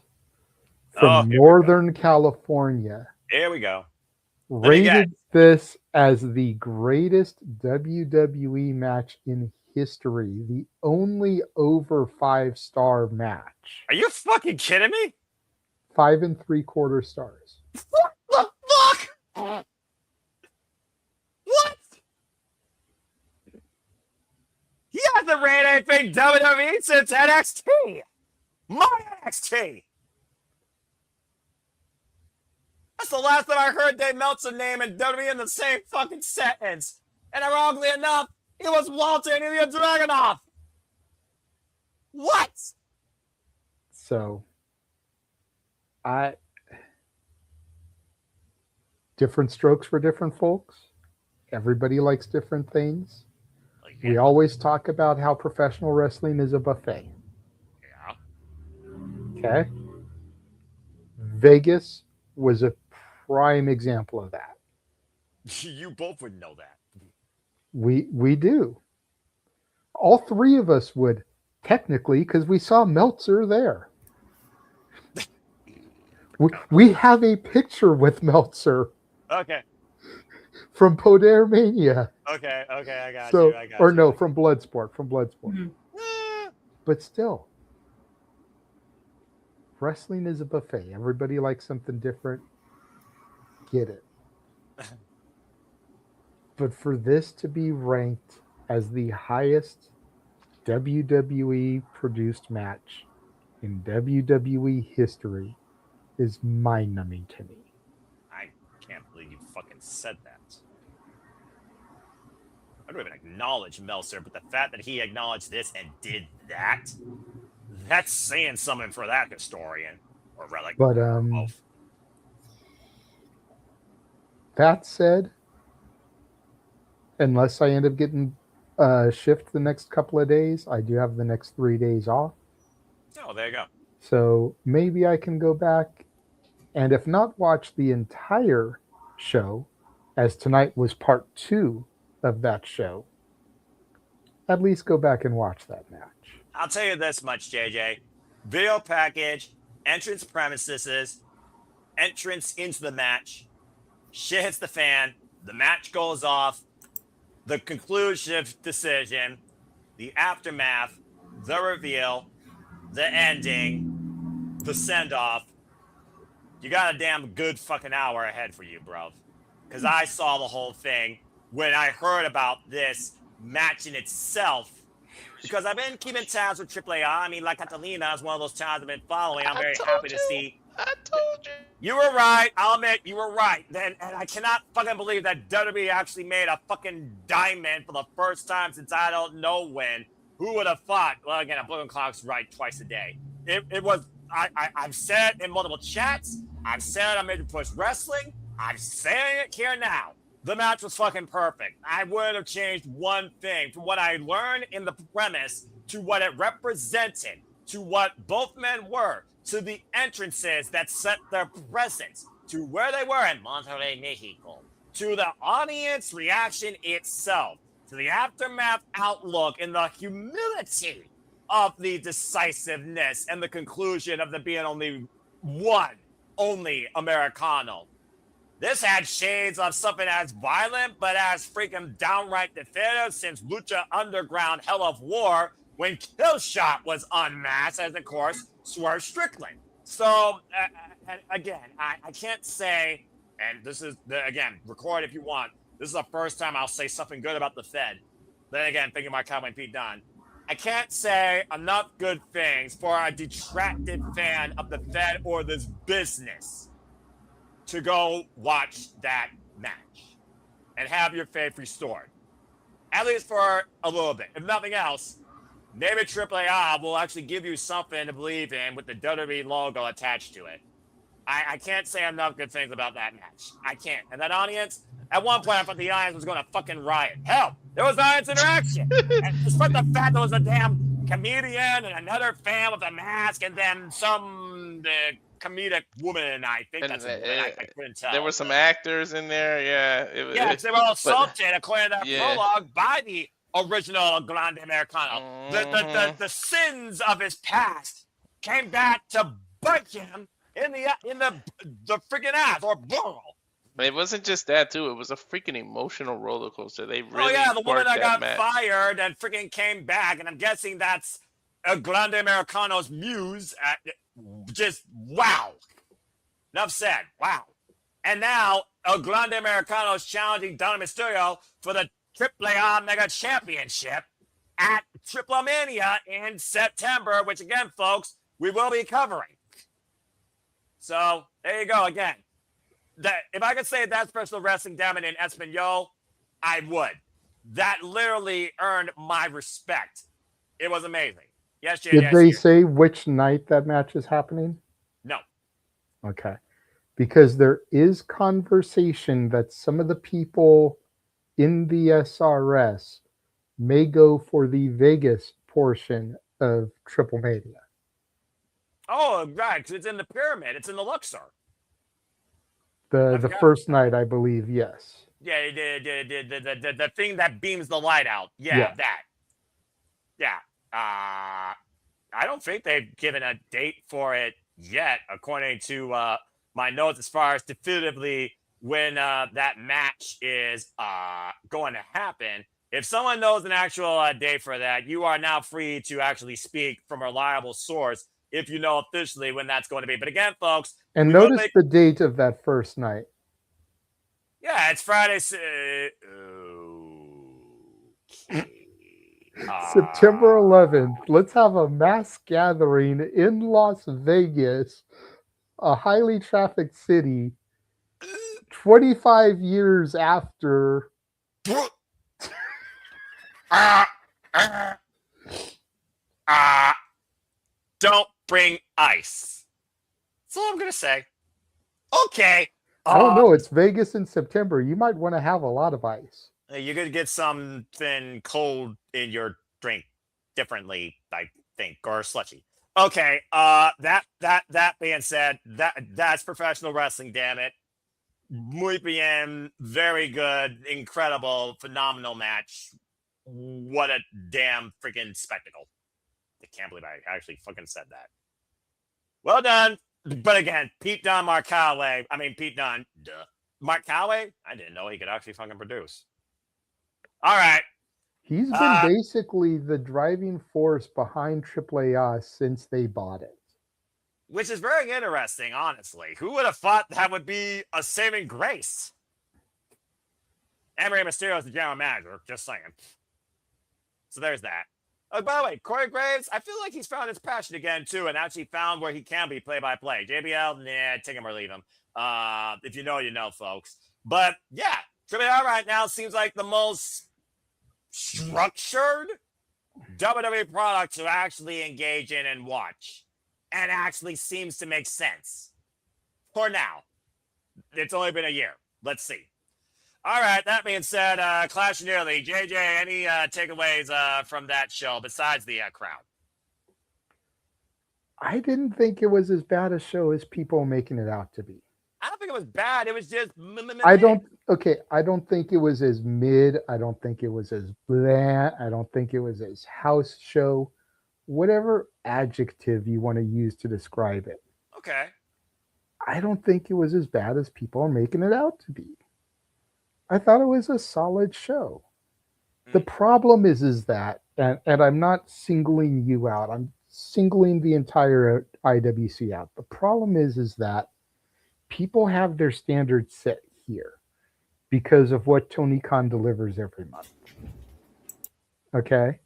L: from Northern California
J: here we go.
L: rated this as the greatest WWE match in history, the only over 5-star match.
J: Are you fucking kidding me?
L: 5 3/4 stars.
J: What the fuck? What? He hasn't ran anything WWE since NXT. My NXT. That's the last time I heard Dave Meltzer name and WWE in the same fucking sentence. And ironically enough, it was Walter and Ilya Dragunov. What?
L: So, different strokes for different folks. Everybody likes different things. We always talk about how professional wrestling is a buffet.
J: Yeah.
L: Okay. Vegas was a prime example of that.
J: You both would know that.
L: We do. All three of us would, technically, because we saw Meltzer there. We have a picture with Meltzer
J: Okay.
L: from Poder Mania.
J: Okay, I got
L: So,
J: you. I got
L: or
J: you.
L: no, from Bloodsport. But still, wrestling is a buffet. Everybody likes something different. Get it. But for this to be ranked as the highest WWE produced match in WWE history is mind-numbing to me.
J: I can't believe you fucking said that. I don't even acknowledge Meltzer, but the fact that he acknowledged this and did that, that's saying something for that historian. Or relic.
L: But that said, unless I end up getting a shift the next couple of days, I do have the next 3 days off.
J: Oh, there you go.
L: So maybe I can go back and if not watch the entire show, as tonight was part 2 of that show, at least go back and watch that match.
J: I'll tell you this much, JJ. Video package, entrance premises, entrance into the match, shit hits the fan, the match goes off, the conclusive decision, the aftermath, the reveal, the ending, the send-off. You got a damn good fucking hour ahead for you, bro. Because I saw the whole thing when I heard about this match in itself. Because I've been keeping tabs with AAA. I mean, like Catalina is one of those tabs I've been following. I'm very happy to see.
U: I told you.
J: You were right. I'll admit you were right. And I cannot fucking believe that WWE actually made a fucking diamond for the first time since I don't know when. Who would have thought? Well, again, a broken clock's right twice a day. It was. I've said in multiple chats. I've said I'm ready to push wrestling. I'm saying it here now. The match was fucking perfect. I wouldn't have changed one thing from what I learned in the premise to what it represented, to what both men were, to the entrances that set their presence, to where they were in Monterrey, Mexico, to the audience reaction itself, to the aftermath outlook and the humility of the decisiveness and the conclusion of there being only one, only Americano. This had shades of something as violent, but as freaking downright definitive since Lucha Underground Hell of War, when Killshot was unmasked, as of course, Swerve Strickland. So, again, I can't say, and this is, again, record if you want. This is the first time I'll say something good about the Fed. Then again, thinking about Cowboy Pete Dunne. I can't say enough good things for a detracted fan of the Fed or this business to go watch that match and have your faith restored. At least for a little bit. If nothing else, maybe AAA will actually give you something to believe in with the WWE logo attached to it. I can't say enough good things about that match. I can't. And that audience, at one point I thought the audience was going to fucking riot. Hell, there was audience interaction. And despite the fact there was a damn comedian and another fan with a mask and then some comedic woman, I think that's a woman, I couldn't tell.
U: There were some actors in there, yeah.
J: Yes, they were all assaulted, according to that prologue, by the original Grande Americano. The sins of his past came back to bite him in the freaking ass or burrow.
U: But it wasn't just that too. It was a freaking emotional roller coaster. They really
J: the woman that got
U: match.
J: fired and freaking came back, and I'm guessing that's a Grande Americano's muse. Just wow. Enough said. Wow. And now El Grande Americano is challenging Don Mysterio for the AAA Mega Championship at Triple Mania in September, which again, folks, we will be covering. So there you go again. If I could say that's professional wrestling damn in Espanol, I would. That literally earned my respect. It was amazing. Yes, JJ.
L: Did they say which night that match is happening?
J: No.
L: Okay. Because there is conversation that some of the people in the SRS may go for the Vegas portion of Triple Mania.
J: Oh, right, 'cause it's in the pyramid. It's in the Luxor.
L: The first night, I believe, yes.
J: Yeah, the thing that beams the light out. Yeah,
L: Yeah.
J: that. Yeah. I don't think they've given a date for it yet, according to my notes, as far as definitively when that match is going to happen. If someone knows an actual date for that, you are now free to actually speak from a reliable source if you know officially when that's going to be. But again, folks,
L: And
J: we will
L: notice
J: make-
L: the date of that first night.
J: yeah, it's Friday.
L: September 11th. Let's have a mass gathering in Las Vegas, a highly trafficked city, 25 years after.
J: Don't bring ice. That's all I'm going to say. Okay.
L: I don't know. It's Vegas in September. You might want to have a lot of ice.
J: You're going to get something cold in your drink differently, I think, or slushy. Okay. That being said, that's professional wrestling, damn it. Muy bien. Very good. Incredible. Phenomenal match. What a damn freaking spectacle. I can't believe I actually fucking said that. Well done. But again, Pete Dunne, Mark Calloway. I mean, Pete Dunne. Duh. Mark Calloway? I didn't know he could actually fucking produce. All right.
L: He's been basically the driving force behind AAA since they bought it.
J: Which is very interesting, honestly. Who would have thought that would be a saving grace? And Rey Mysterio is the general manager, just saying. So there's that. Oh, by the way, Corey Graves, I feel like he's found his passion again, too, and actually found where he can be play-by-play. JBL, nah, take him or leave him. If you know, you know, folks. But, yeah, AAA right now seems like the most structured WWE product to actually engage in and watch. And actually seems to make sense. For now. It's only been a year. Let's see. All right, that being said, Clash Nearly. JJ, any takeaways from that show besides the crowd?
L: I didn't think it was as bad a show as people are making it out to be.
J: I don't think it was bad. It was just...
L: I don't think it was as mid. I don't think it was as bland. I don't think it was as house show. Whatever adjective you want to use to describe it.
J: Okay.
L: I don't think it was as bad as people are making it out to be. I thought it was a solid show. The problem is that, and I'm not singling you out, I'm singling the entire IWC out. The problem is that people have their standards set here because of what Tony Khan delivers every month. Okay?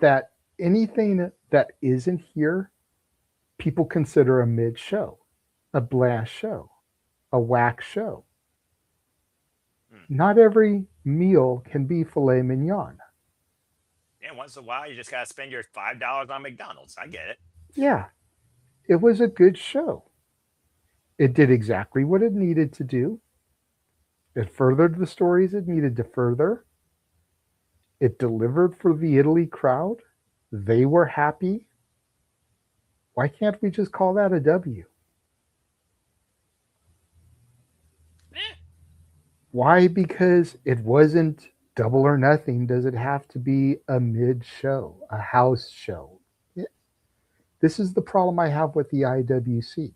L: That anything that isn't here, people consider a mid show, a blast show, a whack show. Not every meal can be filet mignon.
J: Yeah, once in a while, you just got to spend your $5 on McDonald's. I get it.
L: Yeah, it was a good show. It did exactly what it needed to do. It furthered the stories it needed to further. It delivered for the Italy crowd. They were happy. Why can't we just call that a W? Why? Because it wasn't Double or Nothing. Does it have to be a mid show, a house show? Yeah. This is the problem I have with the IWC.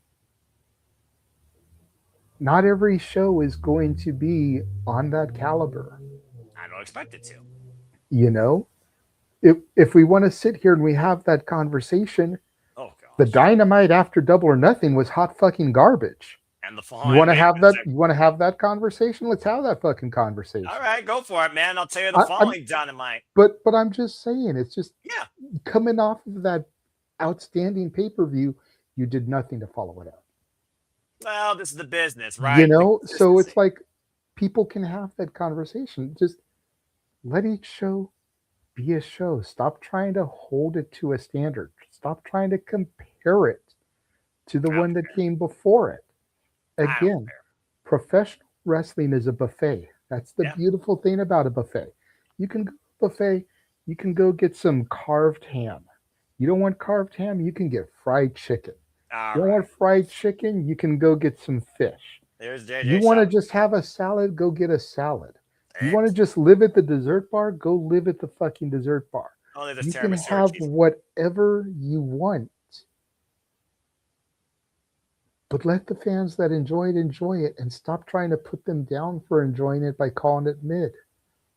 L: Not every show is going to be on that caliber.
J: I don't expect it to.
L: You know, if we want to sit here and we have that conversation, the Dynamite after Double or Nothing was hot fucking garbage.
J: And the
L: You want to have that? You want to have that conversation? Let's have that fucking conversation.
J: All right, go for it, man. I'll tell you the following Dynamite.
L: But I'm just saying, it's just coming off of that outstanding pay-per-view, you did nothing to follow it up.
J: Well, this is the business, right?
L: You know, so it's like people can have that conversation. Just let each show be a show. Stop trying to hold it to a standard. Stop trying to compare it to the one that came before it. Again, professional wrestling is a buffet. That's the beautiful thing about a buffet. You can go buffet, you can go get some carved ham. You don't want carved ham? You can get fried chicken.
J: All
L: You don't want fried chicken? You can go get some fish.
J: There's JJ.
L: You want to just have a salad? Go get a salad. You want to just live at the dessert bar? Go live at the fucking dessert bar.
J: Only the
L: You can
J: tiramisu
L: have
J: cheese.
L: whatever you want. But let the fans that enjoy it and stop trying to put them down for enjoying it by calling it mid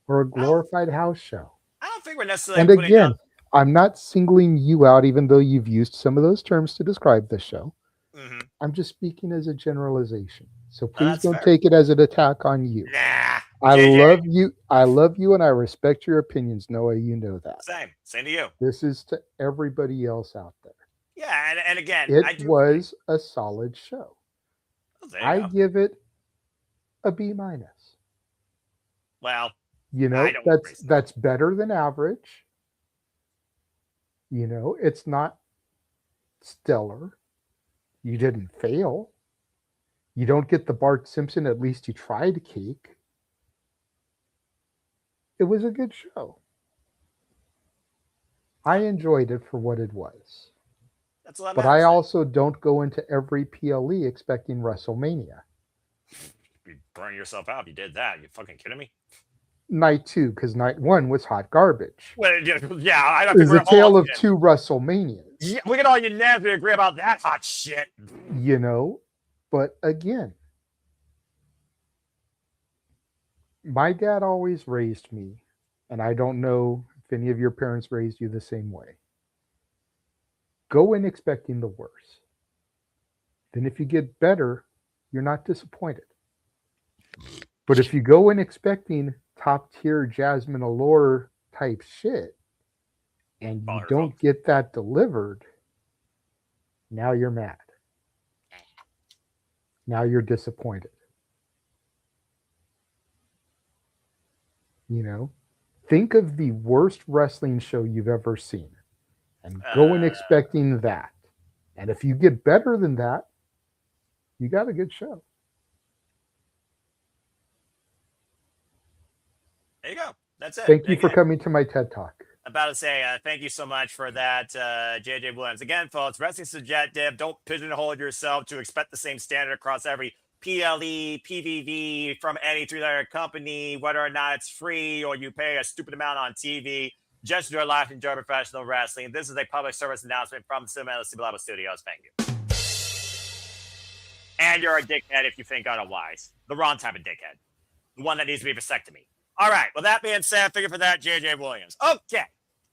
L: or a glorified house show.
J: I don't think we're necessarily
L: And
J: putting
L: again,
J: up.
L: I'm not singling you out, even though you've used some of those terms to describe the show.
J: Mm-hmm.
L: I'm just speaking as a generalization. So please
J: that's
L: don't
J: fair.
L: take it as an attack on you.
J: Nah.
L: I
J: JJ.
L: love you. I love you and I respect your opinions, Noah. You know that.
J: Same to you.
L: This is to everybody else out there.
J: Yeah, and again, I
L: It
J: do.
L: was a solid show.
J: Oh, there you
L: I
J: go.
L: give it a B-.
J: Well,
L: You know,
J: I don't
L: that's better than average. You know, it's not stellar. You didn't fail. You don't get the Bart Simpson, at least you tried cake. It was a good show. I enjoyed it for what it was.
J: that's what
L: But I also don't go into every PLE expecting WrestleMania.
J: You burn yourself out if you did that. You fucking kidding me?
L: Night 2, because night 1 was hot garbage.
J: Well, yeah, I don't
L: It was
J: think
L: a
J: we're
L: tale
J: all.
L: of 2 WrestleManias.
J: Yeah, we can all unanimously agree about that hot shit.
L: You know, but again, my dad always raised me, and I don't know if any of your parents raised you the same way. Go in expecting the worst. Then if you get better, you're not disappointed. But if you go in expecting top tier Jasmine Allure type shit, and you don't get that delivered, now you're mad. Now you're disappointed. You know, think of the worst wrestling show you've ever seen and go in expecting that. And if you get better than that, you got a good show.
J: There you go. That's it.
L: Thank you for
J: Again,
L: coming to my TED Talk.
J: about to say thank you so much for that, JJ Williams. Again, folks, wrestling subjective. Don't pigeonhole yourself to expect the same standard across every PLE, PVV from any three-letter company, whether or not it's free or you pay a stupid amount on TV. Just enjoy life, enjoy professional wrestling. This is a public service announcement from Shenanigans Studios. Thank you. And you're a dickhead if you think otherwise. The wrong type of dickhead. The one that needs to be vasectomy. All right. With that being said, figure for that, JJ Williams. Okay.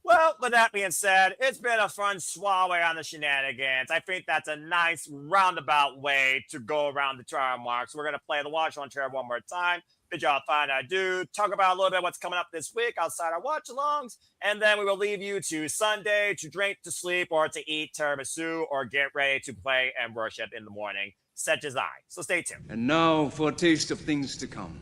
J: Well, with that being said, it's been a fun swallow on the shenanigans. I think that's a nice roundabout way to go around the trial marks. We're going to play the watch on chair one more time. Bid y'all find I do. Talk about a little bit what's coming up this week outside our watch-alongs. And then we will leave you to Sunday to drink, to sleep, or to eat tiramisu, or get ready to play and worship in the morning, such as I. So stay tuned.
B: And now for a taste of things to come.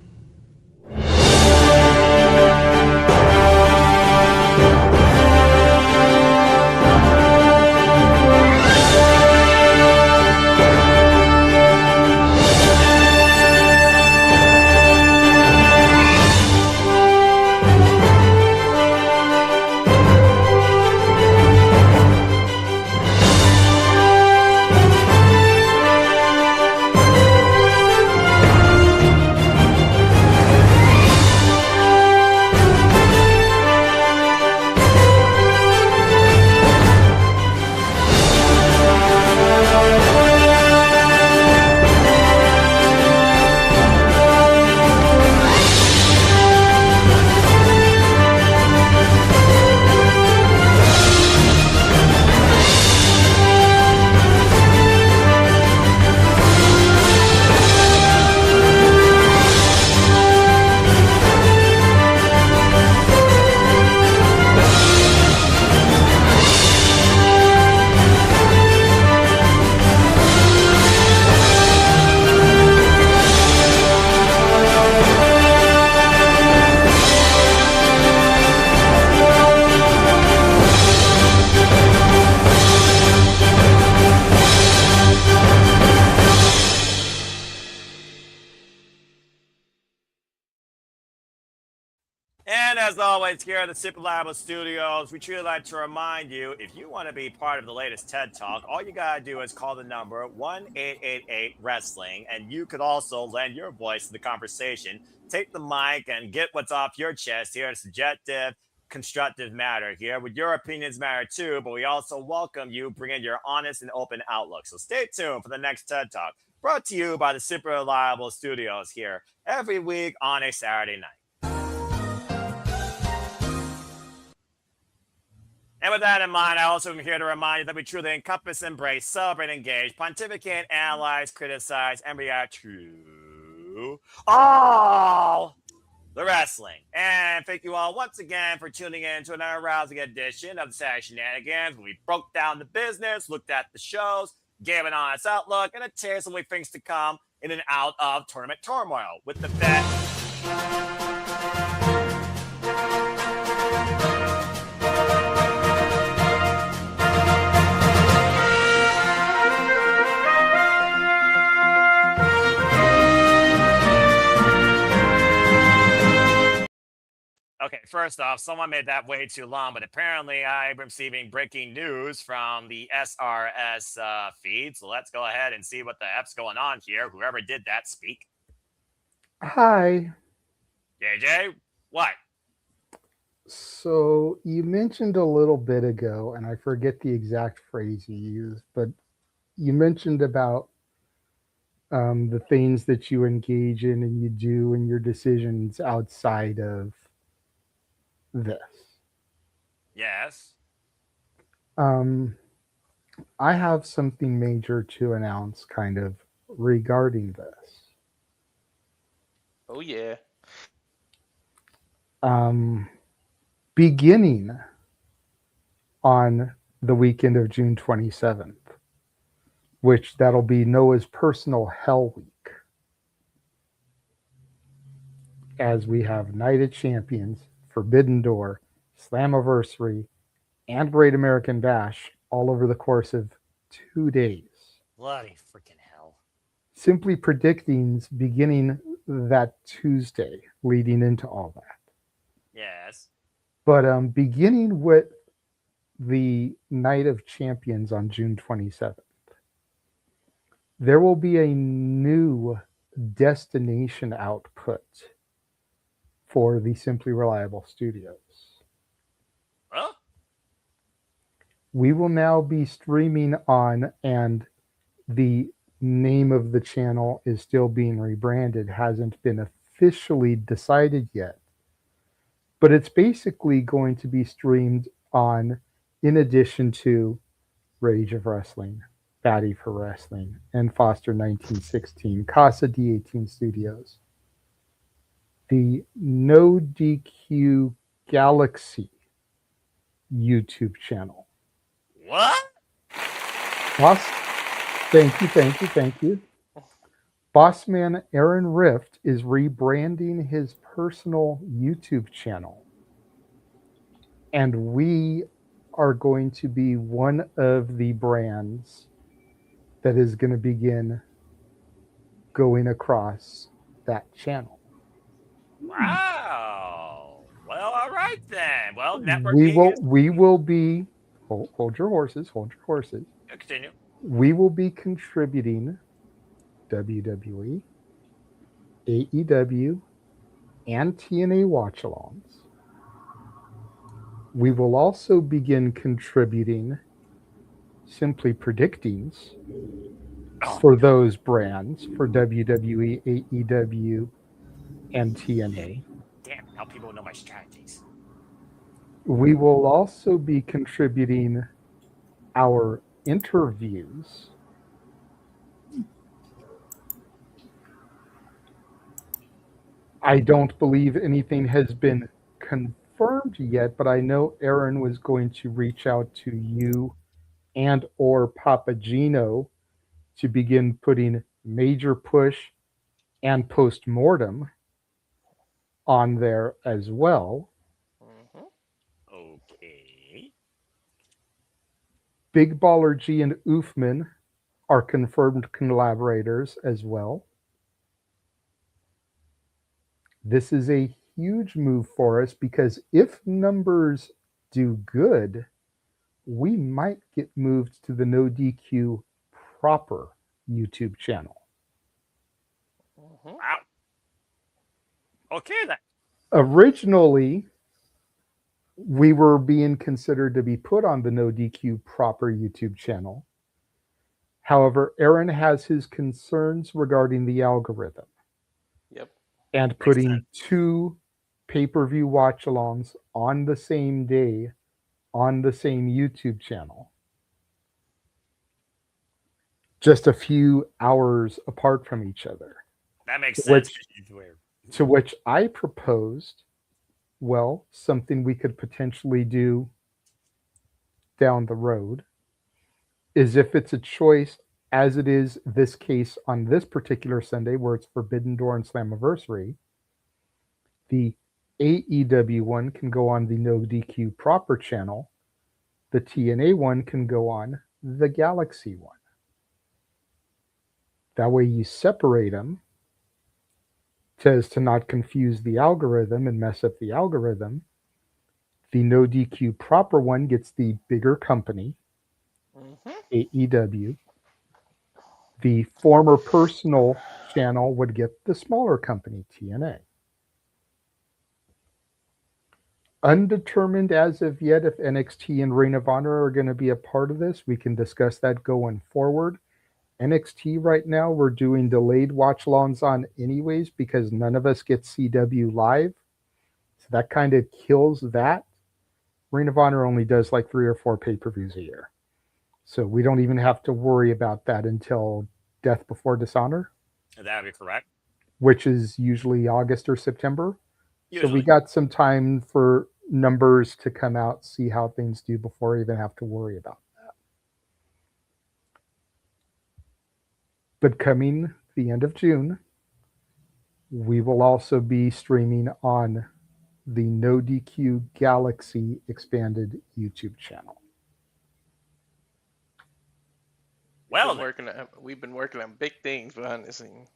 J: as always, here at the Super Reliable Studios, we truly like to remind you, if you want to be part of the latest TED Talk, all you got to do is call the number 1-888-WRESTLING, and you could also lend your voice to the conversation. Take the mic and get what's off your chest here in subjective, constructive matter here. With your opinions matter too, but we also welcome you bring in your honest and open outlook. So stay tuned for the next TED Talk, brought to you by the Super Reliable Studios here every week on a Saturday night. And with that in mind, I also am here to remind you that we truly encompass, embrace, celebrate, engage, pontificate, analyze, criticize, and react to all the wrestling. And thank you all once again for tuning in to another rousing edition of the Saturday Shenanigans, where we broke down the business, looked at the shows, gave an honest outlook, and a taste of things to come in and out of tournament turmoil with the bet. Okay, first off, someone made that way too long, but apparently I'm receiving breaking news from the SRS feed. So let's go ahead and see what the F's going on here. Whoever did that, speak.
L: Hi.
J: JJ, what?
L: So you mentioned a little bit ago, and I forget the exact phrase you used, but you mentioned about the things that you engage in and you do in your decisions outside of this.
J: Yes.
L: I have something major to announce kind of regarding this.
U: Oh, yeah.
L: Beginning on the weekend of June 27th, which that'll be Noah's personal Hell Week, as we have Night of Champions, Forbidden Door, Slammiversary, and Great American Bash all over the course of 2 days.
J: Bloody freaking hell.
L: Simply Predicting's beginning that Tuesday, leading into all that.
J: Yes.
L: But beginning with the Night of Champions on June 27th, there will be a new destination output for the Simply Reliable Studios.
J: Huh?
L: We will now be streaming on, and the name of the channel is still being rebranded, hasn't been officially decided yet. But it's basically going to be streamed on, in addition to Rage of Wrestling, Batty for Wrestling, and Foster 1916, Casa D18 Studios, the No DQ Galaxy YouTube channel.
J: What?
L: Boss, thank you. Bossman Aaron Rift is rebranding his personal YouTube channel, and we are going to be one of the brands that is going to begin going across that channel.
J: Wow. Well, all right then. Well, network
L: We will be hold your horses.
J: Continue.
L: We will be contributing WWE, AEW, and TNA watch-alongs. We will also begin contributing Simply Predictings for those brands, for WWE, AEW, and TNA.
J: Damn, now people know my strategies.
L: We will also be contributing our interviews I don't believe anything has been confirmed yet, but I know Aaron was going to reach out to you and or Papagino to begin putting Major Push and Postmortem on there as well.
J: Okay.
L: Big Baller G and Oofman are confirmed collaborators as well. This is a huge move for us because if numbers do good, we might get moved to the No DQ proper YouTube channel.
J: Wow. Okay then.
L: Originally, we were being considered to be put on the No DQ proper YouTube channel. However, Aaron has his concerns regarding the algorithm.
U: Yep.
L: And putting two pay-per-view watch-alongs on the same day on the same YouTube channel, just a few hours apart from each other.
J: That makes sense.
L: To which I proposed, well, something we could potentially do down the road is if it's a choice, as it is this case on this particular Sunday where it's Forbidden Door and Slammiversary, the AEW one can go on the No DQ proper channel. The TNA one can go on the Galaxy one. That way you separate them as to not confuse the algorithm and mess up the algorithm. The No DQ proper one gets the bigger company, AEW. The former personal channel would get the smaller company, TNA. Undetermined as of yet if NXT and Ring of Honor are going to be a part of this. We can discuss that going forward. NXT right now, we're doing delayed watch-alongs on anyways because none of us get CW live. So that kind of kills that. Ring of Honor only does like 3 or 4 pay-per-views a year. So we don't even have to worry about that until Death Before Dishonor.
J: That would be correct.
L: Which is usually August or September.
J: Usually.
L: So we got some time for numbers to come out, see how things do before we even have to worry about that. But coming the end of June, we will also be streaming on the No DQ Galaxy expanded YouTube channel.
J: Well,
U: we've been working on big things behind the scenes.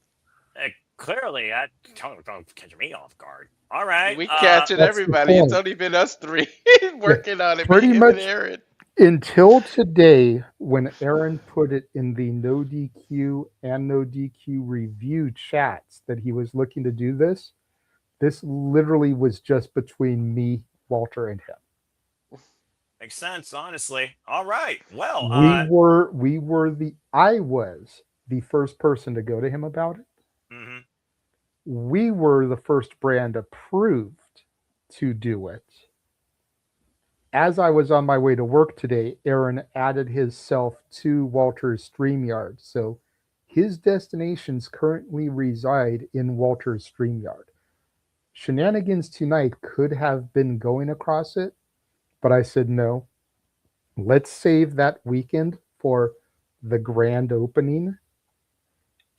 J: Clearly, don't catch me off guard. All right,
U: we catching everybody. It's only been us 3 working on it.
L: Pretty much
U: Aaron.
L: Until today, when Aaron put it in the No DQ and No DQ review chats that he was looking to do this. This literally was just between me, Walter, and him.
J: Makes sense, honestly. All right. Well,
L: I was the first person to go to him about it.
J: Mm-hmm.
L: We were the first brand approved to do it. As I was on my way to work today, Aaron added himself to Walter's StreamYard. So his destinations currently reside in Walter's StreamYard. Shenanigans tonight could have been going across it, but I said no. Let's save that weekend for the grand opening.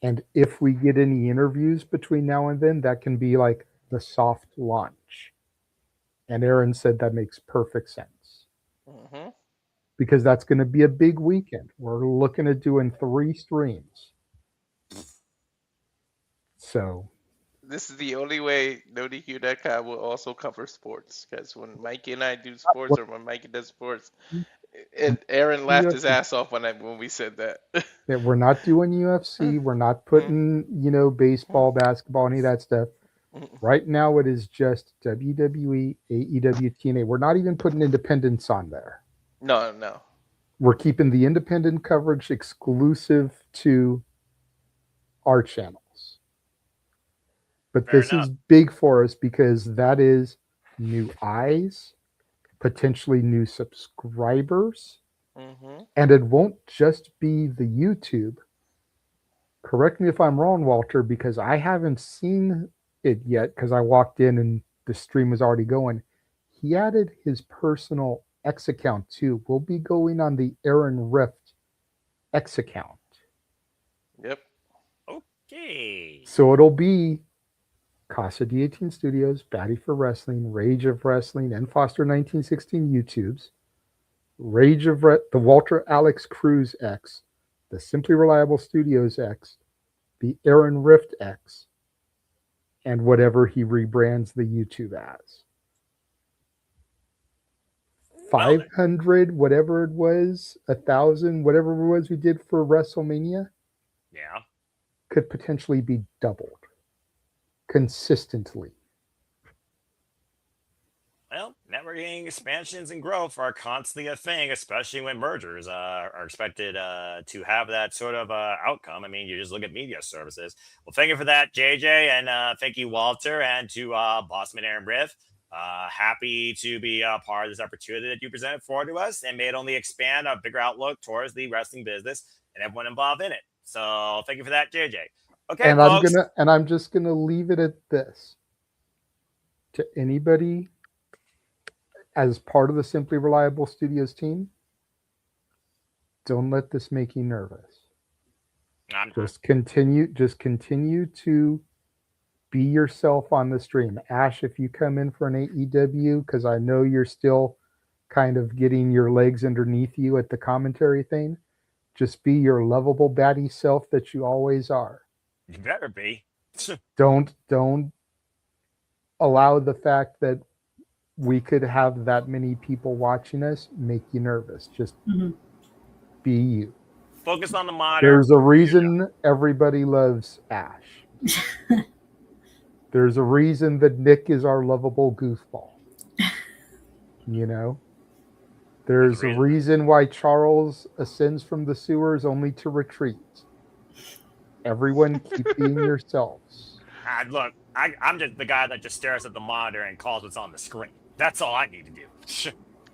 L: And if we get any interviews between now and then, that can be like the soft launch. And Aaron said that makes perfect sense.
U: Mm-hmm.
L: Because that's going to be a big weekend. We're looking at doing 3 streams. So
U: this is the only way NoDQ.com will also cover sports. Because when Mikey and I do sports, or when Mikey does sports, and Aaron laughed his ass off when we said that.
L: Yeah, we're not doing UFC. We're not putting, baseball, basketball, any of that stuff. Right now, it is just WWE, AEW, TNA. We're not even putting independents on there.
U: No.
L: We're keeping the independent coverage exclusive to our channels. But this is big for us because that is new eyes, potentially new subscribers, and it won't just be the YouTube. Correct me if I'm wrong, Walter, because I haven't seen it yet because I walked in and the stream was already going. He added his personal X account too. We'll be going on the Aaron Rift X account.
U: Yep.
J: Okay.
L: So it'll be Casa D18 Studios, Batty for Wrestling, Rage of Wrestling, and Foster 1916 YouTubes, the Walter Alex Cruz X, the Simply Reliable Studios X, the Aaron Rift X, and whatever he rebrands the YouTube as. 500, whatever it was, 1,000, whatever it was we did for WrestleMania,
J: Yeah.
L: could potentially be doubled consistently.
J: Well, networking expansions and growth are constantly a thing, especially when mergers are expected to have that sort of outcome. I mean, you just look at media services. Well, thank you for that, JJ, and thank you, Walter, and to Bossman Aaron Riff. Happy to be a part of this opportunity that you presented forward to us, and may it only expand a bigger outlook towards the wrestling business and everyone involved in it. So thank you for that, JJ. Okay,
L: And
J: folks.
L: I'm just gonna leave it at this. To anybody as part of the Simply Reliable Studios team, don't let this make you nervous. Just continue to be yourself on the stream. Ash, if you come in for an AEW, because I know you're still kind of getting your legs underneath you at the commentary thing, just be your lovable baddie self that you always are.
J: You better be.
L: Don't allow the fact that we could have that many people watching us make you nervous. Just be you.
J: Focus on the monitor.
L: There's a reason everybody loves Ash. There's a reason that Nick is our lovable goofball. You know? There's a reason why Charles ascends from the sewers only to retreat. Everyone keep being yourselves.
J: Look, I'm just the guy that just stares at the monitor and calls what's on the screen. That's all I need to do.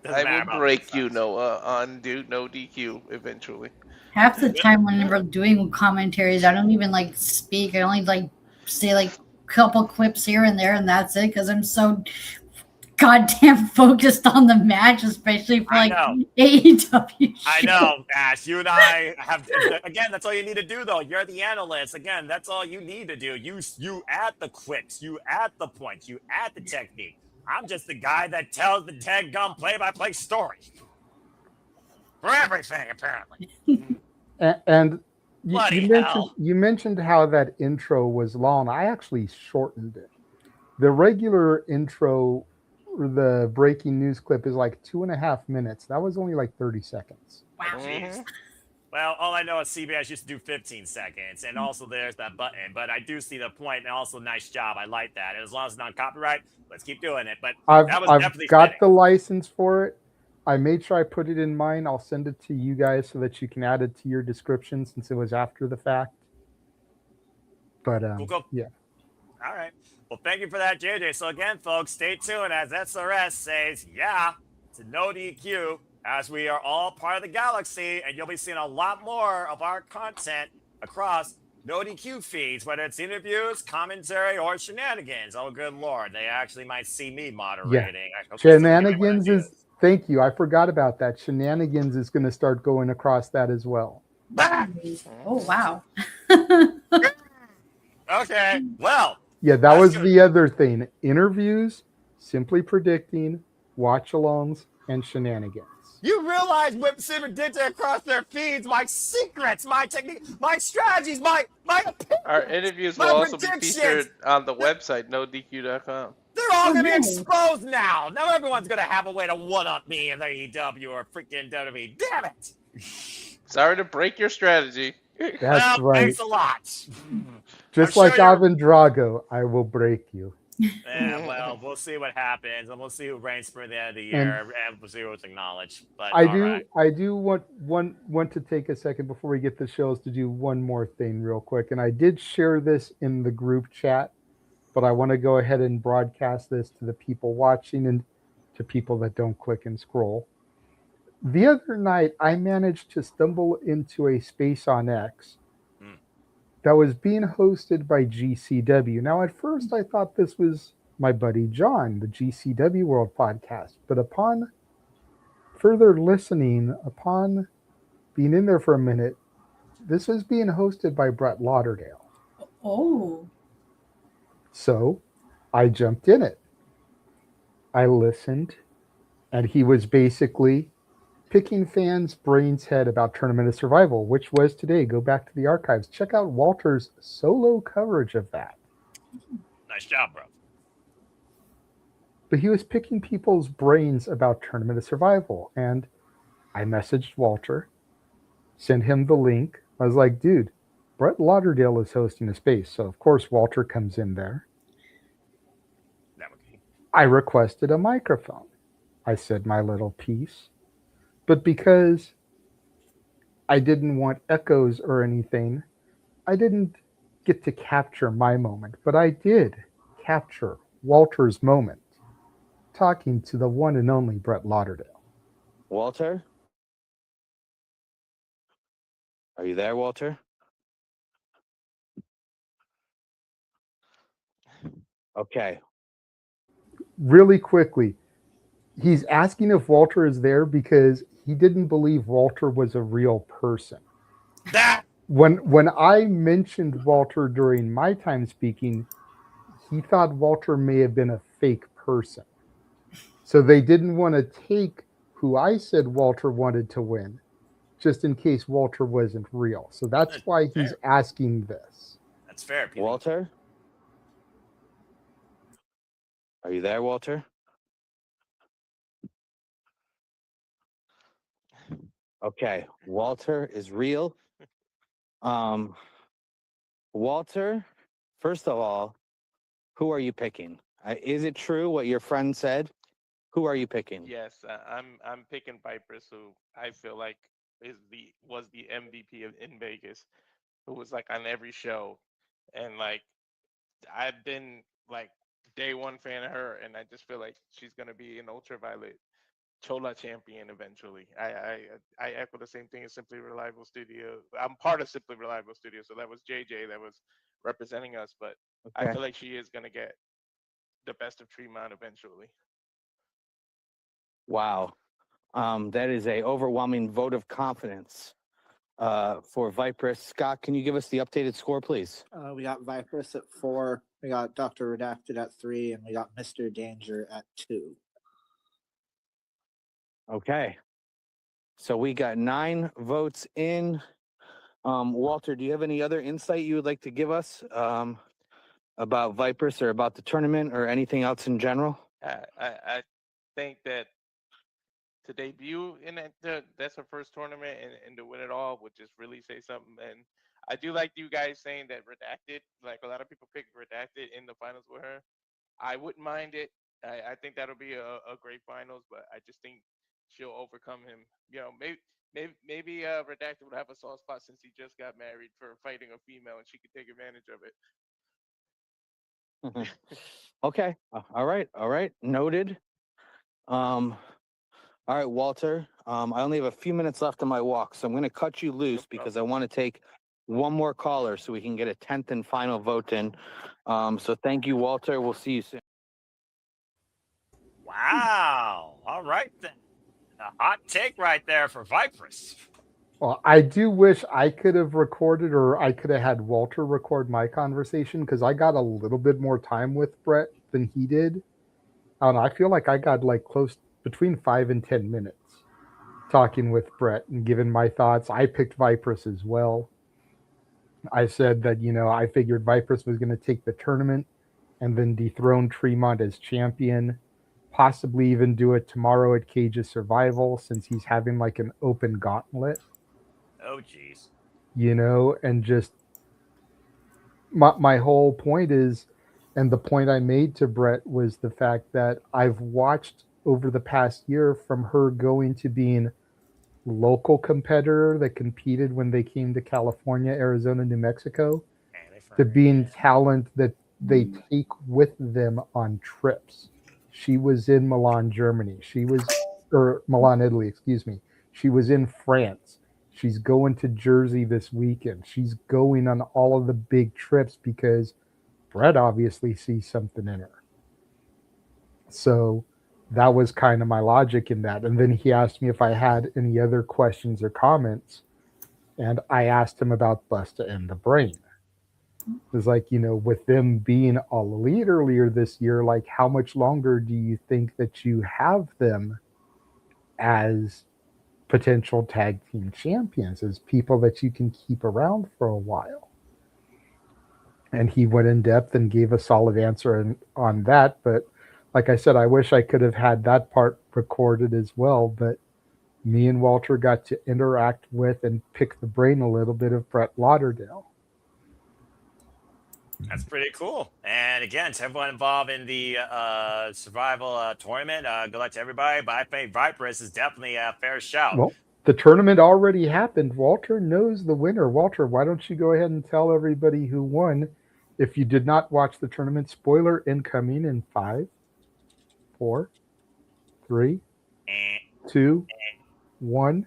U: I will break you, Noah, on no DQ eventually.
V: Half the time when we're doing commentaries, I don't even like speak. I only like say like a couple clips here and there, and that's it, because I'm so goddamn focused on the match, especially for like AEW.
J: I know, Ash. You and I have again. That's all you need to do, though. You're the analyst. Again, that's all you need to do. You add the clips, you add the points, you add the technique. I'm just the guy that tells the Ted Gum play-by-play story for everything, apparently.
L: And
J: Bloody
L: you mentioned how that intro was long. I actually shortened it. The regular intro, the breaking news clip, is like 2.5 minutes. That was only like 30 seconds.
J: Wow. Jeez. Well, all I know is CBS used to do 15 seconds, and also there's that button. But I do see the point, and also nice job. I like that. And as long as it's not copyright, let's keep doing it. But that was definitely
L: got
J: fitting.
L: the license for it. I made sure I put it in mine. I'll send it to you guys so that you can add it to your description since it was after the fact. But
J: Cool.
L: yeah.
J: All right. Well, thank you for that, JJ. So again, folks, stay tuned as SRS says, yeah, to no DQ, as we are all part of the galaxy, and you'll be seeing a lot more of our content across no DQ feeds, whether it's interviews, commentary, or shenanigans. Oh, good Lord. They actually might see me moderating.
L: Yeah. Shenanigans is, thank you. I forgot about that. Shenanigans is going to start going across that as well.
V: Oh, wow.
J: Okay. Well.
L: Yeah, that was the other thing. Interviews, simply predicting, watch-alongs, and shenanigans.
J: You realize Whip Simmer did that across their feeds, my secrets, my technique, my strategies, my opinions.
U: Our interviews will also be featured on the website, nodq.com.
J: They're all going to be exposed now. Now everyone's going to have a way to one-up me in the AEW or freaking WWE. Damn it.
U: Sorry to break your strategy.
L: That's right.
J: Thanks a lot.
L: Just like Ivan Drago, I will break you.
J: Yeah, well, we'll see what happens, and we'll see who reigns for the end of the year, and we'll see who's acknowledged. But
L: I do want to take a second before we get the shows to do one more thing real quick, and I did share this in the group chat, but I want to go ahead and broadcast this to the people watching and to people that don't click and scroll. The other night, I managed to stumble into a space on X that was being hosted by GCW. Now, at first, I thought this was my buddy John, the GCW World podcast. But upon further listening, upon being in there for a minute, this was being hosted by Brett Lauderdale.
V: Oh.
L: So I jumped in it. I listened, and he was basically picking fans' brains head about Tournament of Survival, which was today. Go back to the archives. Check out Walter's solo coverage of that.
J: Nice job, bro.
L: But he was picking people's brains about Tournament of Survival. And I messaged Walter, sent him the link. I was like, dude, Brett Lauderdale is hosting a space. So, of course, Walter comes in there. I requested a microphone. I said my little piece. But because I didn't want echoes or anything, I didn't get to capture my moment. But I did capture Walter's moment, talking to the one and only Brett Lauderdale.
E: Walter? Are you there, Walter? Okay.
L: Really quickly, he's asking if Walter is there because he didn't believe Walter was a real person. When I mentioned Walter during my time speaking, he thought Walter may have been a fake person. So they didn't want to take who I said Walter wanted to win, just in case Walter wasn't real. So that's why he's asking this.
J: That's fair, Peter.
E: Walter? Are you there, Walter? Okay, Walter is real. Walter, first of all, who are you picking? Is it true what your friend said? Who are you picking?
U: Yes, I'm picking Vipers, who I feel like was the MVP in Vegas, who was like on every show, and like I've been like day one fan of her, and I just feel like she's gonna be an ultraviolet Chola champion eventually. I echo the same thing as Simply Reliable Studio. I'm part of Simply Reliable Studio, so that was JJ that was representing us, but I feel like she is gonna get the best of Tremont eventually.
E: Wow. That is a overwhelming vote of confidence for Viperous. Scott, can you give us the updated score, please?
H: We got Viperous at 4, we got Dr. Redacted at 3, and we got Mr. Danger at 2.
E: Okay. So we got 9 votes in. Walter, do you have any other insight you would like to give us about Viperous or about the tournament or anything else in general?
U: I think that to debut in that's her first tournament, and to win it all would just really say something. And I do like you guys saying that Redacted, like a lot of people picked Redacted in the finals with her. I wouldn't mind it. I think that'll be a great finals, but I just think she'll overcome him. You know, maybe Redacted would have a soft spot since he just got married for fighting a female, and she could take advantage of it.
E: Okay. All right. Noted. All right, Walter. I only have a few minutes left on my walk, so I'm going to cut you loose because I want to take one more caller so we can get a 10th and final vote in. So thank you, Walter. We'll see you soon.
J: Wow. All right, then. A hot take right there for Viperous.
L: Well, I do wish I could have recorded, or I could have had Walter record my conversation, because I got a little bit more time with Brett than he did. I don't know, I feel like I got like close between 5 and 10 minutes talking with Brett and giving my thoughts. I picked Viperous as well. I said that, I figured Viperous was going to take the tournament and then dethrone Tremont as champion, possibly even do it tomorrow at Cage's Survival, since he's having like an open gauntlet.
J: Oh, geez.
L: And just my whole point is, and the point I made to Brett was the fact that I've watched over the past year from her going to being local competitor that competed when they came to California, Arizona, New Mexico, to being talent that they take with them on trips. She was in Milan, Germany. Milan, Italy, excuse me. She was in France. She's going to Jersey this weekend. She's going on all of the big trips because Brett obviously sees something in her. So that was kind of my logic in that. And then he asked me if I had any other questions or comments. And I asked him about Busta and the Brain. It was like, with them being all elite earlier this year, like how much longer do you think that you have them as potential tag team champions, as people that you can keep around for a while? and he went in depth and gave a solid answer on that. But like I said, I wish I could have had that part recorded as well. But me and Walter got to interact with and pick the brain a little bit of Brett Lauderdale.
J: That's pretty cool. And again, to everyone involved in the survival tournament, good luck to everybody. But I think Viperous is definitely a fair shout.
L: Well, the tournament already happened. Walter knows the winner. Walter, why don't you go ahead and tell everybody who won? If you did not watch the tournament, spoiler incoming in 5, 4, 3, 2, 1.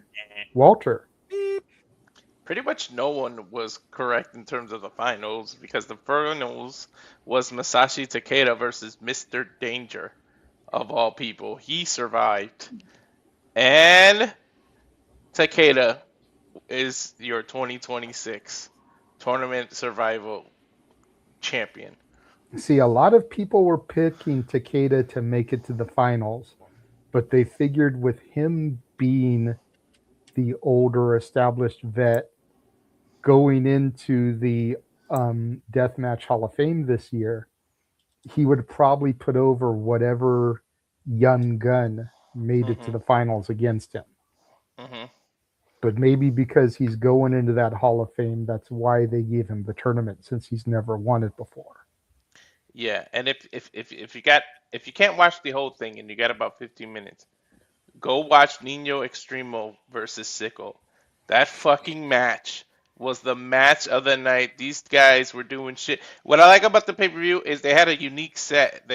L: Walter.
U: Pretty much no one was correct in terms of the finals because the finals was Masashi Takeda versus Mr. Danger, of all people. He survived. And Takeda is your 2026 Tournament Survival champion.
L: See, a lot of people were picking Takeda to make it to the finals, but they figured with him being the older established vet going into the Deathmatch Hall of Fame this year, he would probably put over whatever young gun made it to the finals against him. But maybe because he's going into that Hall of Fame, that's why they gave him the tournament, since he's never won it before.
U: Yeah, and if you can't watch the whole thing and you got about 15 minutes, go watch Nino Extremo versus Sickle. That fucking match was the match of the night. These guys were doing shit. What I like about the pay-per-view is they had a unique set.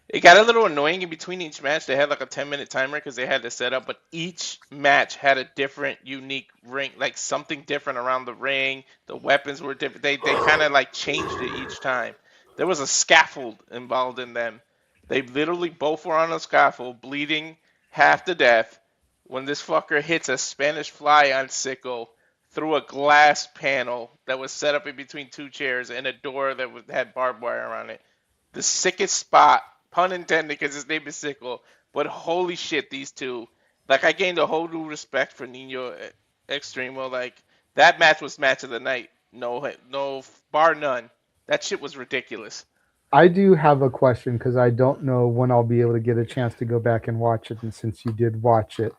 U: It got a little annoying in between each match. They had like a 10-minute timer because they had to set up, but each match had a different, unique ring, like something different around the ring. The weapons were different. They kind of like changed it each time. There was a scaffold involved in them. They literally both were on a scaffold, bleeding half to death, when this fucker hits a Spanish fly on Sickle through a glass panel that was set up in between two chairs and a door that had barbed wire around it. The sickest spot, pun intended, because his name is Sickle, but holy shit, these two. Like, I gained a whole new respect for Nino Extremo. Like, that match was match of the night. No, bar none. That shit was ridiculous.
L: I do have a question because I don't know when I'll be able to get a chance to go back and watch it. And since you did watch it,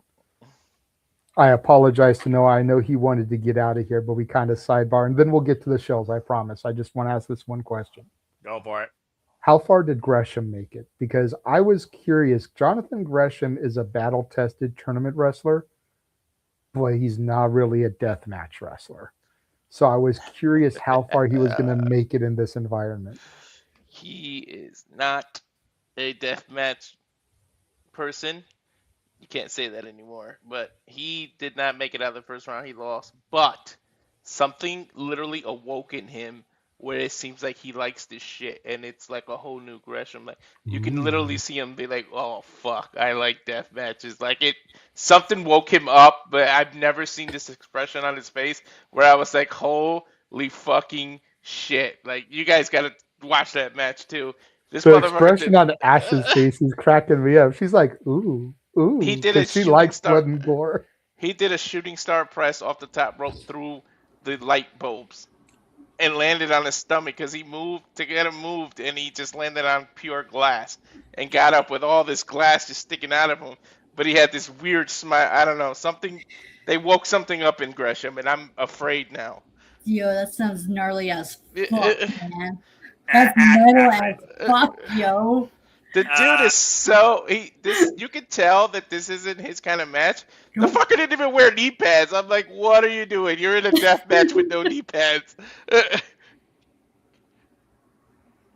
L: I apologize to Noah. I know he wanted to get out of here, but we kind of sidebar, and then we'll get to the shows, I promise. I just want to ask this one question.
J: Go for it.
L: How far did Gresham make it? Because I was curious. Jonathan Gresham is a battle-tested tournament wrestler, but he's not really a deathmatch wrestler. So I was curious how far he was going to make it in this environment.
U: He is not a deathmatch person. You can't say that anymore. But he did not make it out of the first round. He lost. But something literally awoke in him where it seems like he likes this shit. And it's like a whole new Gresham. Like, you can literally see him be like, oh, fuck, I like death matches. Like, something woke him up. But I've never seen this expression on his face where I was like, holy fucking shit. Like, you guys got to watch that match, too.
L: The expression on Ash's face is cracking me up. She's like, ooh. Ooh,
U: he did a
L: she likes blood and gore.
U: He did a shooting star press off the top rope through the light bulbs and landed on his stomach because he moved to get him moved, and he just landed on pure glass and got up with all this glass just sticking out of him. But he had this weird smile. I don't know, something. They woke something up in Gresham, and I'm afraid now.
V: Yo, that sounds gnarly as fuck, man. That's metal as fuck, yo.
U: The dude is so you can tell that this isn't his kind of match. The fucker didn't even wear knee pads. I'm like, what are you doing? You're in a death match with no knee pads.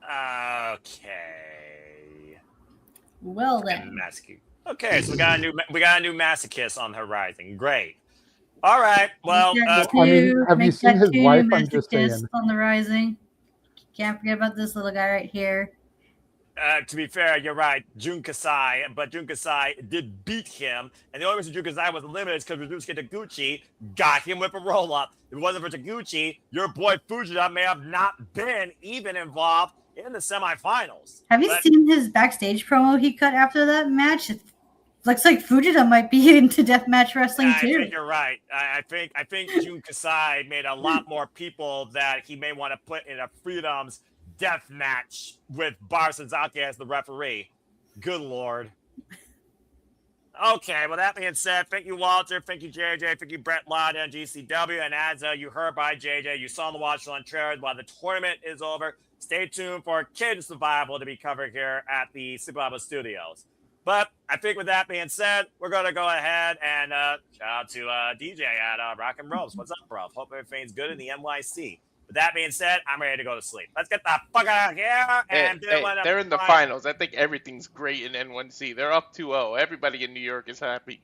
J: Okay.
V: Well then.
J: Okay, so we got a new masochist on the horizon. Great. All right. Well,
L: I mean, have you seen his wife? I'm just saying.
V: On the rising. Can't forget about this little guy right here.
J: To be fair, you're right, Jun Kasai, but Jun Kasai did beat him, and the only reason Jun Kasai was limited is because Ryusuke Taguchi got him with a roll-up. If it wasn't for Taguchi, your boy Fujita may have not been even involved in the semifinals.
V: Have you seen his backstage promo he cut after that match? It's Looks like Fujita might be into deathmatch wrestling
J: I
V: too.
J: think you're right. I think Jun Kasai made a lot more people that he may want to put in a Freedom's death match with Bar Senzaki as the referee. Good Lord. Okay, well, that being said, thank you, Walter. Thank you, JJ. Thank you, Brett Lotta and GCW. And as you heard by JJ, you saw in the watch on trailer while the tournament is over. Stay tuned for Kid Survival to be covered here at the Superchatted Studios. But I think with that being said, we're going to go ahead and shout out to DJ at Rock and Ropes. What's up, bro? Hope everything's good in the NYC. With that being said, I'm ready to go to sleep. Let's get the fuck out of here. And
U: they're in the finals. I think everything's great in N1C. They're up 2-0. Everybody in New York is happy.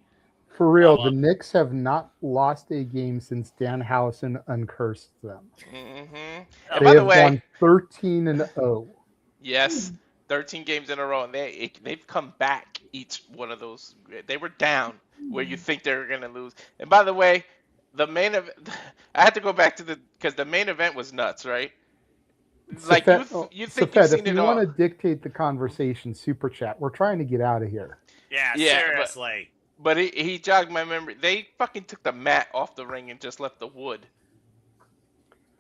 L: For real, the Knicks have not lost a game since Dan Howson uncursed them.
U: And
L: They
U: by the
L: have
U: way,
L: won 13-0.
U: yes, 13 games in a row, and they've come back each one of those. They were down where you think they were going to lose. And by the way, the main event, I had to go back to because the main event was nuts, right? Like you think you've seen
L: if
U: it
L: you
U: all.
L: want to dictate the conversation, super chat. We're trying to get out of here.
J: Yeah, seriously.
U: But he jogged my memory. They fucking took the mat off the ring and just left the wood.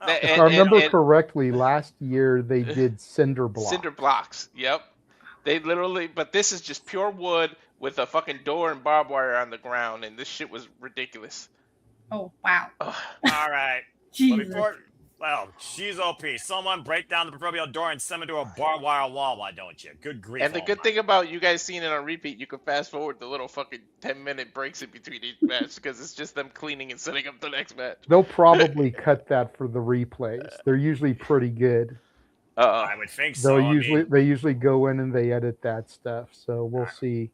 L: If I remember correctly, last year they did cinder blocks.
U: Cinder blocks, yep. They literally, but this is just pure wood with a fucking door and barbed wire on the ground, and this shit was ridiculous.
V: Oh, wow.
J: All right. Well, she's OP. Someone break down the proverbial door and send them to a barbed wire wall, why don't you? Good grief.
U: And the good thing about you guys seeing it on repeat, you can fast forward the little fucking 10-minute breaks in between each match because it's just them cleaning and setting up the next match.
L: They'll probably cut that for the replays. They're usually pretty good.
J: I would think so.
L: They usually go in and they edit that stuff. So we'll see.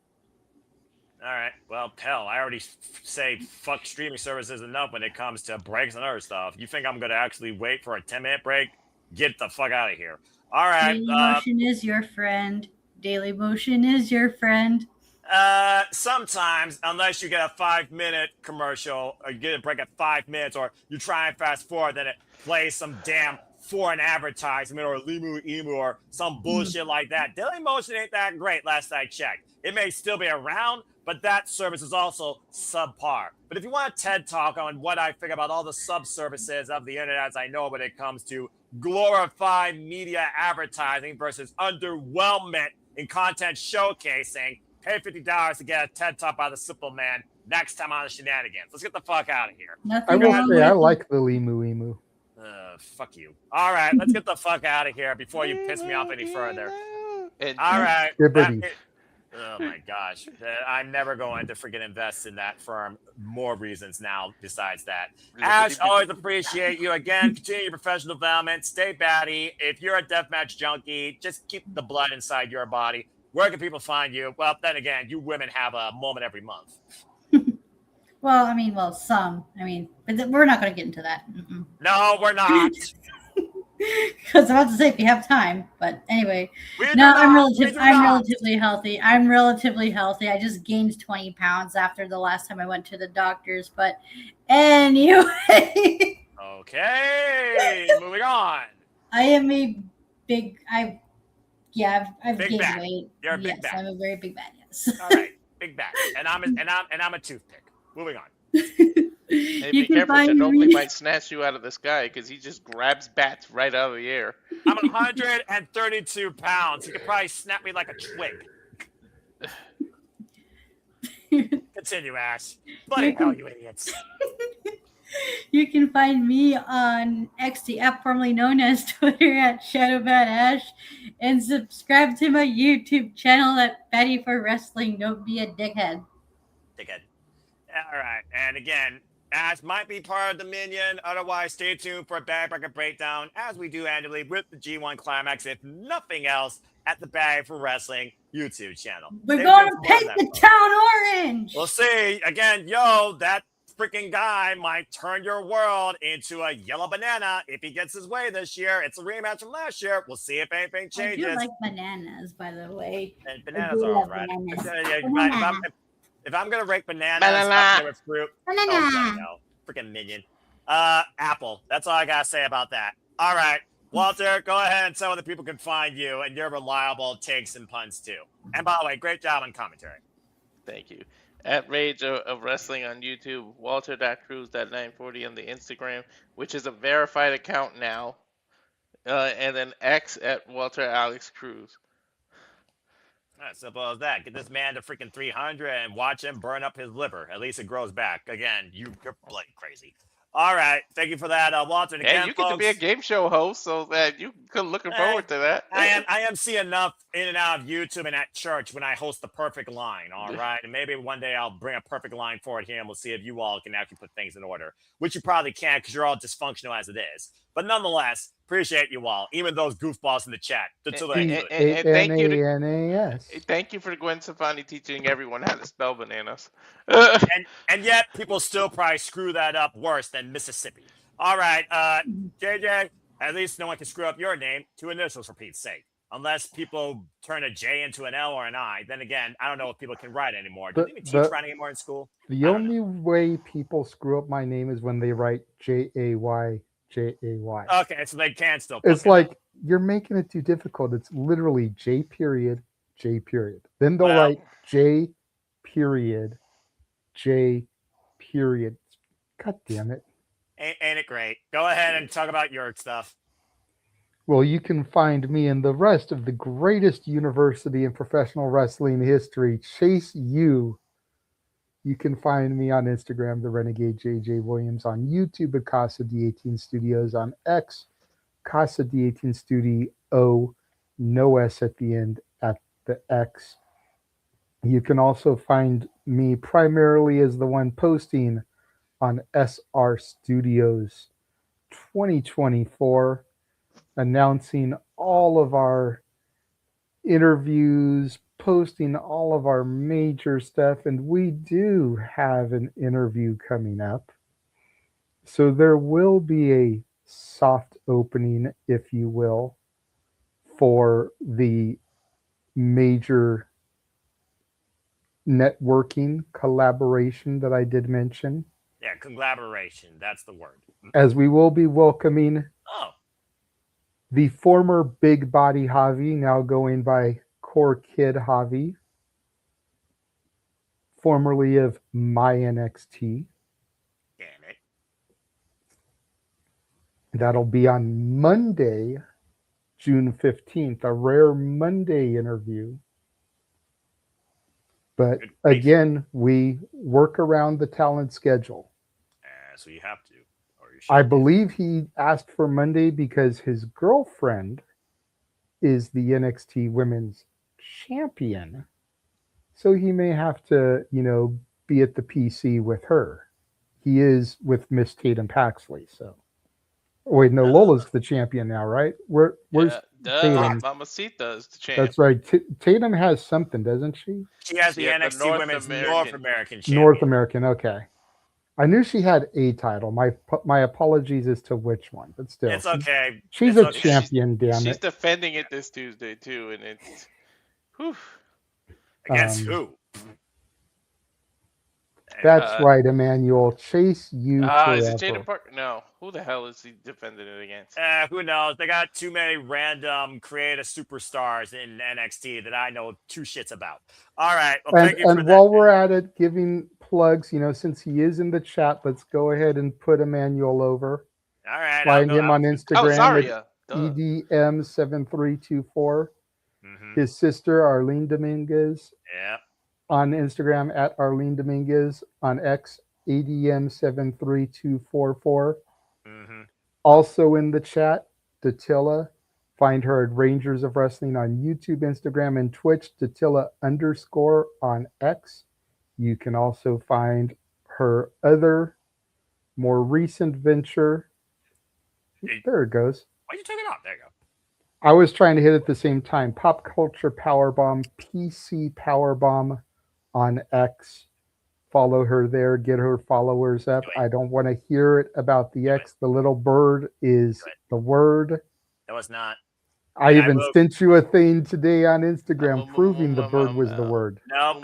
J: All right. Well, hell, I already say fuck streaming services enough when it comes to breaks and other stuff. You think I'm going to actually wait for a 10-minute break? Get the fuck out of here. All right.
V: Daily Motion is your friend. Daily Motion is your friend.
J: Sometimes, unless you get a 5-minute commercial or you get a break at 5 minutes or you try and fast forward, then it plays some damn foreign advertisement or Limu Emu or some bullshit like that. Daily Motion ain't that great last I checked. It may still be around, but that service is also subpar. But if you want a TED Talk on what I think about all the sub-services of the internet as I know when it comes to glorified media advertising versus underwhelmment in content showcasing, pay $50 to get a TED Talk by the Simple Man next time on the Shenanigans. Let's get the fuck out of here.
L: I will say I like the Limu Emu.
J: Fuck you. All right, let's get the fuck out of here before you piss me off any further. All right. Oh my gosh. I'm never going to freaking invest in that firm. More reasons now besides that. As always, appreciate you. Again, continue your professional development. Stay batty. If you're a deathmatch junkie, just keep the blood inside your body. Where can people find you? Well, then again, you women have a moment every month.
V: Well, some. But we're not going to get into that.
J: No, we're not.
V: Because I'm about to say if you have time, but anyway, I'm relatively healthy. I'm relatively healthy. I just gained 20 pounds after the last time I went to the doctors. But anyway,
J: okay, moving on.
V: I am a big. I've
J: big
V: gained
J: bag.
V: weight.
J: You're a big
V: yes,
J: bag.
V: I'm a very big bag. Yes.
J: All right, big bag, and I'm a toothpick. Moving on.
U: Hey, be careful, Ginobili might snatch you out of the sky because he just grabs bats right out of the air.
J: I'm 132 pounds. He could probably snap me like a twig. Continue, Ash. Bloody hell, you idiots.
V: You can find me on XDF, formerly known as Twitter, at ShadowBadAsh, and subscribe to my YouTube channel at Betty for Wrestling. Don't be a dickhead.
J: All right, and again, Ash might be part of Dominion. Otherwise, stay tuned for a Bag Bracket Breakdown, as we do annually with the G1 Climax, if nothing else, at the Bag for Wrestling YouTube channel.
V: We're going to paint the town orange.
J: We'll see. Again, that freaking guy might turn your world into a yellow banana if he gets his way this year. It's a rematch from last year. We'll see if anything changes.
V: I do like bananas, by the way.
J: And bananas are all right. If I'm going to rake bananas up there with fruit, freaking minion. Apple. That's all I got to say about that. All right. Walter, go ahead and tell the people can find you and your reliable takes and puns, too. And by the way, great job on commentary.
U: Thank you. At Rage of Wrestling on YouTube, Walter.Cruz.940 on the Instagram, which is a verified account now, and then X at Walter Alex Cruz.
J: As simple as that. Get this man to freaking 300 and watch him burn up his liver. At least it grows back. Again, you're bloody crazy. All right. Thank you for that, Walter. And
U: Hey,
J: again,
U: you get to be a game show host, so that you looking forward to that.
J: I am see enough in and out of YouTube and at church when I host the perfect line, all right? And maybe one day I'll bring a perfect line forward here and we'll see if you all can actually put things in order, which you probably can't because you're all dysfunctional as it is. But nonetheless, appreciate you all, even those goofballs in the chat.
U: And thank you
L: to
U: thank you for Gwen Stefani teaching everyone how to spell bananas.
J: and yet people still probably screw that up worse than Mississippi. All right, JJ, at least no one can screw up your name. 2 initials for Pete's sake. Unless people turn a J into an L or an I. Then again, I don't know if people can write anymore. Do they even teach writing anymore in school?
L: The only way people screw up my name is when they write Jay.
J: Okay, so they can still.
L: It's like you're making it too difficult. It's literally J period. Then they'll write J period. God damn it.
J: Ain't it great? Go ahead and talk about your stuff.
L: Well, you can find me in the rest of the greatest university in professional wrestling history, Chase U. You can find me on Instagram, the Renegade JJ Williams, on YouTube at Casa D18 Studios, on X, Casa D18 Studio, no S at the end at the X. You can also find me primarily as the one posting on SR Studios 2024, announcing all of our interviews, posting all of our major stuff, and we do have an interview coming up. So there will be a soft opening, if you will, for the major networking collaboration that I did mention.
J: Yeah, collaboration. That's the word.
L: As we will be welcoming the former Big Body Javi, now going by Core Kid Javi, formerly of My NXT.
J: Damn it.
L: That'll be on Monday, June 15th, a rare Monday interview. But again, we work around the talent schedule.
J: So you have to. Or you
L: I believe he asked for Monday because his girlfriend is the NXT Women's Champion. So he may have to, be at the PC with her. He is with Miss Tatum Paxley. So, wait, no, Lola's the champion now, right? Where's Tatum?
U: Mamacita is the champion.
L: That's right. Tatum has something, doesn't she?
J: She has the NXT Women's North American Champion.
L: North American, okay. I knew she had a title. My apologies as to which one, but still.
J: It's okay.
L: She's a champion, damn it.
U: She's defending it this Tuesday, too, and it's... Whew.
J: Against who?
L: That's right, Emmanuel. Chase you forever.
U: Is it Jaden Parker? No. Who the hell is he defending it against?
J: Who knows? They got too many random creative superstars in NXT that I know 2 shits about. All right. Well, thank you for
L: and while we're at it, giving plugs, since he is in the chat, let's go ahead and put Emmanuel over.
J: All right.
L: Find him on Instagram
U: at
L: EDM7324. His sister, Arlene Dominguez.
J: Yeah.
L: On Instagram at Arlene Dominguez. On X, ADM73244. Also in the chat, Datilla. Find her at Rangers of Wrestling on YouTube, Instagram, and Twitch. Datilla _ on X. You can also find her other, more recent venture. There it goes.
J: Why'd you take it off? There you go.
L: I was trying to hit it at the same time. Pop Culture Powerbomb, PC Powerbomb on X. Follow her there. Get her followers up. I don't want to hear it about the X. The little bird is the word.
J: That was not.
L: I even sent you a thing today on Instagram proving the bird was the word.
J: No.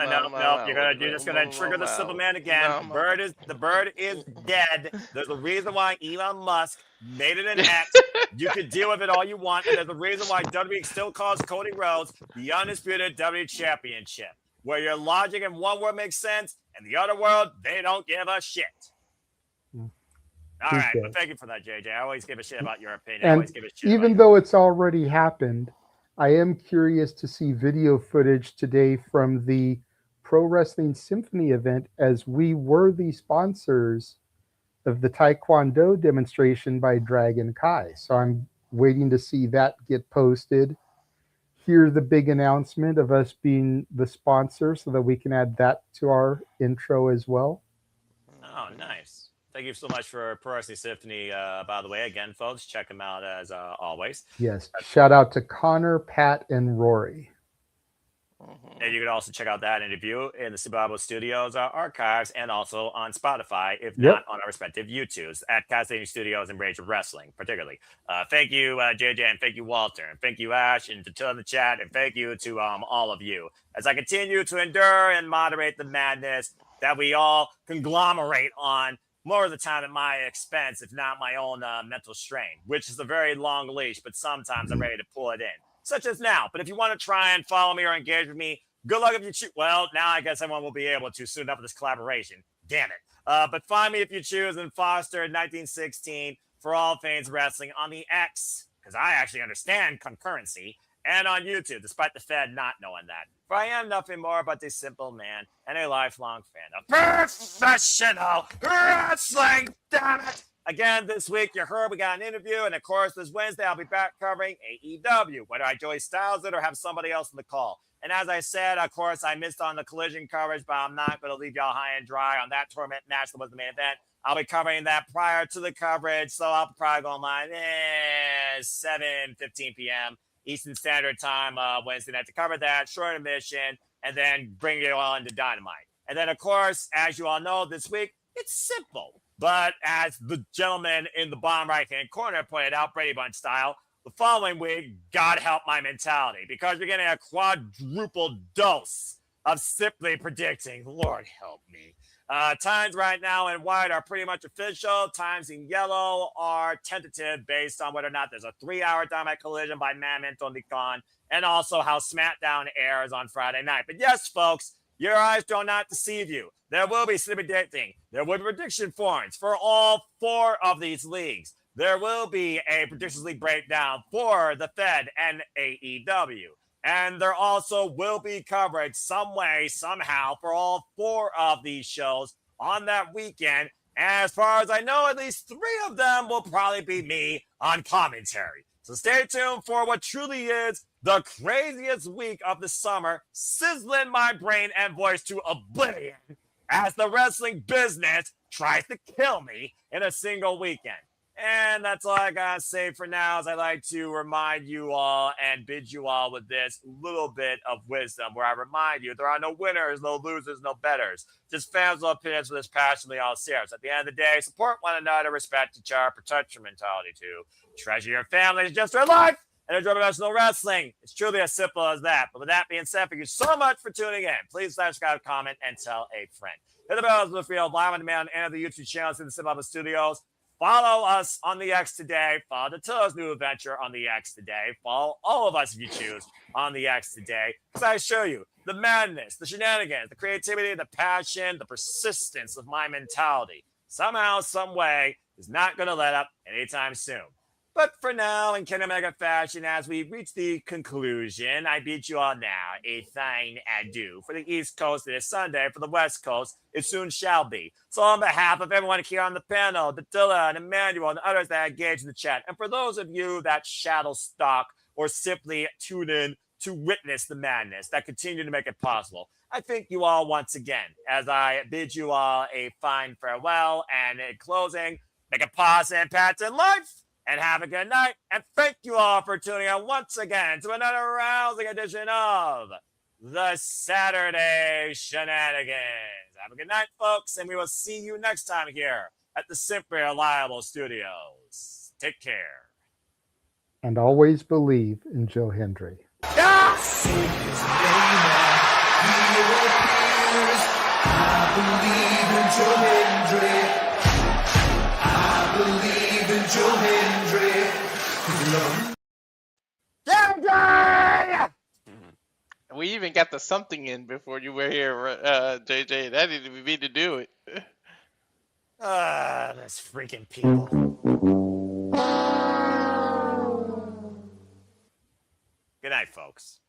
J: You're just gonna trigger the Superman again. The bird is dead. There's a reason why Elon Musk made it an X. You can deal with it all you want, and there's a reason why WWE still calls Cody Rhodes the undisputed WWE Championship. where your logic in one world makes sense, and the other world, they don't give a shit. All right, well, thank you for that, JJ. I always give a shit about your opinion. I
L: And
J: always give a shit about
L: even though it's already happened, I am curious to see video footage today from the Pro Wrestling Symphony event, as we were the sponsors of the Taekwondo demonstration by Dragon Kai. So I'm waiting to see that get posted. Hear the big announcement of us being the sponsor so that we can add that to our intro as well.
J: Oh, nice. Thank you so much for Pro Wrestling Symphony, by the way. Again, folks, check them out as always.
L: Yes. Shout out to Connor, Pat, and Rory.
J: And you can also check out that interview in the Survival Studios archives and also on Spotify, if not on our respective YouTubes at Casting Studios and Rage of Wrestling, particularly. Thank you, JJ, and thank you, Walter, and thank you, Ash, and to in the chat, and thank you to all of you as I continue to endure and moderate the madness that we all conglomerate on more of the time at my expense, if not my own mental strain, which is a very long leash, but sometimes I'm ready to pull it in, such as now. But if you want to try and follow me or engage with me, good luck if you choose. Well, now I guess everyone will be able to soon enough with this collaboration. Damn it. But find me if you choose in Foster 1916 for all things wrestling on the X, because I actually understand concurrency, and on YouTube, despite the Fed not knowing that. For I am nothing more but a simple man and a lifelong fan of professional wrestling, damn it! Again, this week, you heard we got an interview, and of course, this Wednesday, I'll be back covering AEW, whether I Joey Styles it or have somebody else in the call. And as I said, of course, I missed on the Collision coverage, but I'm not going to leave y'all high and dry on that tournament match that was the main event. I'll be covering that prior to the coverage, so I'll probably go online 7:15 p.m. Eastern Standard Time Wednesday night to cover that, short admission, and then bring it all into Dynamite. And then, of course, as you all know, this week, it's simple. But as the gentleman in the bottom right-hand corner pointed out, Brady Bunch style, the following week, God help my mentality, because you're getting a quadruple dose of simply predicting, Lord help me. Times right now in white are pretty much official. Times in yellow are tentative based on whether or not there's a 3-hour Dynamite Collision by Mammoth on the con, and also how SmackDown airs on Friday night. But yes, folks, your eyes do not deceive you. There will be snippet dating. There will be prediction forums for all 4 of these leagues. There will be a predictions league breakdown for the Fed and AEW. And there also will be coverage some way, somehow, for all 4 of these shows on that weekend. As far as I know, at least 3 of them will probably be me on commentary. So stay tuned for what truly is the craziest week of the summer, sizzling my brain and voice to oblivion as the wrestling business tries to kill me in a single weekend. And that's all I gotta say for now, as I like to remind you all and bid you all with this little bit of wisdom, where I remind you there are no winners, no losers, no betters. Just fans with opinions with this passionately all serious. At the end of the day, support one another, respect each other, protect your mentality too. Treasure your family, just your life, and enjoy professional wrestling. It's truly as simple as that. But with that being said, thank you so much for tuning in. Please subscribe, comment, and tell a friend. Hit the bell for the field, live on demand, and the YouTube channels in the Survival Studios. Follow us on the X today. Follow Datilla's new adventure on the X today. Follow all of us if you choose on the X today. Because I show you the madness, the shenanigans, the creativity, the passion, the persistence of my mentality. Somehow, some way, is not going to let up anytime soon. But for now, in Ken Omega fashion, as we reach the conclusion, I bid you all now a fine adieu. For the East Coast, it is Sunday. For the West Coast, it soon shall be. So on behalf of everyone here on the panel, Datilla and Emmanuel and others that engage in the chat, and for those of you that shadow stalk or simply tune in to witness the madness that continue to make it possible, I thank you all once again as I bid you all a fine farewell. And in closing, make a pause and pat in life. And have a good night. And thank you all for tuning in once again to another rousing edition of the Saturday Shenanigans. Have a good night, folks. And we will see you next time here at the Simply Reliable Studios. Take care.
L: And always believe in Joe Hendry.
I: Joe Hendry.
J: Hendry!
U: We even got the something in before you were here, JJ. That didn't even mean to do it.
J: Those freaking people. Good night, folks.